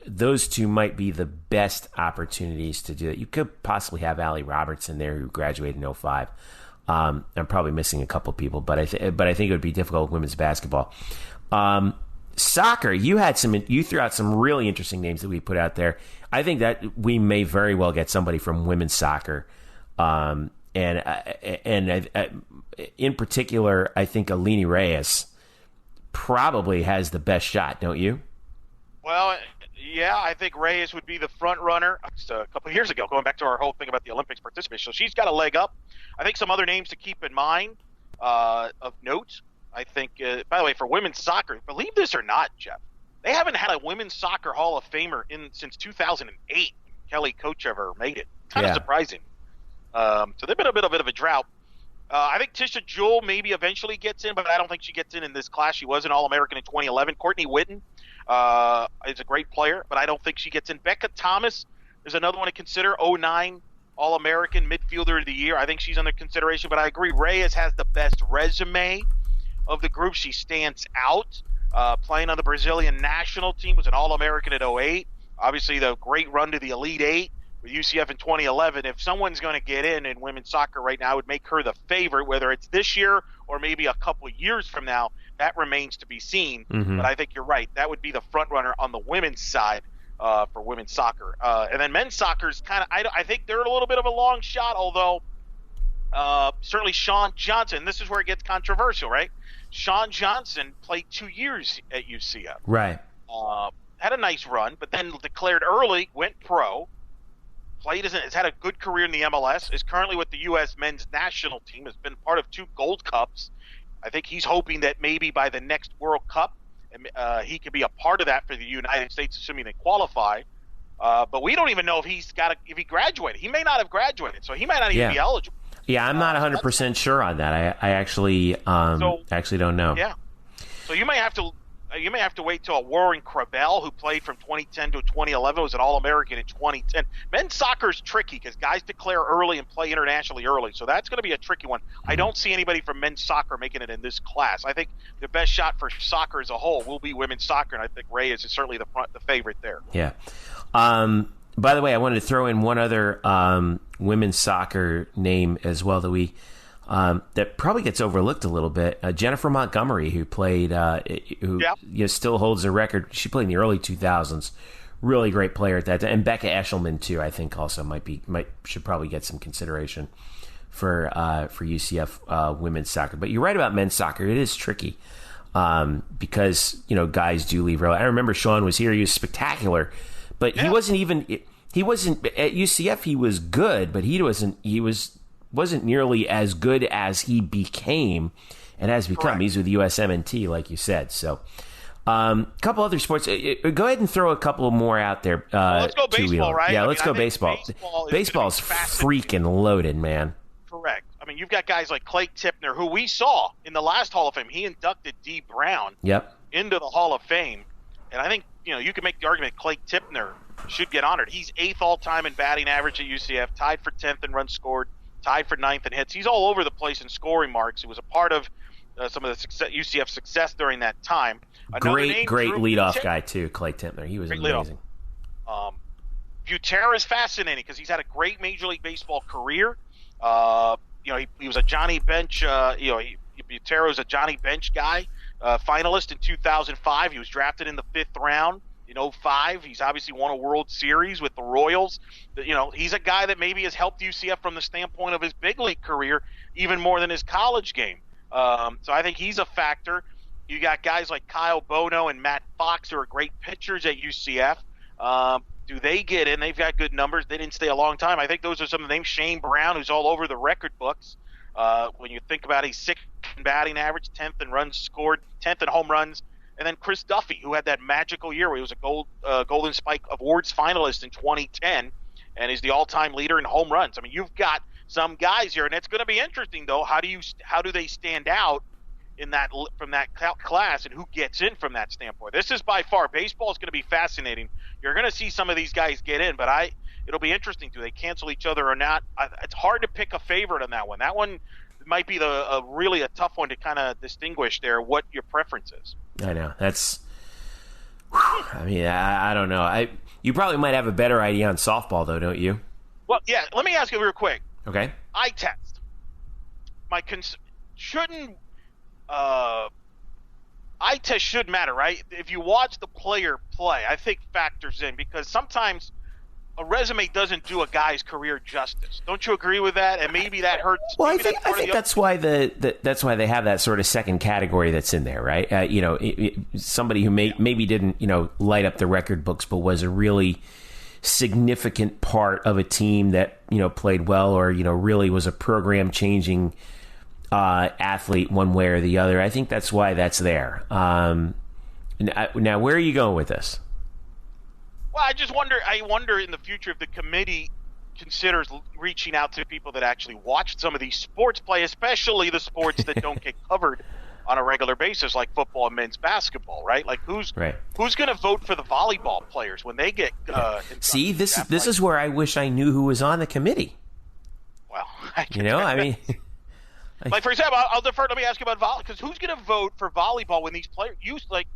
Those two might be the best opportunities to do it. You could possibly have Allie Roberts in there, who graduated in 05. I'm probably missing a couple people, but I think it would be difficult with women's basketball. Soccer, you threw out some really interesting names that we put out there. I think that we may very well get somebody from women's soccer, and in particular, I think Alini Reyes probably has the best shot, don't you? Well, yeah, I think Reyes would be the front runner. Just a couple of years ago, going back to our whole thing about the Olympics participation, so she's got a leg up. I think some other names to keep in mind of note. I think, by the way, for women's soccer, believe this or not, Jeff, they haven't had a women's soccer Hall of Famer since 2008. Kelly Kochever made it. Kind of surprising. So they've been a bit of a drought. I think Tisha Jewell maybe eventually gets in, but I don't think she gets in this class. She was an All-American in 2011. Courtney Whitten is a great player, but I don't think she gets in. Becca Thomas is another one to consider. 09 All-American midfielder of the year. I think she's under consideration, but I agree. Reyes has the best resume of the group. She stands out. Playing on the Brazilian national team, was an All-American at 08. Obviously, the great run to the Elite Eight with UCF in 2011. If someone's going to get in women's soccer right now, I would make her the favorite, whether it's this year or maybe a couple of years from now. That remains to be seen. Mm-hmm. But I think you're right. That would be the front runner on the women's side for women's soccer. And then men's soccer is kind of, I think they're a little bit of a long shot, although certainly Sean Johnson, this is where it gets controversial, right? Sean Johnson played 2 years at UCF. Right. Had a nice run, but then declared early, went pro, has had a good career in the MLS, is currently with the U.S. men's national team, has been part of 2 Gold Cups. I think he's hoping that maybe by the next World Cup, he could be a part of that for the United States, assuming they qualify. But we don't even know if if he graduated. He may not have graduated, so he might not even be eligible. Yeah, I'm not 100% sure on that. I actually actually don't know. Yeah, so you may have to wait till a Warren Crabell, who played from 2010 to 2011, was an All-American in 2010. Men's soccer is tricky because guys declare early and play internationally early, so that's going to be a tricky one. I don't see anybody from men's soccer making it in this class. I think the best shot for soccer as a whole will be women's soccer, and I think Reyes is certainly the favorite there. Yeah. By the way, I wanted to throw in one other women's soccer name as well that probably gets overlooked a little bit. Jennifer Montgomery, who played, still holds the record. She played in the early 2000s. Really great player at that time. And Becca Eshelman too, I think, also should probably get some consideration for UCF women's soccer. But you're right about men's soccer. It is tricky because guys do leave early. I remember Sean was here. He was spectacular. But he wasn't at UCF. He was good, but he wasn't nearly as good as he became and has become. Correct. He's with USM&T, like you said. So, a couple other sports. Go ahead and throw a couple more out there. Let's go baseball, right? Yeah, let's go baseball. Baseball's freaking loaded, man. Correct. I mean, you've got guys like Clay Tipner, who we saw in the last Hall of Fame. He inducted D. Brown into the Hall of Fame. And I think, you can make the argument Clay Tipner should get honored. He's 8th all-time in batting average at UCF, tied for 10th in runs scored, tied for 9th in hits. He's all over the place in scoring marks. He was a part of some of the UCF success during that time. Great leadoff guy, too, Clay Tipner. He was amazing. Butera is fascinating because he's had a great Major League Baseball career. He was a Johnny Bench. Butera was a Johnny Bench guy. Finalist in 2005. He was drafted in the 5th round in 2005. He's obviously won a World Series with the Royals. He's a guy that maybe has helped UCF from the standpoint of his big league career even more than his college game. So I think he's a factor. You got guys like Kyle Bono and Matt Fox who are great pitchers at UCF. Do they get in? They've got good numbers. They didn't stay a long time. I think those are some of the names. Shane Brown, who's all over the record books. When you think about he's 6th in batting average, 10th in runs scored, 10th in home runs. And then Chris Duffy, who had that magical year where he was a Golden Spike Awards finalist in 2010 and is the all-time leader in home runs. I mean, you've got some guys here, and it's going to be interesting, though. How do they stand out from that class, and who gets in from that standpoint? This is by far, baseball is going to be fascinating. You're going to see some of these guys get in, but it'll be interesting. Do they cancel each other or not? It's hard to pick a favorite on that one. That one might be really a tough one to kind of distinguish there what your preference is. I know. I don't know. You probably might have a better idea on softball, though, don't you? Well, yeah. Let me ask you real quick. Okay. Eye test. Eye test should matter, right? If you watch the player play, I think factors in, because sometimes a resume doesn't do a guy's career justice. Don't you agree with that? And maybe that hurts. Well, I think that's why that's why they have that sort of second category that's in there, right? Somebody who maybe didn't light up the record books, but was a really significant part of a team that played well, or really was a program changing athlete one way or the other. I think that's why that's there. Now, where are you going with this? Well, I wonder in the future if the committee considers reaching out to people that actually watch some of these sports play, especially the sports that don't get covered on a regular basis, like football and men's basketball, right? Like who's going to vote for the volleyball players when they get See, this is where I wish I knew who was on the committee. Well, like, for example, I'll defer. Let me ask you about volleyball, because who's going to vote for volleyball when these players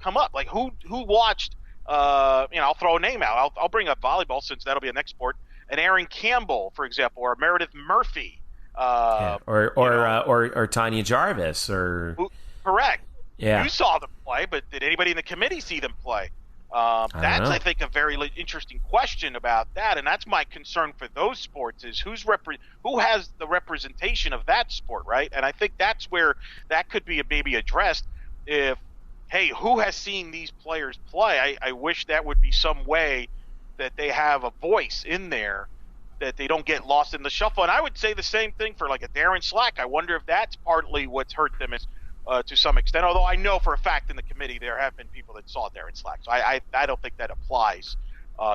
come up? Like who watched? I'll throw a name out. I'll bring up volleyball since that'll be a next sport. And Aaron Campbell, for example, or Meredith Murphy, or Tanya Jarvis, correct. Yeah, you saw them play, but did anybody in the committee see them play? That's, I think, a very interesting question about that, and that's my concern for those sports is who has the representation of that sport, right? And I think that's where that could be maybe addressed. Hey, who has seen these players play? I wish that would be some way that they have a voice in there, that they don't get lost in the shuffle. And I would say the same thing for like a Darin Slack. I wonder if that's partly what's hurt them to some extent, although I know for a fact in the committee there have been people that saw Darin Slack. So I don't think that applies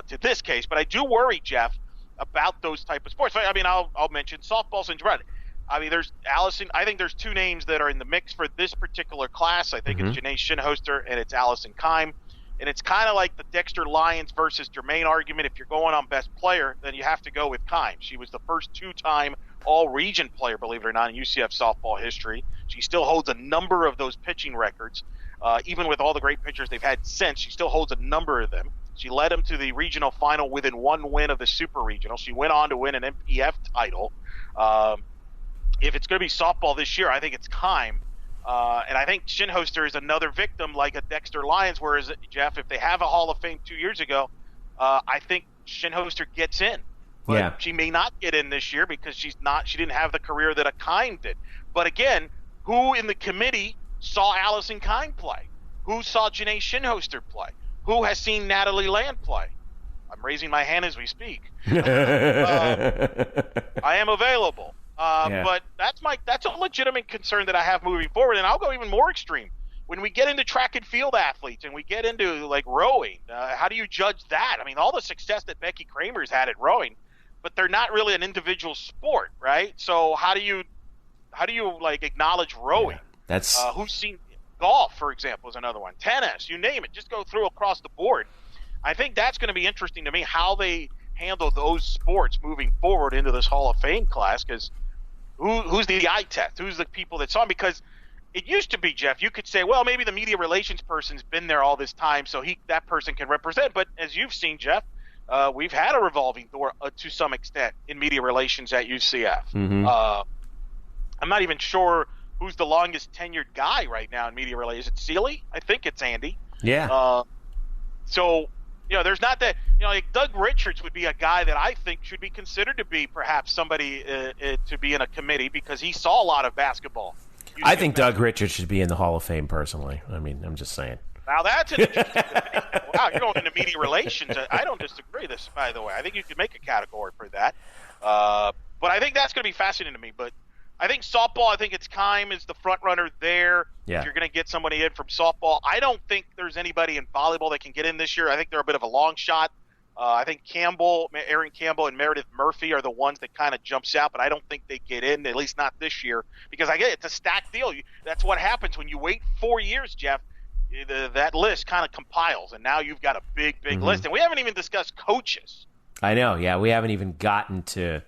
to this case. But I do worry, Jeff, about those type of sports. I mean, I'll mention softball since Red. I mean, there's Allison. I think there's two names that are in the mix for this particular class. I think it's Janae Shinhoster and it's Allison Keim. And it's kind of like the Dexter Lyons versus Jermaine argument. If you're going on best player, then you have to go with Keim. She was the first two-time all-region player, believe it or not, in UCF softball history. She still holds a number of those pitching records. Even with all the great pitchers they've had since, she still holds a number of them. She led them to the regional final within one win of the super regional. She went on to win an MPF title. If it's going to be softball this year, I think it's Keim. And I think Shinhoster is another victim like a Dexter Lyons, whereas, Jeff, if they have a Hall of Fame 2 years ago, I think Shinhoster gets in. But she may not get in this year because she didn't have the career that a Keim did. But again, who in the committee saw Allison Keim play? Who saw Janae Shinhoster play? Who has seen Natalie Land play? I'm raising my hand as we speak. I am available. But that's a legitimate concern that I have moving forward, and I'll go even more extreme. When we get into track and field athletes and we get into like rowing, how do you judge that? I mean, all the success that Becky Kramer's had at rowing, but they're not really an individual sport, right? So how do you like acknowledge rowing? That's who's seen golf, for example, is another one. Tennis, you name it, just go through across the board. I think that's going to be interesting to me how they handle those sports moving forward into this Hall of Fame class, because who's the eye test? Who's the people that saw him? Because it used to be, Jeff, you could say, well, maybe the media relations person's been there all this time, so that person can represent. But as you've seen, Jeff, we've had a revolving door to some extent in media relations at UCF. I'm not even sure who's the longest tenured guy right now in media relations. Is it Seeley? I think it's Andy. Yeah. So there's not that, like Doug Richards would be a guy that I think should be considered to be perhaps somebody to be in a committee because he saw a lot of basketball. I think Doug Richards should be in the Hall of Fame personally. I mean, I'm just saying. Now that's an interesting debate. Wow, you're going into media relations. I don't disagree this, by the way. I think you could make a category for that. But I think that's going to be fascinating to me. But I think softball, I think it's Keim is the front runner there. Yeah. If you're going to get somebody in from softball, I don't think there's anybody in volleyball that can get in this year. I think they're a bit of a long shot. I think Aaron Campbell and Meredith Murphy are the ones that kind of jumps out, but I don't think they get in, at least not this year, because I get it's a stacked deal. That's what happens when you wait 4 years, Jeff. That list kind of compiles, and now you've got a big list. And we haven't even discussed coaches. I know, yeah. We haven't even gotten to,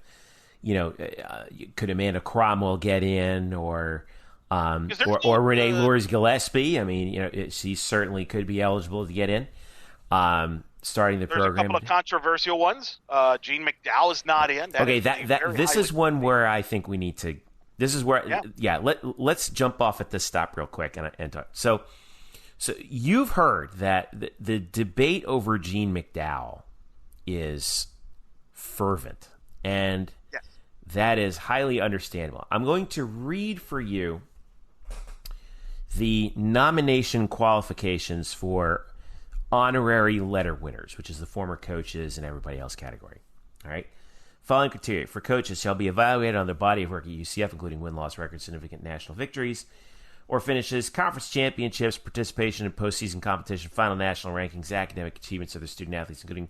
could Amanda Cromwell get in or Renee Lours Gillespie? I mean, she certainly could be eligible to get in. Starting the program. There's a couple of controversial ones. Gene McDowell is not in. This is one where I think we need to. This is where, let's jump off at this stop real quick and talk. So you've heard that the debate over Gene McDowell is fervent, and that is highly understandable. I'm going to read for you the nomination qualifications for honorary letter winners, which is the former coaches and everybody else category. All right. Following criteria for coaches shall be evaluated on their body of work at UCF, including win-loss records, significant national victories or finishes, conference championships, participation in postseason competition, final national rankings, academic achievements of their student-athletes, including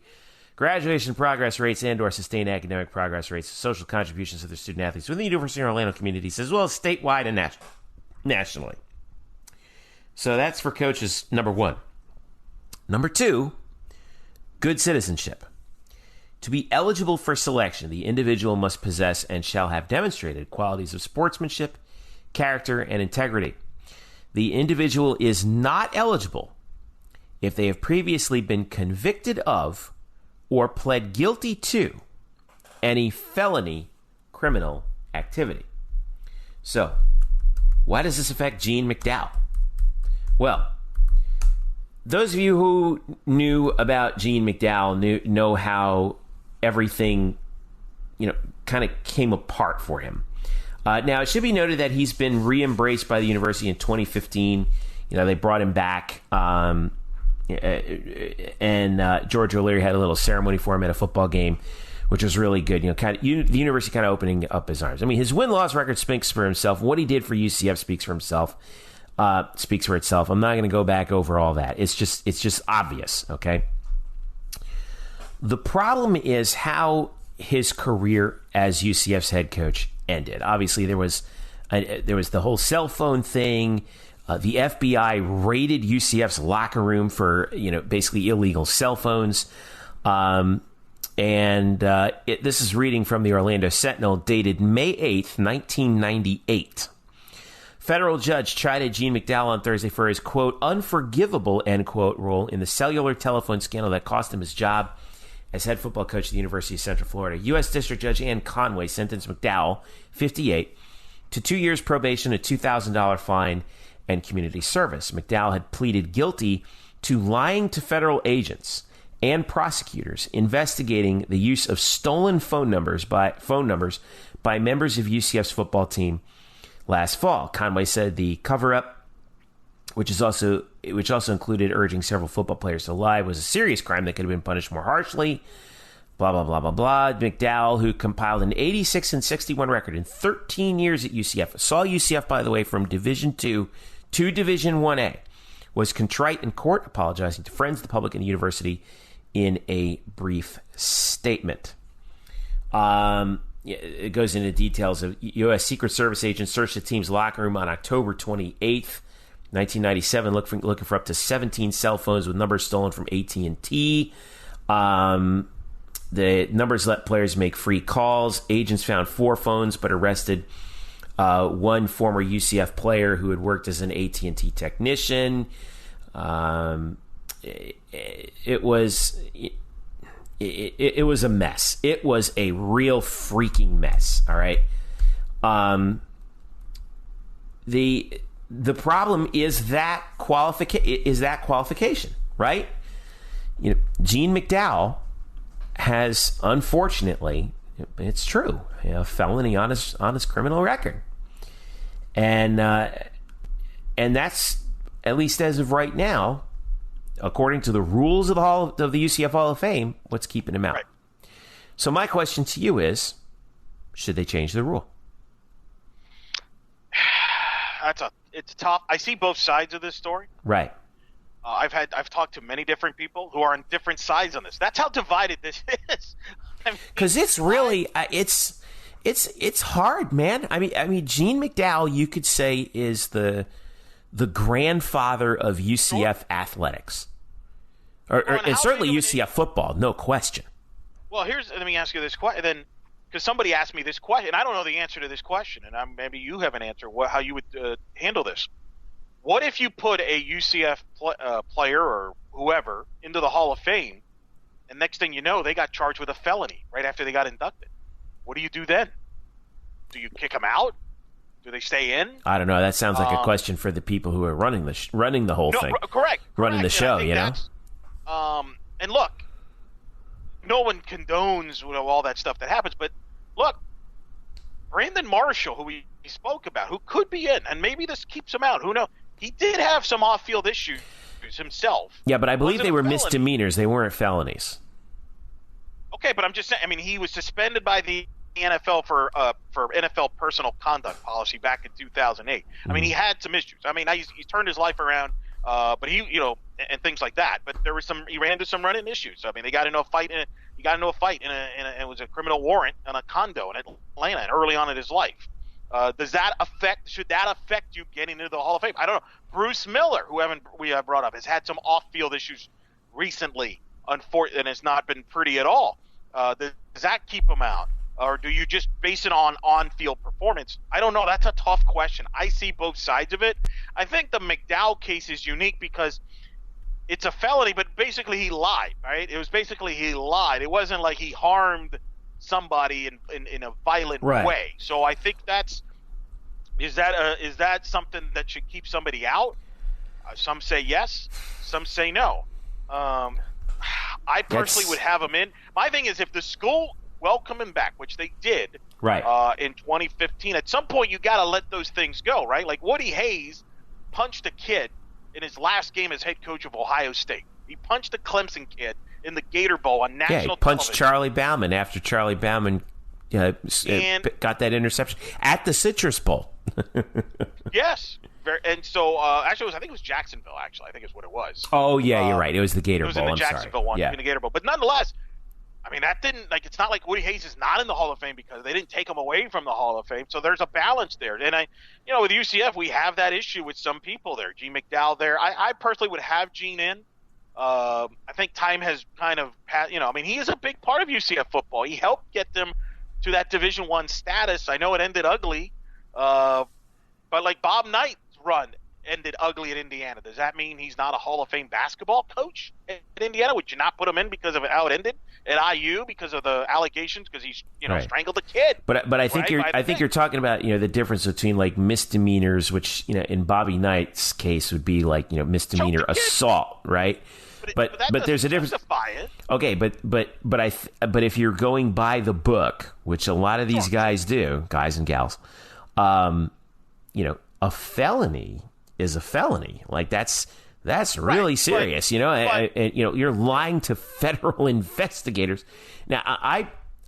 graduation progress rates and/or sustained academic progress rates, social contributions of their student-athletes within the University of Orlando communities, as well as statewide and nationally. So that's for coaches, number one. Number two, good citizenship. To be eligible for selection, the individual must possess and shall have demonstrated qualities of sportsmanship, character, and integrity. The individual is not eligible if they have previously been convicted of or pled guilty to any felony criminal activity. So, why does this affect Gene McDowell? Well, those of you who knew about Gene McDowell know how everything, kind of came apart for him. Now, it should be noted that he's been re-embraced by the university in 2015. They brought him back, and George O'Leary had a little ceremony for him at a football game, which was really good. The university kind of opening up his arms. I mean, his win-loss record speaks for himself. What he did for UCF speaks for himself. Speaks for itself. I'm not going to go back over all that. It's just obvious. Okay. The problem is how his career as UCF's head coach ended. Obviously, there was the whole cell phone thing. The FBI raided UCF's locker room for basically illegal cell phones. This is reading from the Orlando Sentinel, dated May 8th, 1998. Federal judge chided Gene McDowell on Thursday for his, quote, unforgivable, end quote, role in the cellular telephone scandal that cost him his job as head football coach at the University of Central Florida. U.S. District Judge Ann Conway sentenced McDowell, 58, to 2 years probation, a $2,000 fine, and community service. McDowell had pleaded guilty to lying to federal agents and prosecutors investigating the use of stolen phone numbers by members of UCF's football team last fall. Conway said the cover-up, which also included urging several football players to lie, was a serious crime that could have been punished more harshly. Blah, blah, blah, blah, blah. McDowell, who compiled an 86-61 record in 13 years at UCF, saw UCF, by the way, from Division II to Division 1A, was contrite in court, apologizing to friends, the public, and the university in a brief statement. It goes into details of U.S. Secret Service agents searched the team's locker room on October 28th, 1997, looking for up to 17 cell phones with numbers stolen from AT&T. The numbers let players make free calls. Agents found 4 phones, but arrested one former UCF player who had worked as an AT&T technician. It was a mess. It was a real freaking mess. All right. The problem is that qualification, right? Gene McDowell has, unfortunately, it's true, a felony on his criminal record, and that's, at least as of right now, according to the rules of the UCF Hall of Fame, what's keeping him out. Right. So my question to you is, should they change the rule? It's tough. I see both sides of this story. Right. I've talked to many different people who are on different sides on this. That's how divided this is. Because it's really it's hard, man. I mean, Gene McDowell, you could say, is the grandfather of UCF athletics, and certainly UCF football, no question. Well, let me ask you this question then, because somebody asked me this question, and I don't know the answer to this question, and maybe you have an answer. How you would handle this? What if you put a UCF player or whoever into the Hall of Fame, and next thing you know, they got charged with a felony right after they got inducted? What do you do then? Do you kick them out? Do they stay in? I don't know. That sounds like a question for the people who are running the whole thing. Correct. Running the show, And look, no one condones all that stuff that happens, but look, Brandon Marshall, who we spoke about, who could be in, and maybe this keeps him out. Who knows? He did have some off-field issues himself. Yeah, but I believe they were misdemeanors. They weren't felonies. Okay, but I'm just saying. I mean, he was suspended by the NFL for NFL personal conduct policy back in 2008. I mean, he had some issues. I mean, he's turned his life around, but he, and things like that. But he ran into some running issues. I mean, they got into a fight. He got into a fight, and it was a criminal warrant on a condo in Atlanta, and early on in his life. Should that affect you getting into the Hall of Fame? I don't know. Bruce Miller, who we have brought up, has had some off-field issues recently, and it's not been pretty at all. Does that keep him out? Or do you just base it on on-field performance? I don't know. That's a tough question. I see both sides of it. I think the McDowell case is unique because it's a felony, but basically he lied, right? It was basically he lied. It wasn't like he harmed somebody in a violent way. So I think is that something that should keep somebody out? Some say yes, some say no. I personally would have him in. My thing is, if the school welcome him back, which they did in 2015, at some point you got to let those things go, right? Like Woody Hayes punched a kid in his last game as head coach of Ohio State. He punched a Clemson kid in the Gator Bowl on national television. Yeah, he punched Charlie Bauman after Charlie Bauman got that interception at the Citrus Bowl. Yes. And so, actually, I think it was Jacksonville, actually. I think is what it was. Oh, yeah, you're right. It was the Gator Bowl. It was in the Jacksonville one, in the Gator Bowl. But nonetheless, I mean, that didn't, it's not like Woody Hayes is not in the Hall of Fame because they didn't take him away from the Hall of Fame. So there's a balance there. And with UCF, we have that issue with some people there. Gene McDowell there. I personally would have Gene in. I think time has kind of, he is a big part of UCF football. He helped get them to that Division I status. I know it ended ugly, but like Bob Knight's run ended ugly at Indiana. Does that mean he's not a Hall of Fame basketball coach at Indiana? Would you not put him in because of how it ended at IU because of the allegations? Because he strangled a kid. But I think you're talking about the difference between like misdemeanors, which in Bobby Knight's case would be like misdemeanor assault, right? But there's a difference. Okay, but if you're going by the book, which a lot of these guys do, guys and gals, a felony is a felony. Like that's really serious. You're lying to federal investigators. Now,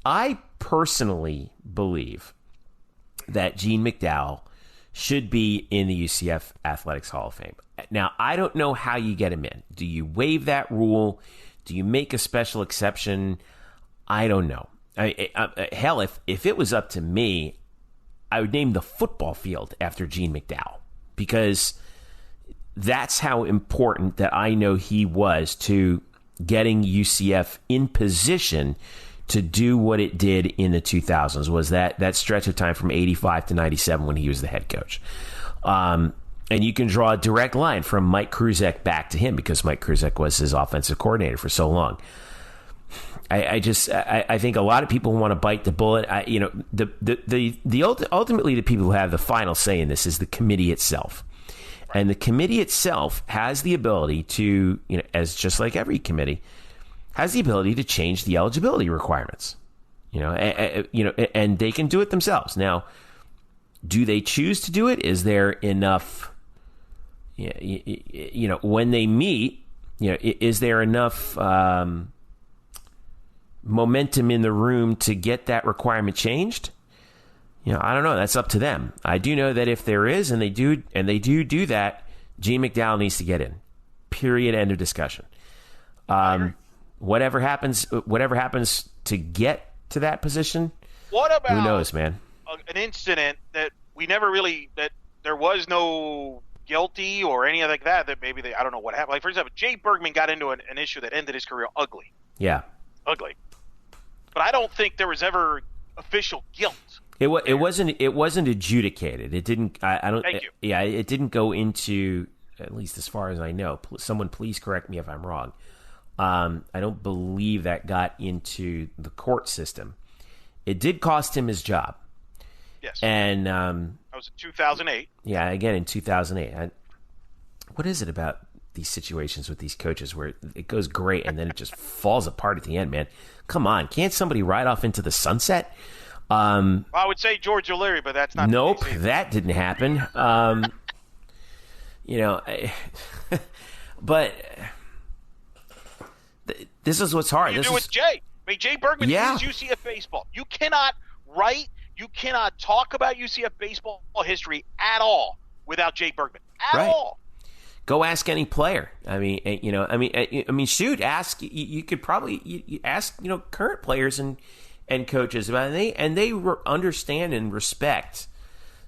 I personally believe that Gene McDowell should be in the UCF Athletics Hall of Fame. Now, I don't know how you get him in. Do you waive that rule? Do you make a special exception? I don't know. Hell, if it was up to me, I would name the football field after Gene McDowell because that's how important that I know he was to getting UCF in position to do what it did in the 2000s, was that stretch of time from 85 to 97 when he was the head coach. And you can draw a direct line from Mike Kruzek back to him because Mike Kruzek was his offensive coordinator for so long. I think a lot of people want to bite the bullet. Ultimately the people who have the final say in this is the committee itself. And the committee itself has the ability to, as just like every committee, has the ability to change the eligibility requirements. And they can do it themselves. Now, do they choose to do it? Is there enough, when they meet, is there enough momentum in the room to get that requirement changed? I don't know. That's up to them. I do know that if there is, and they do that, Gene McDowell needs to get in. Period. End of discussion. Whatever happens to get to that position. What about, who knows, man? An incident that we never really, that there was no guilty or anything like that, that maybe I don't know what happened. Like, for example, Jay Bergman got into an issue that ended his career ugly. Yeah. Ugly. But I don't think there was ever official guilt. It wasn't adjudicated. It didn't. I don't. Thank you. Yeah, it didn't go into, at least as far as I know. Someone please correct me if I'm wrong. I don't believe that got into the court system. It did cost him his job. Yes. And that was in 2008. Yeah, again in 2008. What is it about these situations with these coaches where it goes great and then it just falls apart at the end, man? Come on, can't somebody ride off into the sunset? I would say George O'Leary, but that's not. Nope, that didn't happen. But this is what's hard. You do with Jay. I mean, Jay Bergman is UCF baseball. You cannot write, you cannot talk about UCF baseball history at all without Jay Bergman. At all. Go ask any player. I mean, shoot, ask. You could probably ask, current players and coaches about it, and they understand and respect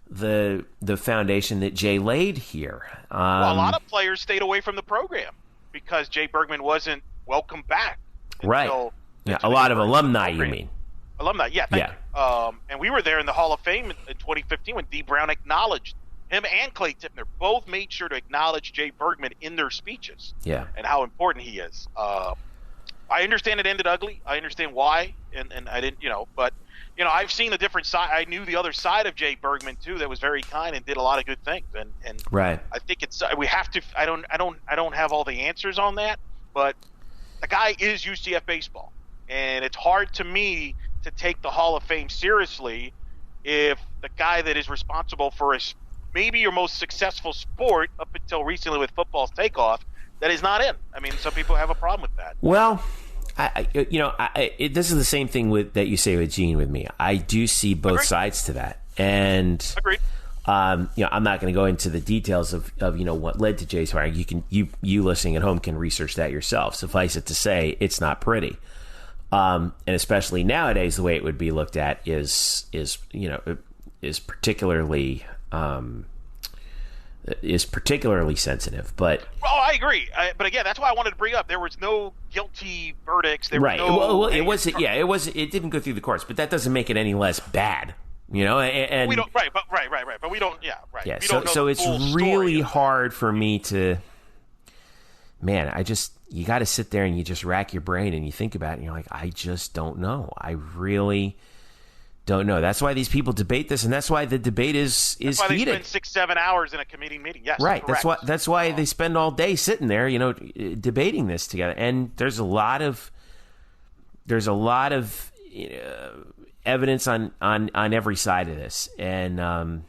the foundation that Jay laid here. Well, a lot of players stayed away from the program because Jay Bergman wasn't welcome back. Right. A lot of alumni, you mean? Alumni, yeah. Thank you. And we were there in the Hall of Fame in 2015 when Dee Brown acknowledged him, and Clay Tipner both made sure to acknowledge Jay Bergman in their speeches. Yeah. And how important he is. I understand it ended ugly. I understand why, and I didn't, but I've seen the different side. I knew the other side of Jay Bergman too. That was very kind and did a lot of good things. And right. I think we have to. I don't have all the answers on that, but the guy is UCF baseball, and it's hard to me to take the Hall of Fame seriously if the guy that is responsible for maybe your most successful sport up until recently with football's takeoff, that is not in. I mean, some people have a problem with that. Well, this is the same thing that you say with Gene with me. I do see both sides to that, and agreed. I'm not going to go into the details of what led to Jay's firing. You listening at home can research that yourself. Suffice it to say, it's not pretty, and especially nowadays, the way it would be looked at is particularly sensitive. But I agree. But again, that's why I wanted to bring up there was no guilty verdicts. There right. Was no well, it wasn't. Yeah, it was. It didn't go through the courts, but that doesn't make it any less bad. And we don't. Right. But we don't. Yeah. Right. Yeah. We don't know it's really hard for me to. Man, you got to sit there and you just rack your brain and you think about it and you're like, I just don't know. I really don't know. That's why these people debate this, and that's why the debate is that's why heated. They spend 6-7 hours in a committee meeting. Yes, right. correct. That's why they spend all day sitting there, debating this together. And there's a lot of evidence on every side of this. And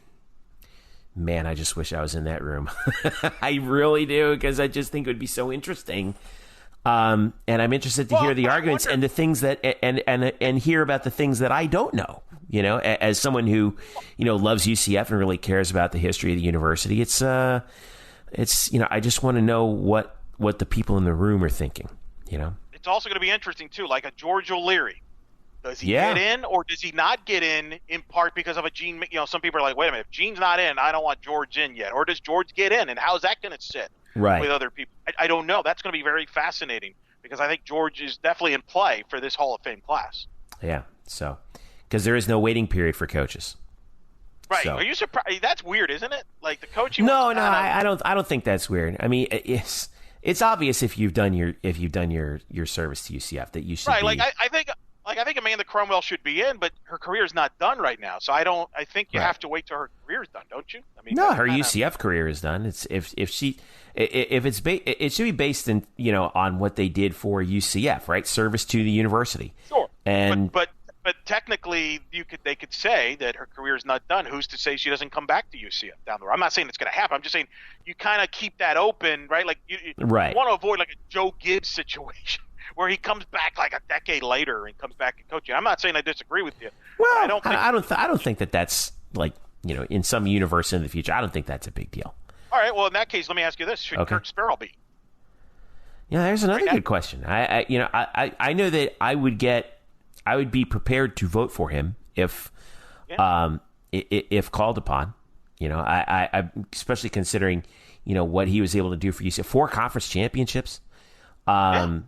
man, I just wish I was in that room. I really do, because I just think it would be so interesting. And I'm interested to hear the arguments and the things that and hear about the things that I don't know. As someone who loves UCF and really cares about the history of the university, it's I just want to know what the people in the room are thinking. It's also going to be interesting too, like a George O'Leary. Does he get in or does he not get in part because of a Gene? Some people are like, wait a minute, if Gene's not in, I don't want George in yet. Or does George get in, and how's that going to sit with other people? I don't know. That's going to be very fascinating because I think George is definitely in play for this Hall of Fame class. Yeah, so because there is no waiting period for coaches. Right? So. Are you surprised? That's weird, isn't it? Like the coaching. No, I don't think that's weird. I mean, it's obvious if you've done your service to UCF that you should. Right. Be... Like I think like I think Amanda Cromwell should be in, but her career's not done right now. So I think you have to wait till her career's done, don't you? I mean, no, her UCF career is done. It's it should be based in on what they did for UCF, right? Service to the university. Sure. And but technically, they could say that her career is not done. Who's to say she doesn't come back to UCF down the road? I'm not saying it's going to happen. I'm just saying you kind of keep that open, right? Like you want to avoid like a Joe Gibbs situation where he comes back like a decade later and comes back and coaching. I'm not saying I disagree with you. Well, I don't think that's like in some universe in the future. I don't think that's a big deal. All right. Well, in that case, let me ask you this: should Kirk Sparrow be? Yeah, there's another good question. I know that I would be prepared to vote for him if called upon. I especially considering what he was able to do for UCF. 4 conference championships, 4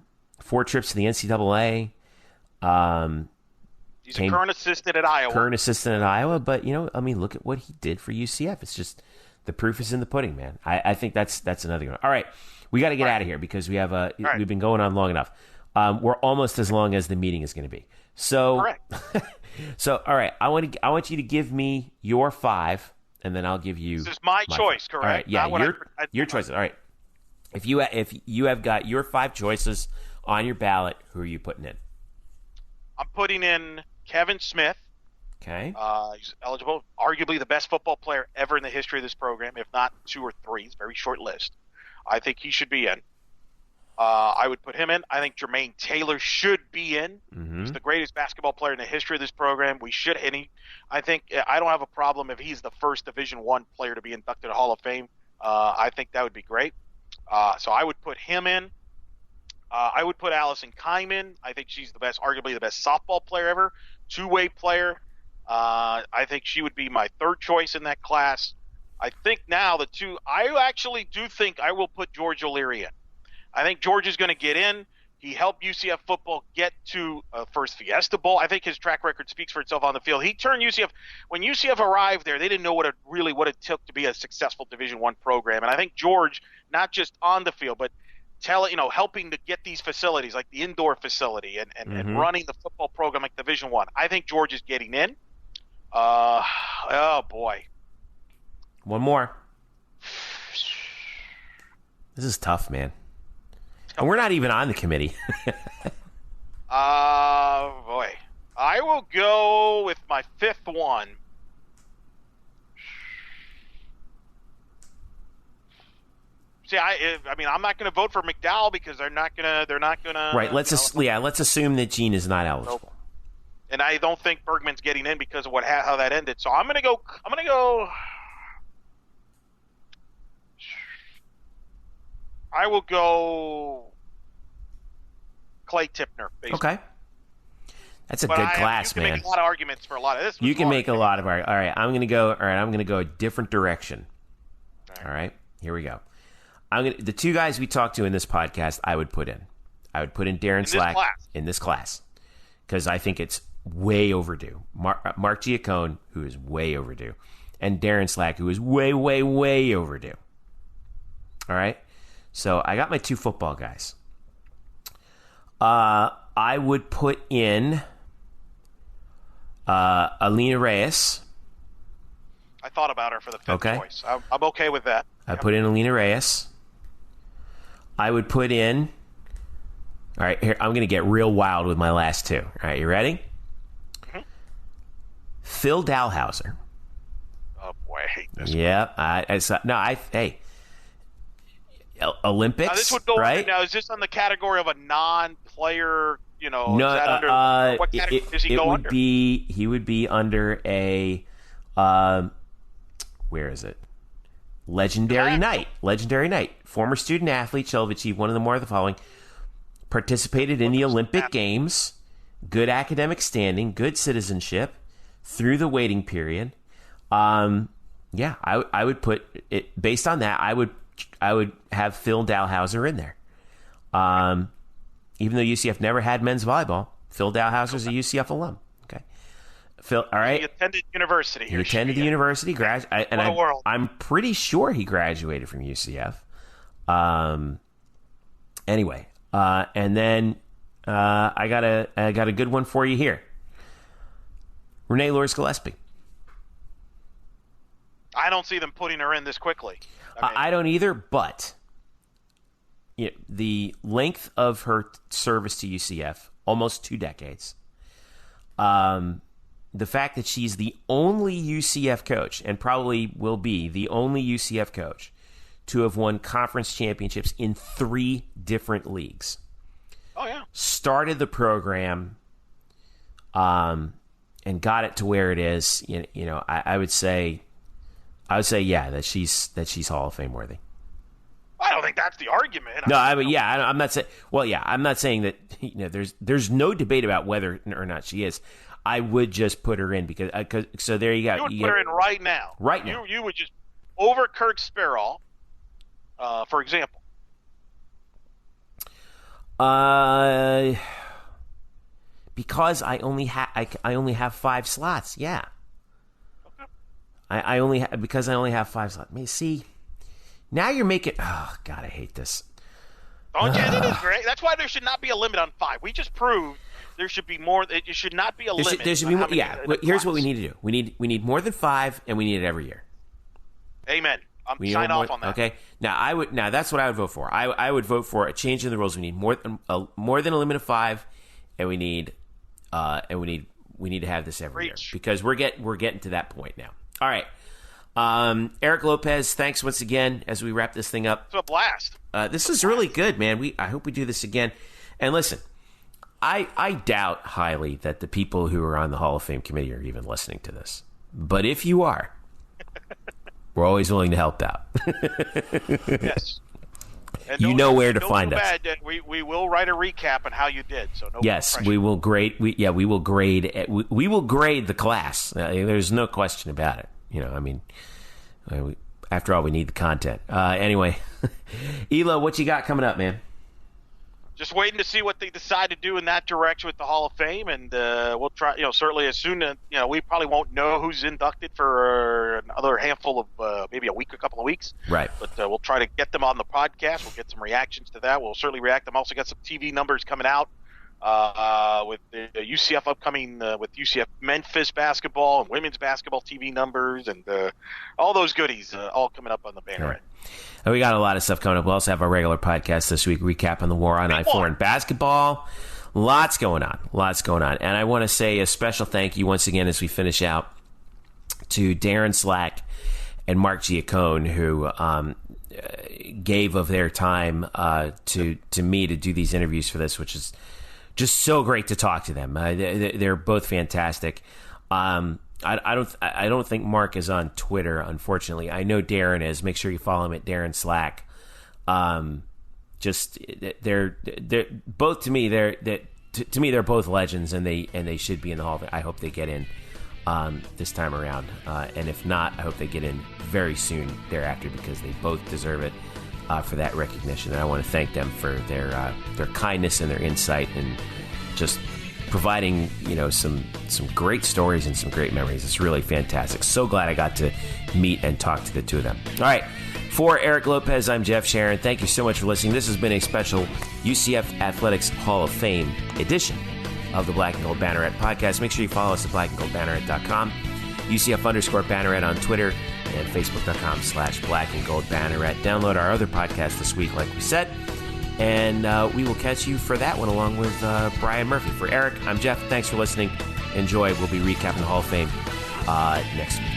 trips to the NCAA. He's a current assistant at Iowa. But look at what he did for UCF. It's just the proof is in the pudding, man. I think that's another one. All right, we got to get out of here because we have we've been going on long enough. We're almost as long as the meeting is going to be. So, so all right, I want you to give me your 5, and then I'll give you. This is my choice, 5. correct? All right, yeah, your choices. All right, if you have got your 5 choices on your ballot, who are you putting in? I'm putting in Kevin Smith. Okay. He's eligible, arguably the best football player ever in the history of this program, if not 2 or 3. It's a very short list. I think he should be in. I would put him in. I think Jermaine Taylor should be in. Mm-hmm. He's the greatest basketball player in the history of this program. I don't have a problem if he's the first Division I player to be inducted to Hall of Fame. I think that would be great. So I would put him in. I would put Allison Keim in. I think she's arguably the best softball player ever, 2-way player. I think she would be my 3rd choice in that class. I think now I actually do think I will put George O'Leary in. I think George is going to get in. He helped UCF football get to first Fiesta Bowl. I think his track record speaks for itself on the field. He turned UCF – when UCF arrived there, they didn't know what it took to be a successful Division I program. And I think George, not just on the field, but helping to get these facilities like the indoor facility and running the football program like Division I. I think George is getting in. Oh, boy. One more. This is tough, man. And we're not even on the committee. Boy. I will go with my 5th one. See, I'm not going to vote for McDowell because they're not going to. Right. Let's assume that Gene is not eligible. Nope. And I don't think Bergman's getting in because of how that ended. So I'm going to go. I will go Clay Tipner. Basically. Okay. That's a good class, man. You can make a lot of arguments for a lot of this. You can make a lot of arguments. All right, I'm going to go a different direction. All right, here we go. The 2 guys we talked to in this podcast, I would put in Darin Slack in this class because I think it's way overdue. Mark Giacone, who is way overdue, and Darin Slack, who is way, way, way overdue. All right. So I got my 2 football guys. I would put in Alina Reyes. I thought about her for the 5th choice. I'm okay with that. I put in Alina Reyes. I would put in. All right, here I'm going to get real wild with my last 2. All right, you ready? Mm-hmm. Phil Dalhouser. Oh boy, I hate this. Yeah, hey. Olympics, now this would go right? Now, is this on the category of a non-player? No, is that under what category does he go under? He would be under a where is it? Legendary night. Former student athlete shall have achieved one of the more of the following: participated in the Olympic Games, good academic standing, good citizenship, through the waiting period. Yeah, I would put it based on that. I would have Phil Dalhouser in there. Even though UCF never had men's volleyball, Phil Dalhouser's a UCF alum. Okay, Phil. All right. He attended university. He attended the university. I'm pretty sure he graduated from UCF. Anyway, and then I got a good one for you here. Renee Lors-Gillespie. I don't see them putting her in this quickly. I don't either, but the length of her service to UCF, almost 2 decades. The fact that she's the only UCF coach, and probably will be the only UCF coach, to have won conference championships in 3 different leagues. Oh, yeah. Started the program, and got it to where it is. I would say, yeah, that she's Hall of Fame worthy. I don't think that's the argument. I'm not saying. Well, yeah, I'm not saying that. There's no debate about whether or not she is. I would just put her in because so there you go. You would put her in right now. Right now, you would just over Kirk Sparrow, for example. Because I only have 5 slots. Yeah. Okay. I only have 5 slots. See, now you're making. Oh God, I hate this. Don't you? It is great. That's why there should not be a limit on 5. We just proved there should be more. It should not be a limit. There should be more. Yeah. Here's what we need to do. We need more than 5, and we need it every year. Amen. Sign off on that. Okay. Now that's what I would vote for. I would vote for a change in the rules. We need more than a limit of 5, and we need to have this every year because we're getting to that point now. All right. Eric Lopez, thanks once again as we wrap this thing up. It's a blast. This is really good, man. I hope we do this again. And listen, I doubt highly that the people who are on the Hall of Fame committee are even listening to this. But if you are, we're always willing to help out. Yes. And you know where to find us. We will write a recap on how you did. So yes, we will grade. We will grade. We will grade the class. There's no question about it. After all, we need the content. Anyway, Elo, what you got coming up, man? Just waiting to see what they decide to do in that direction with the Hall of Fame, and we'll try. Certainly as soon as we probably won't know who's inducted for another handful of maybe a couple of weeks. Right. But we'll try to get them on the podcast. We'll get some reactions to that. We'll certainly react. I'm also got some TV numbers coming out with the UCF upcoming with UCF Memphis basketball and women's basketball TV numbers and all those goodies all coming up on the Banneret. Right. And we got a lot of stuff coming up. We'll also have our regular podcast this week, recapping the war on I-4 in basketball. Lots going on. And I want to say a special thank you once again as we finish out to Darin Slack and Mark Giacone, who gave of their time to me to do these interviews for this, which is just so great to talk to them. They're both fantastic. I don't think Mark is on Twitter, unfortunately. I know Darin is. Make sure you follow him at Darin Slack. They're both to me. They're both legends, and they should be in the Hall of Fame. I hope they get in this time around, and if not, I hope they get in very soon thereafter because they both deserve it for that recognition. And I want to thank them for their kindness and their insight and just providing some great stories and some great memories. It's really fantastic. So glad I got to meet and talk to the two of them. All right. For Eric Lopez, I'm Jeff Sharon. Thank you so much for listening. This has been a special UCF Athletics Hall of Fame edition of the Black and Gold Banneret Podcast. Make sure you follow us at blackandgoldbanneret.com, UCF_Banneret on Twitter, and Facebook.com/Black and Gold Banneret. Download our other podcast this week, like we said. And we will catch you for that one along with Brian Murphy. For Eric, I'm Jeff. Thanks for listening. Enjoy. We'll be recapping the Hall of Fame next week.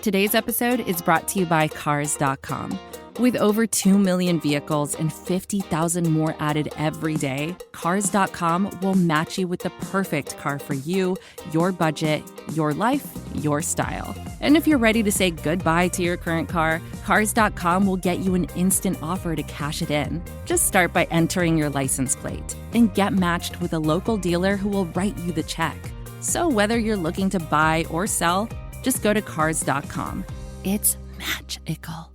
Today's episode is brought to you by Cars.com. With over 2 million vehicles and 50,000 more added every day, Cars.com will match you with the perfect car for you, your budget, your life, your style. And if you're ready to say goodbye to your current car, Cars.com will get you an instant offer to cash it in. Just start by entering your license plate and get matched with a local dealer who will write you the check. So whether you're looking to buy or sell, just go to Cars.com. It's magical.